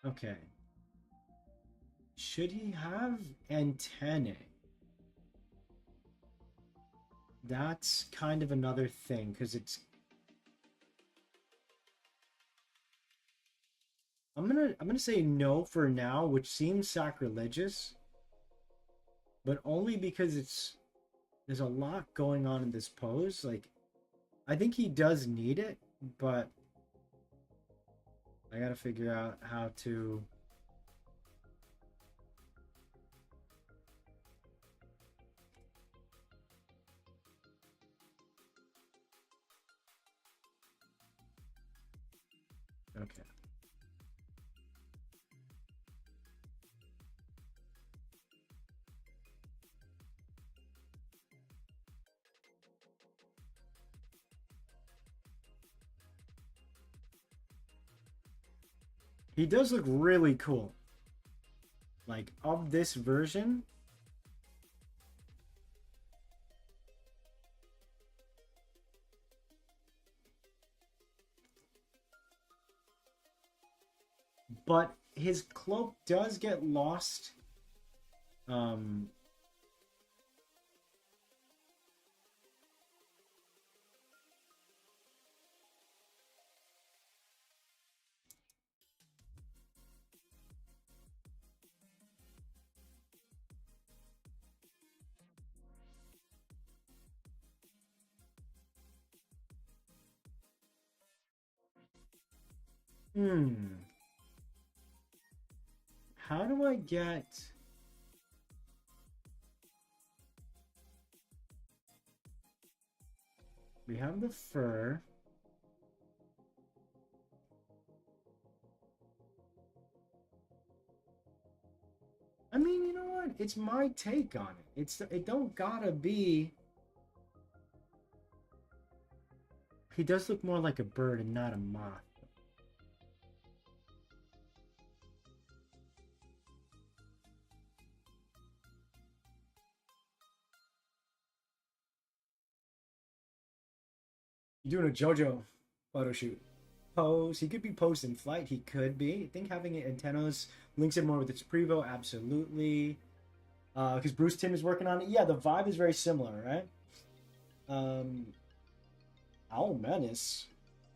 Okay. Should he have antennae? That's kind of another thing, because it's... I'm gonna say no for now, which seems sacrilegious. But only because there's a lot going on in this pose. Like, I think he does need it, but I gotta figure out how to... Okay. He does look really cool. Like, of this version... But his cloak does get lost. Hmm. How do I get... We have the fur. I mean, you know what? It's my take on it. It don't gotta be... He does look more like a bird and not a moth. You're doing a JoJo photo shoot. Pose. He could be posed in flight. He could be. I think having antennas links it more with its Prevo. Absolutely. Because Bruce Timm is working on it. Yeah, the vibe is very similar, right? Owl Menace.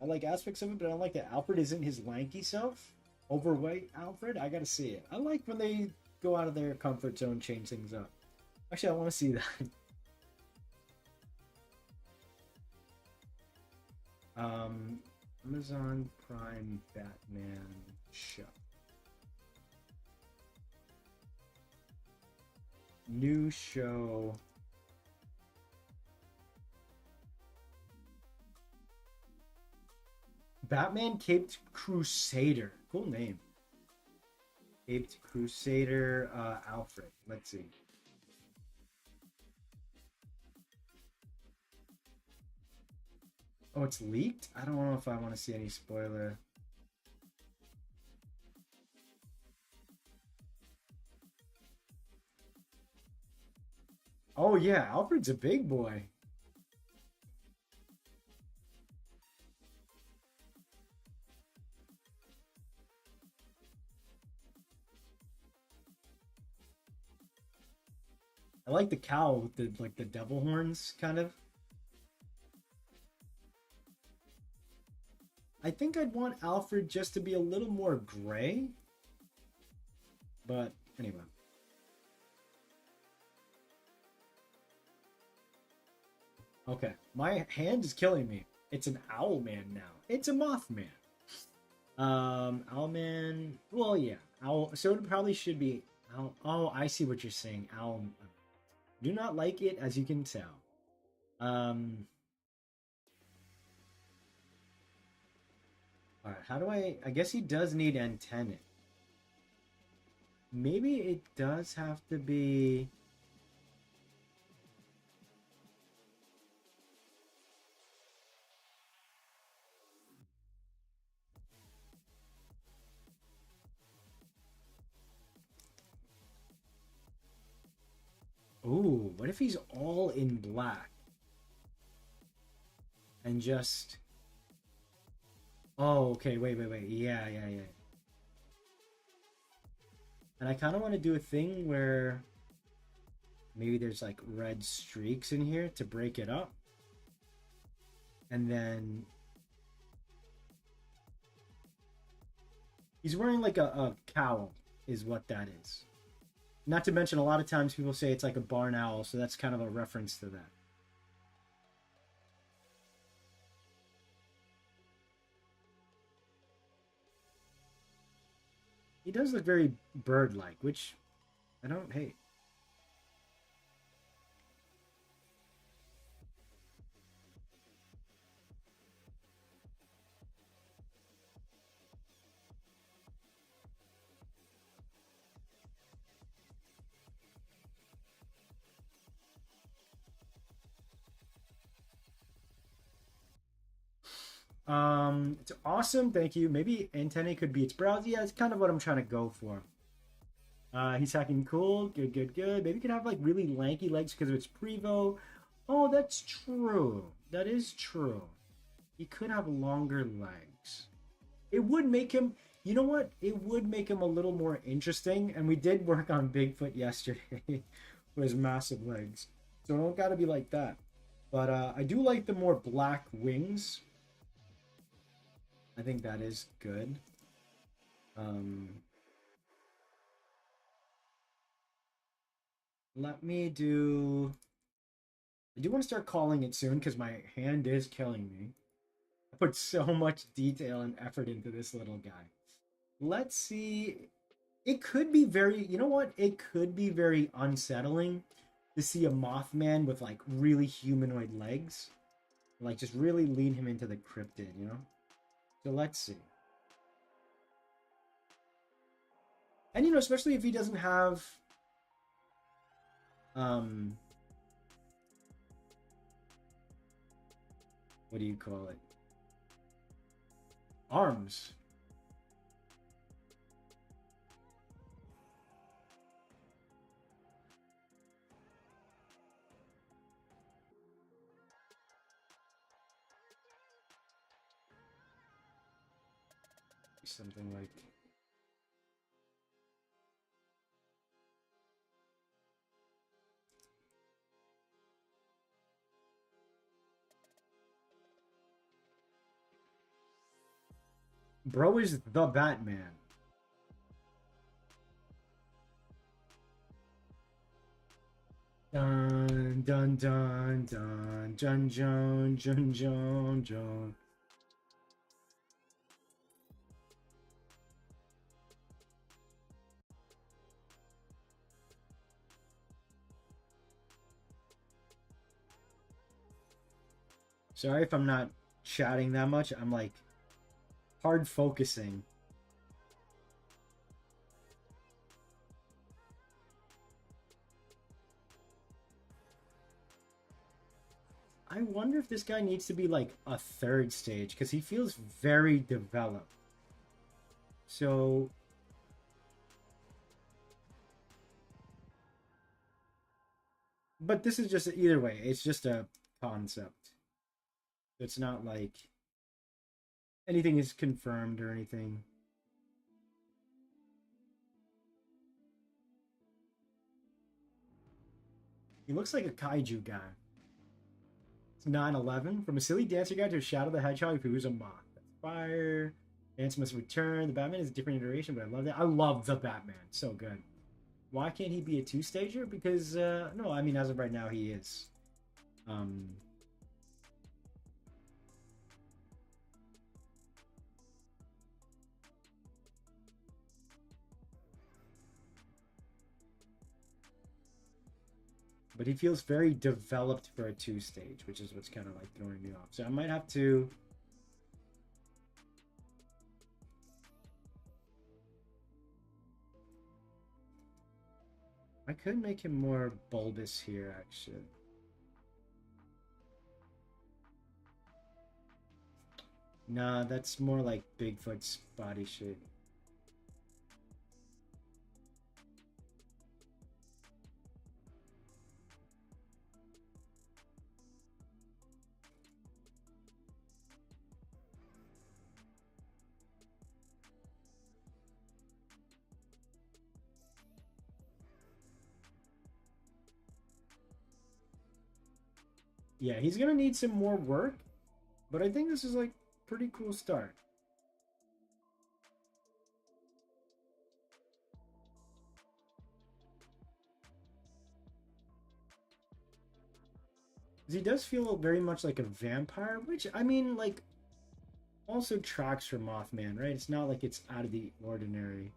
I like aspects of it, but I don't like that Alfred isn't his lanky self. Overweight Alfred. I gotta see it. I like when they go out of their comfort zone, change things up. Actually, I want to see that. Amazon Prime Batman show. New show. Batman Caped Crusader. Cool name. Caped Crusader Alfred. Let's see. Oh, it's leaked? I don't know if I want to see any spoiler. Oh yeah, Alfred's a big boy. I like the cow with the devil horns kind of. I think I'd want Alfred just to be a little more gray. But anyway. Okay, my hand is killing me. It's an Owlman now. It's a Mothman. Owlman. Well, yeah. Owl. So it probably should be. Owl. Oh, I see what you're saying. Owl. Do not like it, as you can tell. All right. How do I guess he does need antennae. Maybe it does have to be. Ooh, what if he's all in black? And just... Oh, okay, wait. Yeah. And I kind of want to do a thing where maybe there's like red streaks in here to break it up. And then... He's wearing like a cowl, is what that is. Not to mention, a lot of times people say it's like a barn owl, so that's kind of a reference to that. He does look very bird-like, which I don't hate. It's awesome. Thank you. Maybe antennae could be its brows. Yeah, it's kind of what I'm trying to go for. He's hacking cool. Good. Maybe he could have like really lanky legs because of its Prevo. Oh, that's true. That is true. He could have longer legs. It would make him, you know what? It would make him a little more interesting. And we did work on Bigfoot yesterday with his massive legs. So it don't gotta be like that. But I do like the more black wings. I think that is good. Let me do... I do want to start calling it soon because my hand is killing me. I put so much detail and effort into this little guy. Let's see It could be very, you know what? It could be very unsettling to see a Mothman with like really humanoid legs. Like just really lead him into the cryptid, you know? So let's see. And you know, especially if he doesn't have um what do you call it? Arms. Something like Bro is the Batman. Dun dun dun dun dun dun dun dun dun. Sorry if I'm not chatting that much. I'm like hard focusing. I wonder if this guy needs to be like a third stage because he feels very developed. So, but this is just either way, it's just a concept. It's not like anything is confirmed or anything. He looks like a kaiju guy. It's 9/11. From a silly dancer guy to a Shadow the Hedgehog who's a moth. That's fire. Dance must return. The Batman is a different iteration, but I love that. I love the Batman. So good. Why can't he be a two-stager? Because, no, I mean, as of right now, he is. Um, but he feels very developed for a two-stage, which is what's kind of like throwing me off. So I might have to. I could make him more bulbous here, actually. Nah, that's more like Bigfoot's body shape. Yeah, he's gonna need some more work, but I think this is like pretty cool start. He does feel very much like a vampire, which I mean, like, also tracks for Mothman, right? It's not like it's out of the ordinary,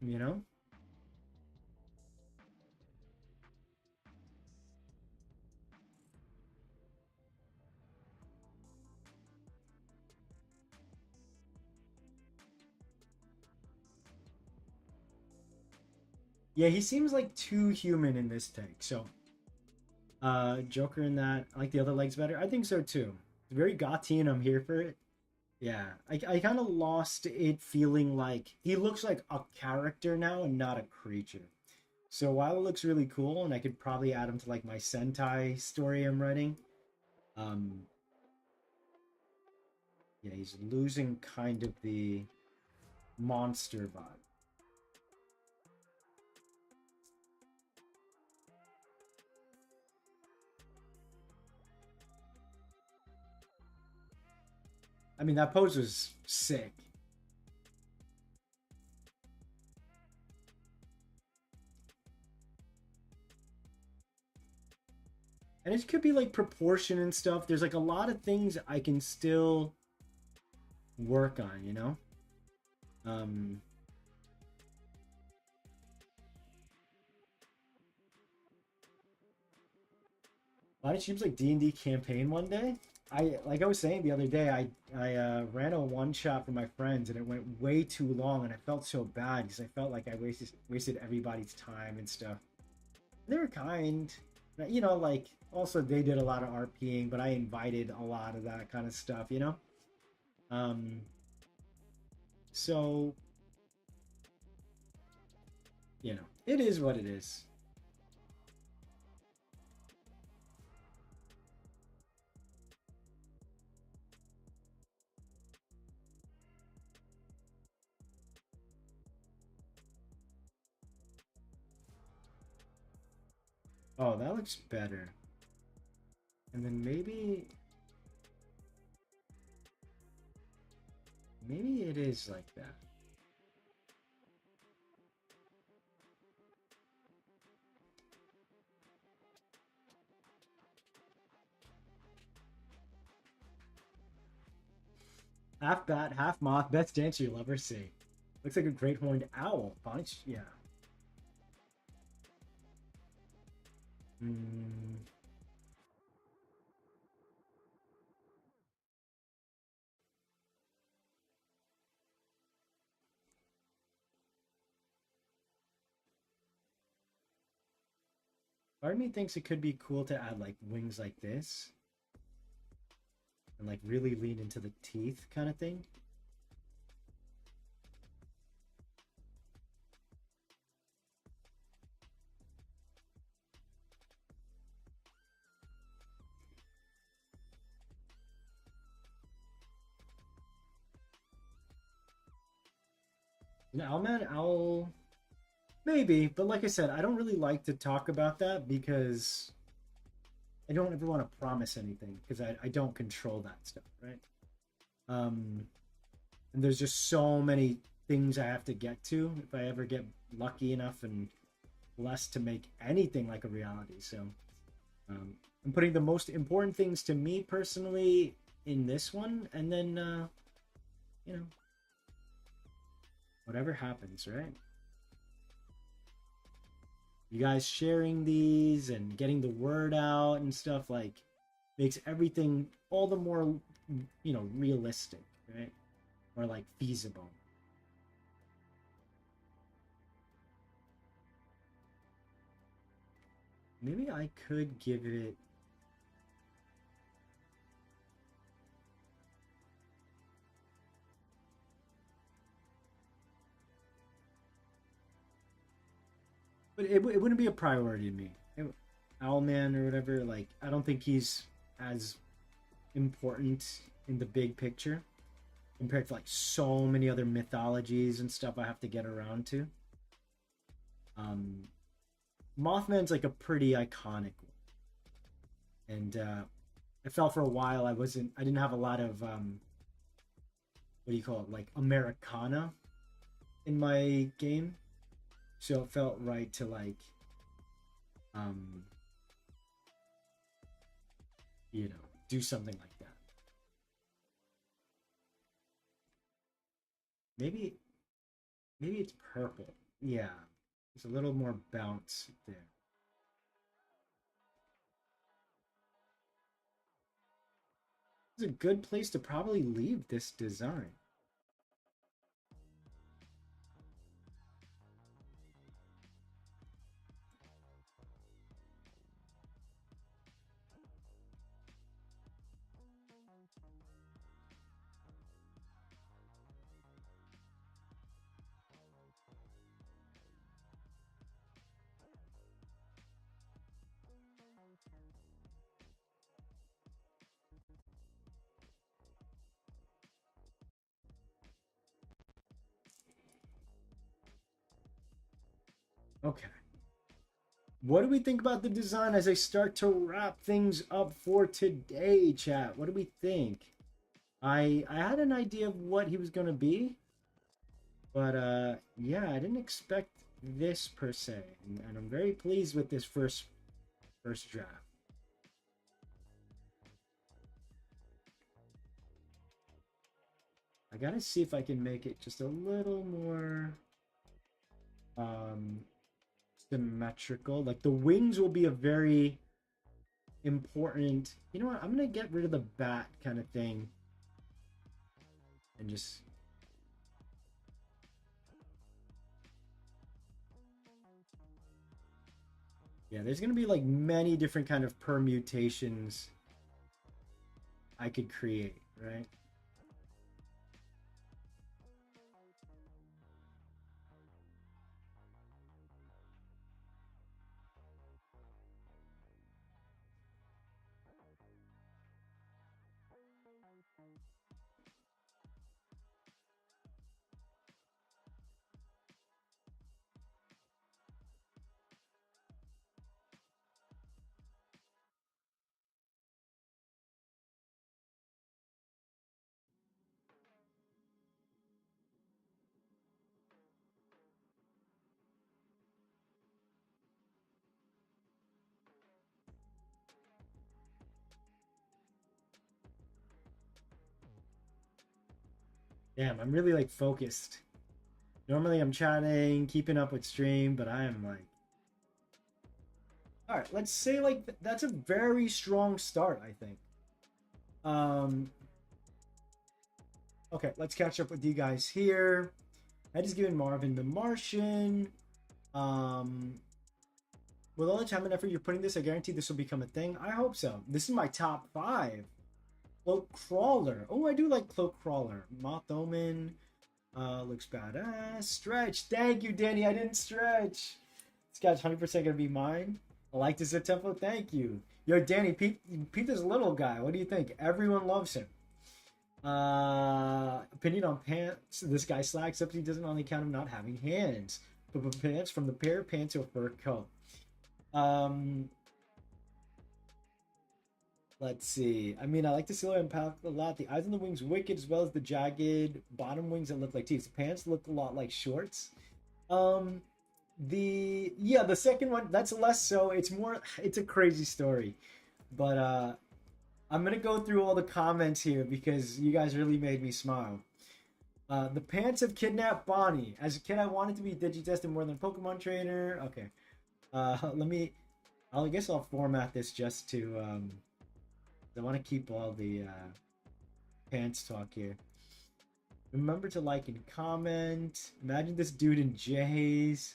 you know? Yeah, he seems like too human in this take. So, Joker in that, I like the other legs better. I think so too. It's very Gothian. I'm here for it. Yeah, I kind of lost it feeling like he looks like a character now and not a creature. So while it looks really cool, and I could probably add him to like my Sentai story I'm writing, um, yeah, he's losing kind of the monster vibe. I mean, that pose was sick. And it could be like proportion and stuff. There's like a lot of things I can still work on, you know? Um, a lot of seems like D&D campaign one day. Like I was saying the other day, I ran a one shot for my friends and it went way too long and I felt so bad because I felt like I wasted everybody's time and stuff. They were kind, you know. Like also they did a lot of RPing, but I invited a lot of that kind of stuff, you know. Um, so you know, it is what it is. Oh, that looks better. And then maybe it is like that. Half bat, half moth. Best dancer you'll ever see. Looks like a great horned owl. Bunch, yeah. Mm, part of me thinks it could be cool to add like wings like this and like really lean into the teeth kind of thing. An owl man, owl, maybe, but like I said, I don't really like to talk about that because I don't ever want to promise anything because I don't control that stuff, right? Um, and there's just so many things I have to get to if I ever get lucky enough and blessed to make anything like a reality. So I'm putting the most important things to me personally in this one, and then you know, whatever happens, right? You guys sharing these and getting the word out and stuff like makes everything all the more, you know, realistic, right? Or like feasible. Maybe I could give it. But it wouldn't be a priority to me. Owlman or whatever, like, I don't think he's as important in the big picture compared to like so many other mythologies and stuff I have to get around to. Um, Mothman's like a pretty iconic one, and I felt for a while I didn't have a lot of what do you call it, like Americana in my game, so it felt right to like um, you know, do something like that. Maybe maybe it's purple. Yeah, there's a little more bounce there. It's a good place to probably leave this design. Okay. What do we think about the design as I start to wrap things up for today, chat? What do we think? I had an idea of what he was gonna be, but yeah, I didn't expect this per se, and I'm very pleased with this first draft. I gotta see if I can make it just a little more symmetrical. Like the wings will be a very important. You know what? I'm gonna get rid of the bat kind of thing and just. Yeah, there's gonna be like many different kind of permutations I could create, right? Damn, I'm really like focused. Normally I'm chatting, keeping up with stream, but I am like, all right, let's say like that's a very strong start, I think. Okay, let's catch up with you guys here. I just given Marvin the Martian. With all the time and effort you're putting this, I guarantee this will become a thing. I hope so. This is my top 5. Cloak Crawler. Oh, I do like Cloak Crawler. MOTHMAN. Looks badass. Stretch. Thank you, Danny. I didn't stretch. This guy's 100% gonna be mine. I like this tempo. Thank you. Yo, Danny, Pete this little guy. What do you think? Everyone loves him. Opinion on pants. This guy slacks up. He doesn't only count him not having hands. But pants from the pair of pants to a fur coat. Let's see. I mean, I like the silhouette impact a lot. The eyes on the wings wicked, as well as the jagged bottom wings that look like teeth. The pants look a lot like shorts. The second one, that's less so. It's a crazy story. But I'm gonna go through all the comments here because you guys really made me smile. The pants have kidnapped Bonnie. As a kid, I wanted to be digitested more than a Pokemon trainer. Okay. I guess I'll format this just to I want to keep all the pants talk here. Remember to like and comment. Imagine this dude in J's.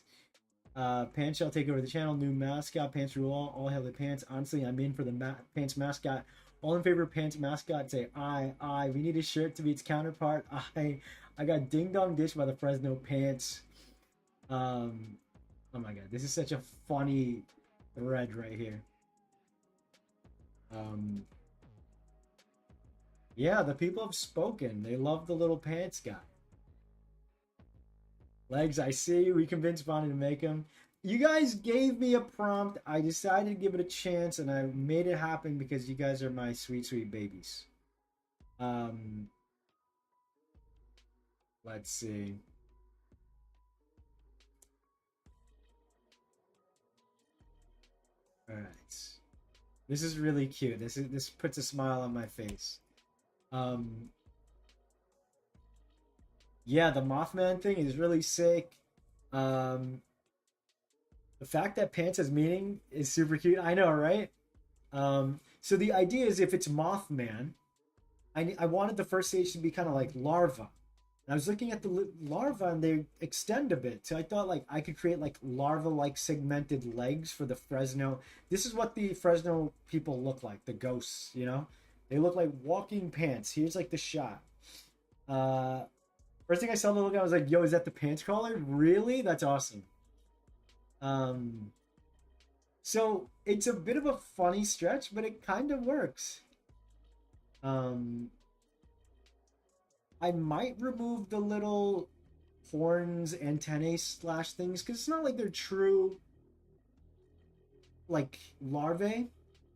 Pants shall take over the channel. New mascot. Pants rule all hail the pants. Honestly, I'm in for the pants mascot. All in favor of pants mascot. Say I. We need a shirt to be its counterpart. I got ding dong dish by the Fresno pants. Oh my god, this is such a funny thread right here. Yeah, the people have spoken. They love the little pants guy. Legs, I see. We convinced Bonnie to make him. You guys gave me a prompt. I decided to give it a chance, and I made it happen because you guys are my sweet, sweet babies. Let's see. All right. This is really cute. This puts a smile on my face. Yeah, the Mothman thing is really sick. The fact that pants has meaning is super cute. I know, right? So the idea is if it's Mothman, I wanted the first stage to be kind of like larva. And I was looking at the larva and they extend a bit. So I thought like I could create like larva-like segmented legs for the Fresno. This is what the Fresno people look like, the ghosts, you know? They look like walking pants. Here's like the shot. First thing I saw the look at, I was like, yo, is that the pants crawler? Really? That's awesome. So it's a bit of a funny stretch, but it kind of works. I might remove the little horns, antennae slash things, because it's not like they're true like larvae.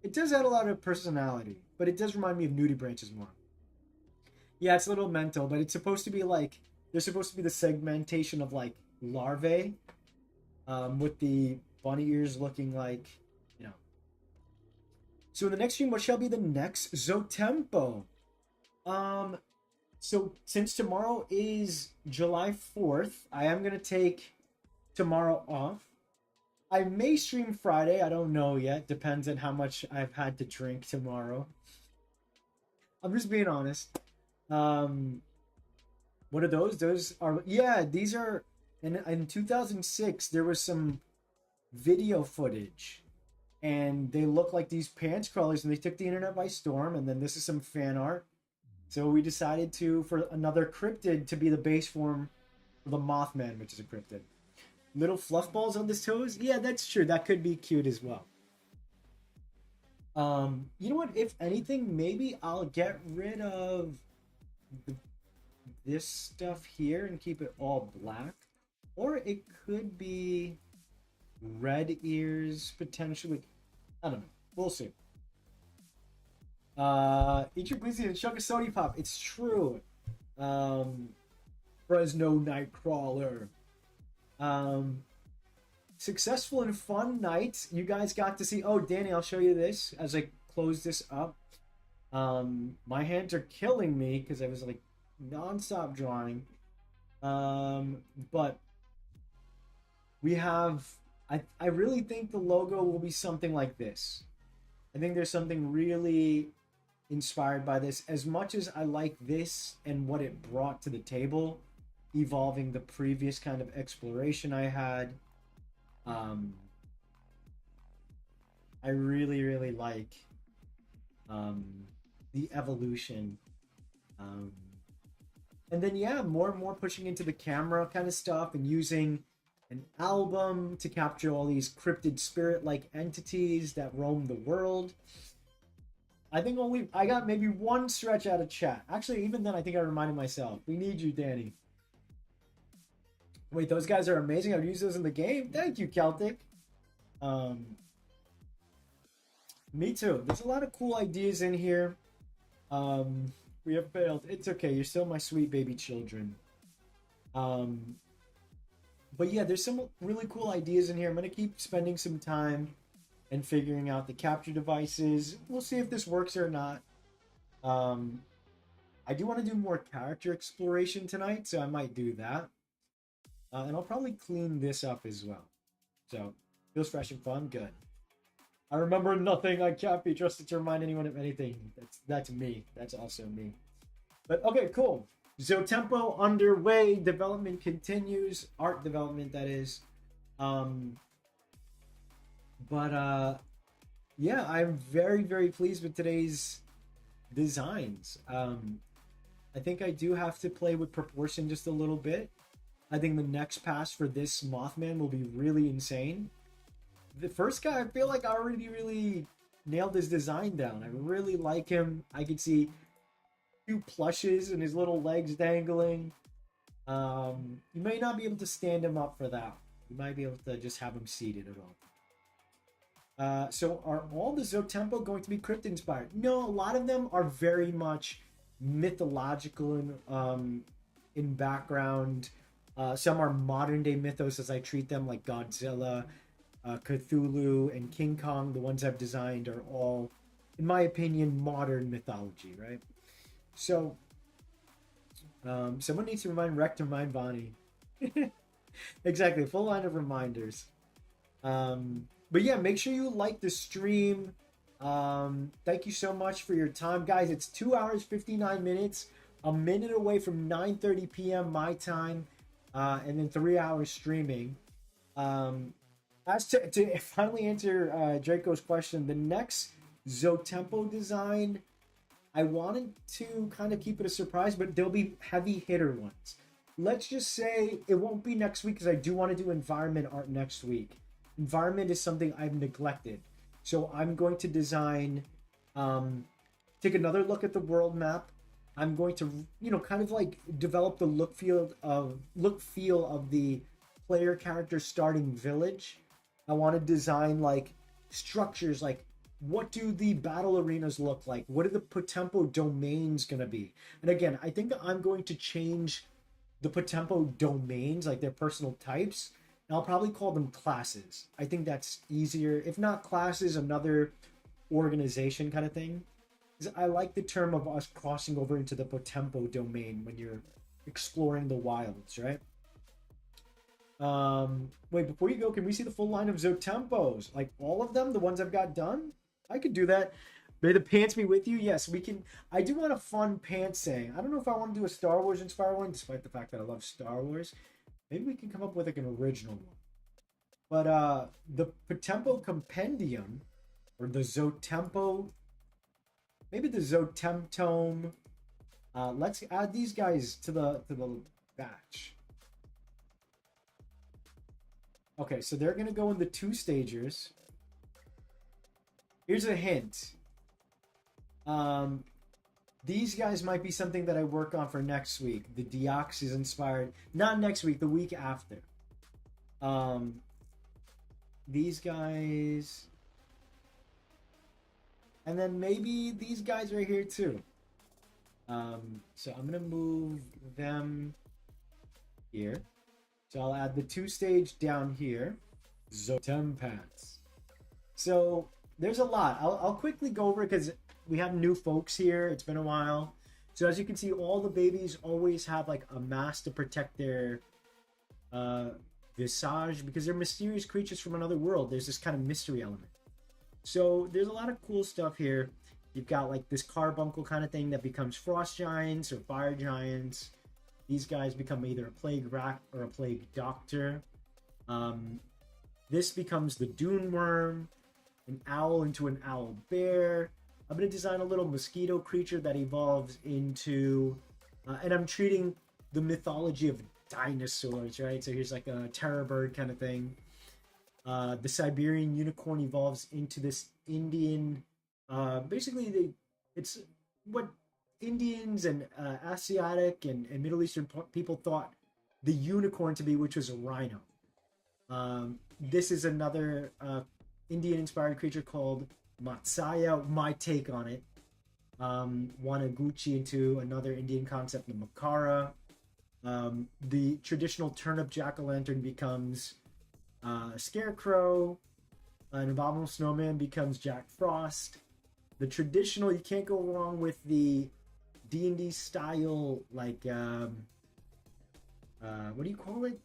It does add a lot of personality, but it does remind me of nudie branches more. Yeah, it's a little mental, but it's supposed to be like there's supposed to be the segmentation of like larvae, with the bunny ears looking like, you know. So in the next stream, what shall be the next Zotempo? So since tomorrow is July 4th, I am going to take tomorrow off. I may stream Friday. I don't know yet. Depends on how much I've had to drink tomorrow. I'm just being honest. Um, what are those? Those are, yeah, these are in 2006 there was some video footage and they look like these pants crawlers and they took the internet by storm, and then this is some fan art. So we decided to for another cryptid to be the base form for the Mothman, which is a cryptid. Little fluff balls on his toes? Yeah, that's true. That could be cute as well. You know what? If anything, maybe I'll get rid of th- this stuff here and keep it all black. Or it could be red ears potentially. I don't know. We'll see. Eat your pussy and chug a sody pop. It's true. Um, Fresno Nightcrawler. Um, Successful and fun night. You guys got to see. Oh, Danny, I'll show you this as I close this up. My hands are killing me because I was like non-stop drawing. But we have. I really think the logo will be something like this. I think there's something really inspired by this. As much as I like this and what it brought to the table, evolving the previous kind of exploration I had. Um, I really, really like um, the evolution. Um, and then, yeah, more and more pushing into the camera kind of stuff and using an album to capture all these cryptid spirit like entities that roam the world. I think only I got maybe one stretch out of chat. Actually, even then, I think I reminded myself. We need you, Danny. Wait, those guys are amazing. I've used those in the game. Thank you, Celtic. Um, Me too. There's a lot of cool ideas in here. Um, we have failed. It's okay. You're still my sweet baby children. Um, but yeah, there's some really cool ideas in here. I'm gonna keep spending some time and figuring out the capture devices. We'll see if this works or not. Um, I do want to do more character exploration tonight, so I might do that. And I'll probably clean this up as well. So, feels fresh and fun. Good. I remember nothing. I can't be trusted to remind anyone of anything. That's me. That's also me. But okay, cool. So tempo underway. Development continues. Art development, that is. Um, but yeah, I'm very, very pleased with today's designs. I think I do have to play with proportion just a little bit. I think the next pass for this Mothman will be really insane. The first guy, I feel like I already really nailed his design down. I really like him. I can see two plushes and his little legs dangling. You may not be able to stand him up for that. You might be able to just have him seated at all. So are all the Zotempo going to be cryptid inspired? No, a lot of them are very much mythological in background. Some are modern day mythos as I treat them, like Godzilla, Cthulhu, and King Kong. The ones I've designed are all, in my opinion, modern mythology, right? So, someone needs to remind Rec to remind Bonnie. Exactly, full line of reminders. But yeah, make sure you like the stream. Thank you so much for your time, guys. It's 2 hours 59 minutes, a minute away from 9:30 p.m. my time, and then 3 hours streaming. As to finally answer Draco's question, the next Zotempo design, I wanted to kind of keep it a surprise, but there'll be heavy hitter ones. Let's just say it won't be next week because I do want to do environment art next week. Environment is something I've neglected. So I'm going to design, take another look at the world map. I'm going to, kind of like develop the look feel of the player character starting village. I want to design like structures, like what do the battle arenas look like? What are the Potempo domains going to be? And again, I think I'm going to change the Potempo domains, like their personal types, and I'll probably call them classes. I think that's easier. If not classes, another organization kind of thing. I like the term of us crossing over into the Potempo domain when you're exploring the wilds, right? Wait, before you go, can we see the full line of Zotempos? Like all of them, the ones I've got done? I could do that. May the pants be with you. Yes, we can. I do want a fun pants saying. I don't know if I want to do a Star Wars inspired one, despite the fact that I love Star Wars. Maybe we can come up with like an original one. But the Potempo Compendium, or the Zotempo, maybe the Zotemptome. Let's add these guys to the batch. Okay, so they're gonna go in the 2 stagers. Here's a hint. These guys might be something that I work on for next week. The Deoxys inspired, not next week, the week after. These guys, and then maybe these guys right here too. So I'm gonna move them here. So I'll add the 2 stage down here. Zotempats. So there's a lot. I'll quickly go over it because we have new folks here. It's been a while. So as you can see, all the babies always have like a mask to protect their visage because they're mysterious creatures from another world. There's this kind of mystery element. So there's a lot of cool stuff here. You've got like this carbuncle kind of thing that becomes frost giants or fire giants. These guys become either a plague rat or a plague doctor. This becomes the dune worm, an owl into an owl bear. I'm going to design a little mosquito creature that evolves into, and I'm treating the mythology of dinosaurs, right? So here's like a terror bird kind of thing. The Siberian unicorn evolves into this Indian, basically it's what Indians and Asiatic and Middle Eastern people thought the unicorn to be, which was a rhino. This is another Indian-inspired creature called Matsaya. My take on it. Wanaguchi into another Indian concept, the Makara. The traditional turnip jack-o'-lantern becomes Scarecrow. An abominable snowman becomes Jack Frost. The traditional, you can't go wrong with the D&D style, like, what do you call it?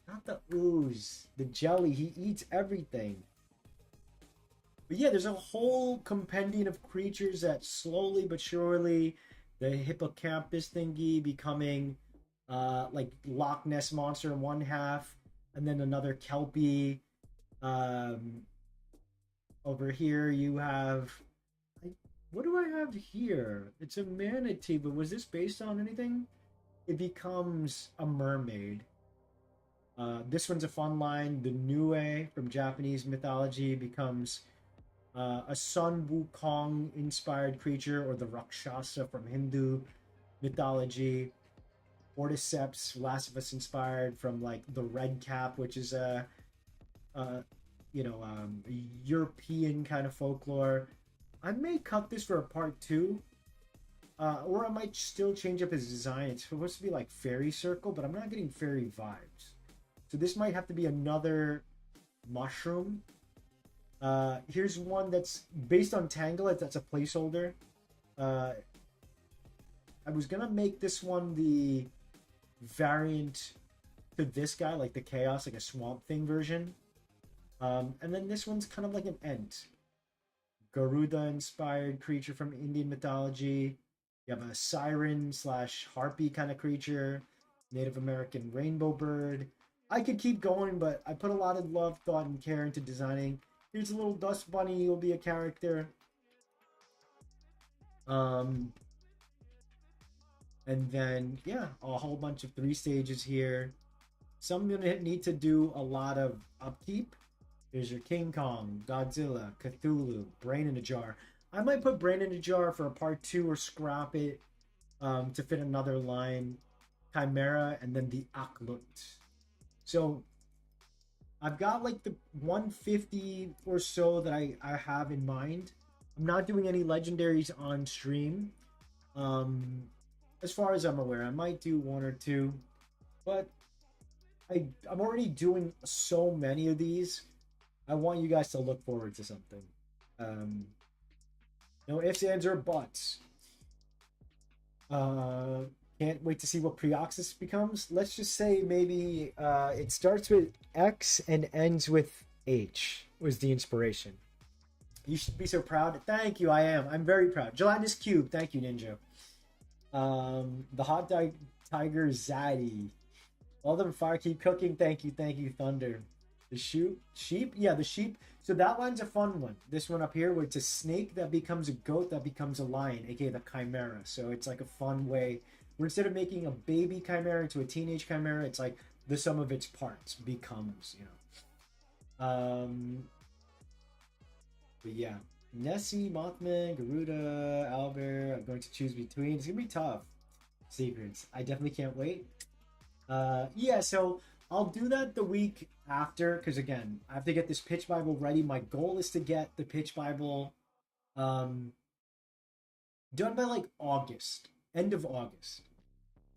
Not the ooze, the jelly. He eats everything. But yeah, there's a whole compendium of creatures that slowly but surely, the hippocampus thingy becoming like Loch Ness monster in one half, and then another kelpie. Over here you have, what do I have here? It's a manatee, but was this based on anything? It becomes a mermaid. This one's a fun line. The Nue from Japanese mythology becomes a Sun Wukong inspired creature, or the Rakshasa from Hindu mythology. Cordyceps, Last of Us inspired from like the red cap, which is a European kind of folklore. I may cut this for a part 2, or I might still change up his design. It's supposed to be like fairy circle, but I'm not getting fairy vibes. So this might have to be another mushroom. Here's one that's based on Tanglet. That's a placeholder. I was gonna make this one the variant to this guy, like the Chaos, like a Swamp Thing version. And then this one's kind of like an Ent. Garuda-inspired creature from Indian mythology. You have a siren / harpy kind of creature. Native American rainbow bird. I could keep going, but I put a lot of love, thought, and care into designing. Here's a little dust bunny. You'll be a character. And then, yeah, a whole bunch of 3 stages here. Some gonna need to do a lot of upkeep. Here's your King Kong, Godzilla, Cthulhu, Brain in a Jar. I might put Brain in a Jar for a part 2 or scrap it to fit another line. Chimera, and then the Aklut. So I've got like the 150 or so that I have in mind. I'm not doing any legendaries on stream. As far as I'm aware, I might do 1 or 2, but I'm already doing so many of these. I want you guys to look forward to something. No ifs, ands, or buts. Uh, can't wait to see what Preoxys becomes. Let's just say maybe it starts with X and ends with H was the inspiration. You should be so proud. Thank you, I am. I'm very proud. Gelatinous Cube, thank you, Ninja. The Hot Dog Tiger Zaddy. All them fire keep cooking. Thank you, Thunder. The sheep? Yeah, the sheep. So that one's a fun one. This one up here, where it's a snake that becomes a goat that becomes a lion, aka the chimera. So it's like a fun way where instead of making a baby chimera into a teenage chimera, it's like the sum of its parts becomes, you know. But yeah. Nessie, Mothman, Garuda, Albert. I'm going to choose between. It's gonna be tough. Secrets. I definitely can't wait. Yeah, so I'll do that the week after, because again, I have to get this pitch Bible ready. My goal is to get the pitch Bible done by like August, end of August.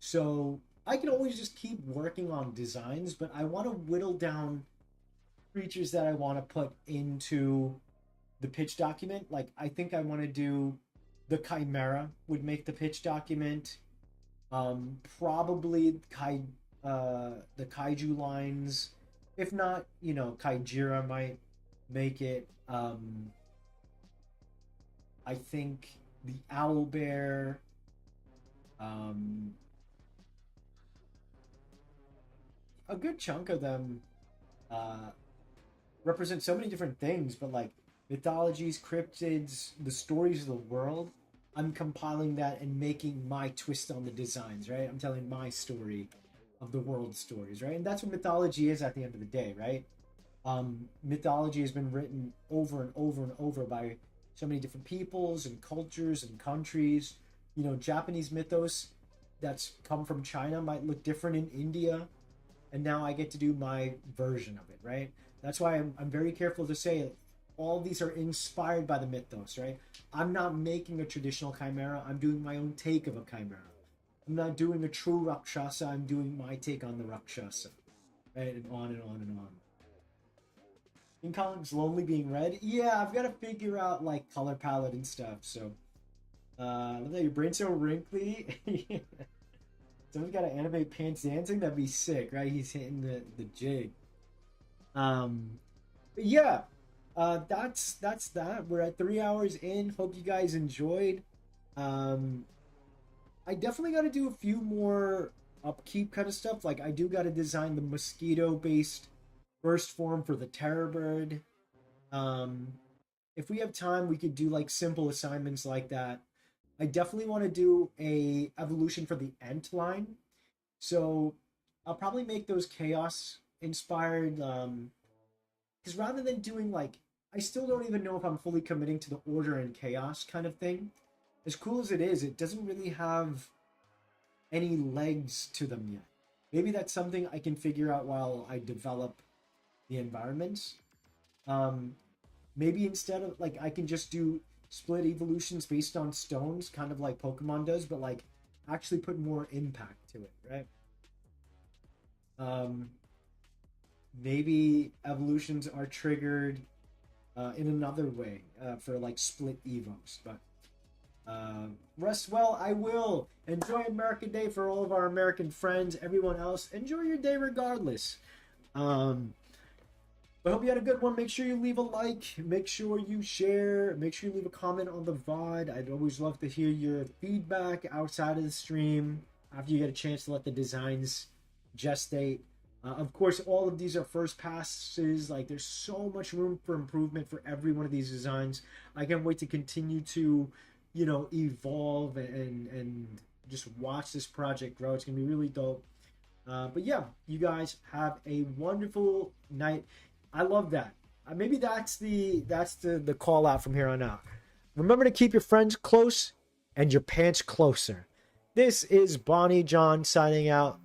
So I can always just keep working on designs, but I want to whittle down creatures that I want to put into the pitch document. Like I think I want to do the Chimera would make the pitch document. Probably the kaiju lines. If not, you know, Kaijira might make it. I think the owl bear. A good chunk of them represent so many different things, but like mythologies, cryptids, the stories of the world. I'm compiling that and making my twist on the designs, right? I'm telling my story of the world stories, right? And that's what mythology is at the end of the day, right? Mythology has been written over and over and over by so many different peoples and cultures and countries. You know, Japanese mythos that's come from China might look different in India, and now I get to do my version of it, right? That's why I'm very careful to say all these are inspired by the mythos, right? I'm not making a traditional chimera. I'm doing my own take of a chimera. I'm not doing a true Rakshasa. I'm doing my take on the Rakshasa, right? And on and on and on. King Kong's Lonely being red? Yeah, I've got to figure out like color palette and stuff. So, look at your brain's so wrinkly. Someone's got to animate Pants dancing. That'd be sick, right? He's hitting the jig. But yeah, that's that. We're at 3 hours in. Hope you guys enjoyed. I definitely got to do a few more upkeep kind of stuff. Like I do got to design the mosquito-based first form for the terror bird. If we have time, we could do like simple assignments like that. I definitely want to do a evolution for the ant line. So I'll probably make those chaos inspired. Because rather than doing like, I still don't even know if I'm fully committing to the order and chaos kind of thing. As cool as it is, it doesn't really have any legs to them yet. Maybe that's something I can figure out while I develop the environments. Maybe instead of like, I can just do split evolutions based on stones, kind of like Pokemon does, but like actually put more impact to it, right? Maybe evolutions are triggered in another way for like split evos, but rest well. I will enjoy American Day for all of our American friends. Everyone else, enjoy your day regardless. I hope you had a good one. Make sure you leave a like. Make sure you share. Make sure you leave a comment on the VOD. I'd always love to hear your feedback outside of the stream after you get a chance to let the designs gestate. Of course, all of these are first passes. Like, there's so much room for improvement for every one of these designs. I can't wait to continue to, you know, evolve and just watch this project grow. It's gonna be really dope. But yeah, you guys have a wonderful night. I love that. Maybe that's the call out from here on out. Remember to keep your friends close and your pants closer. This is Bonnie John signing out.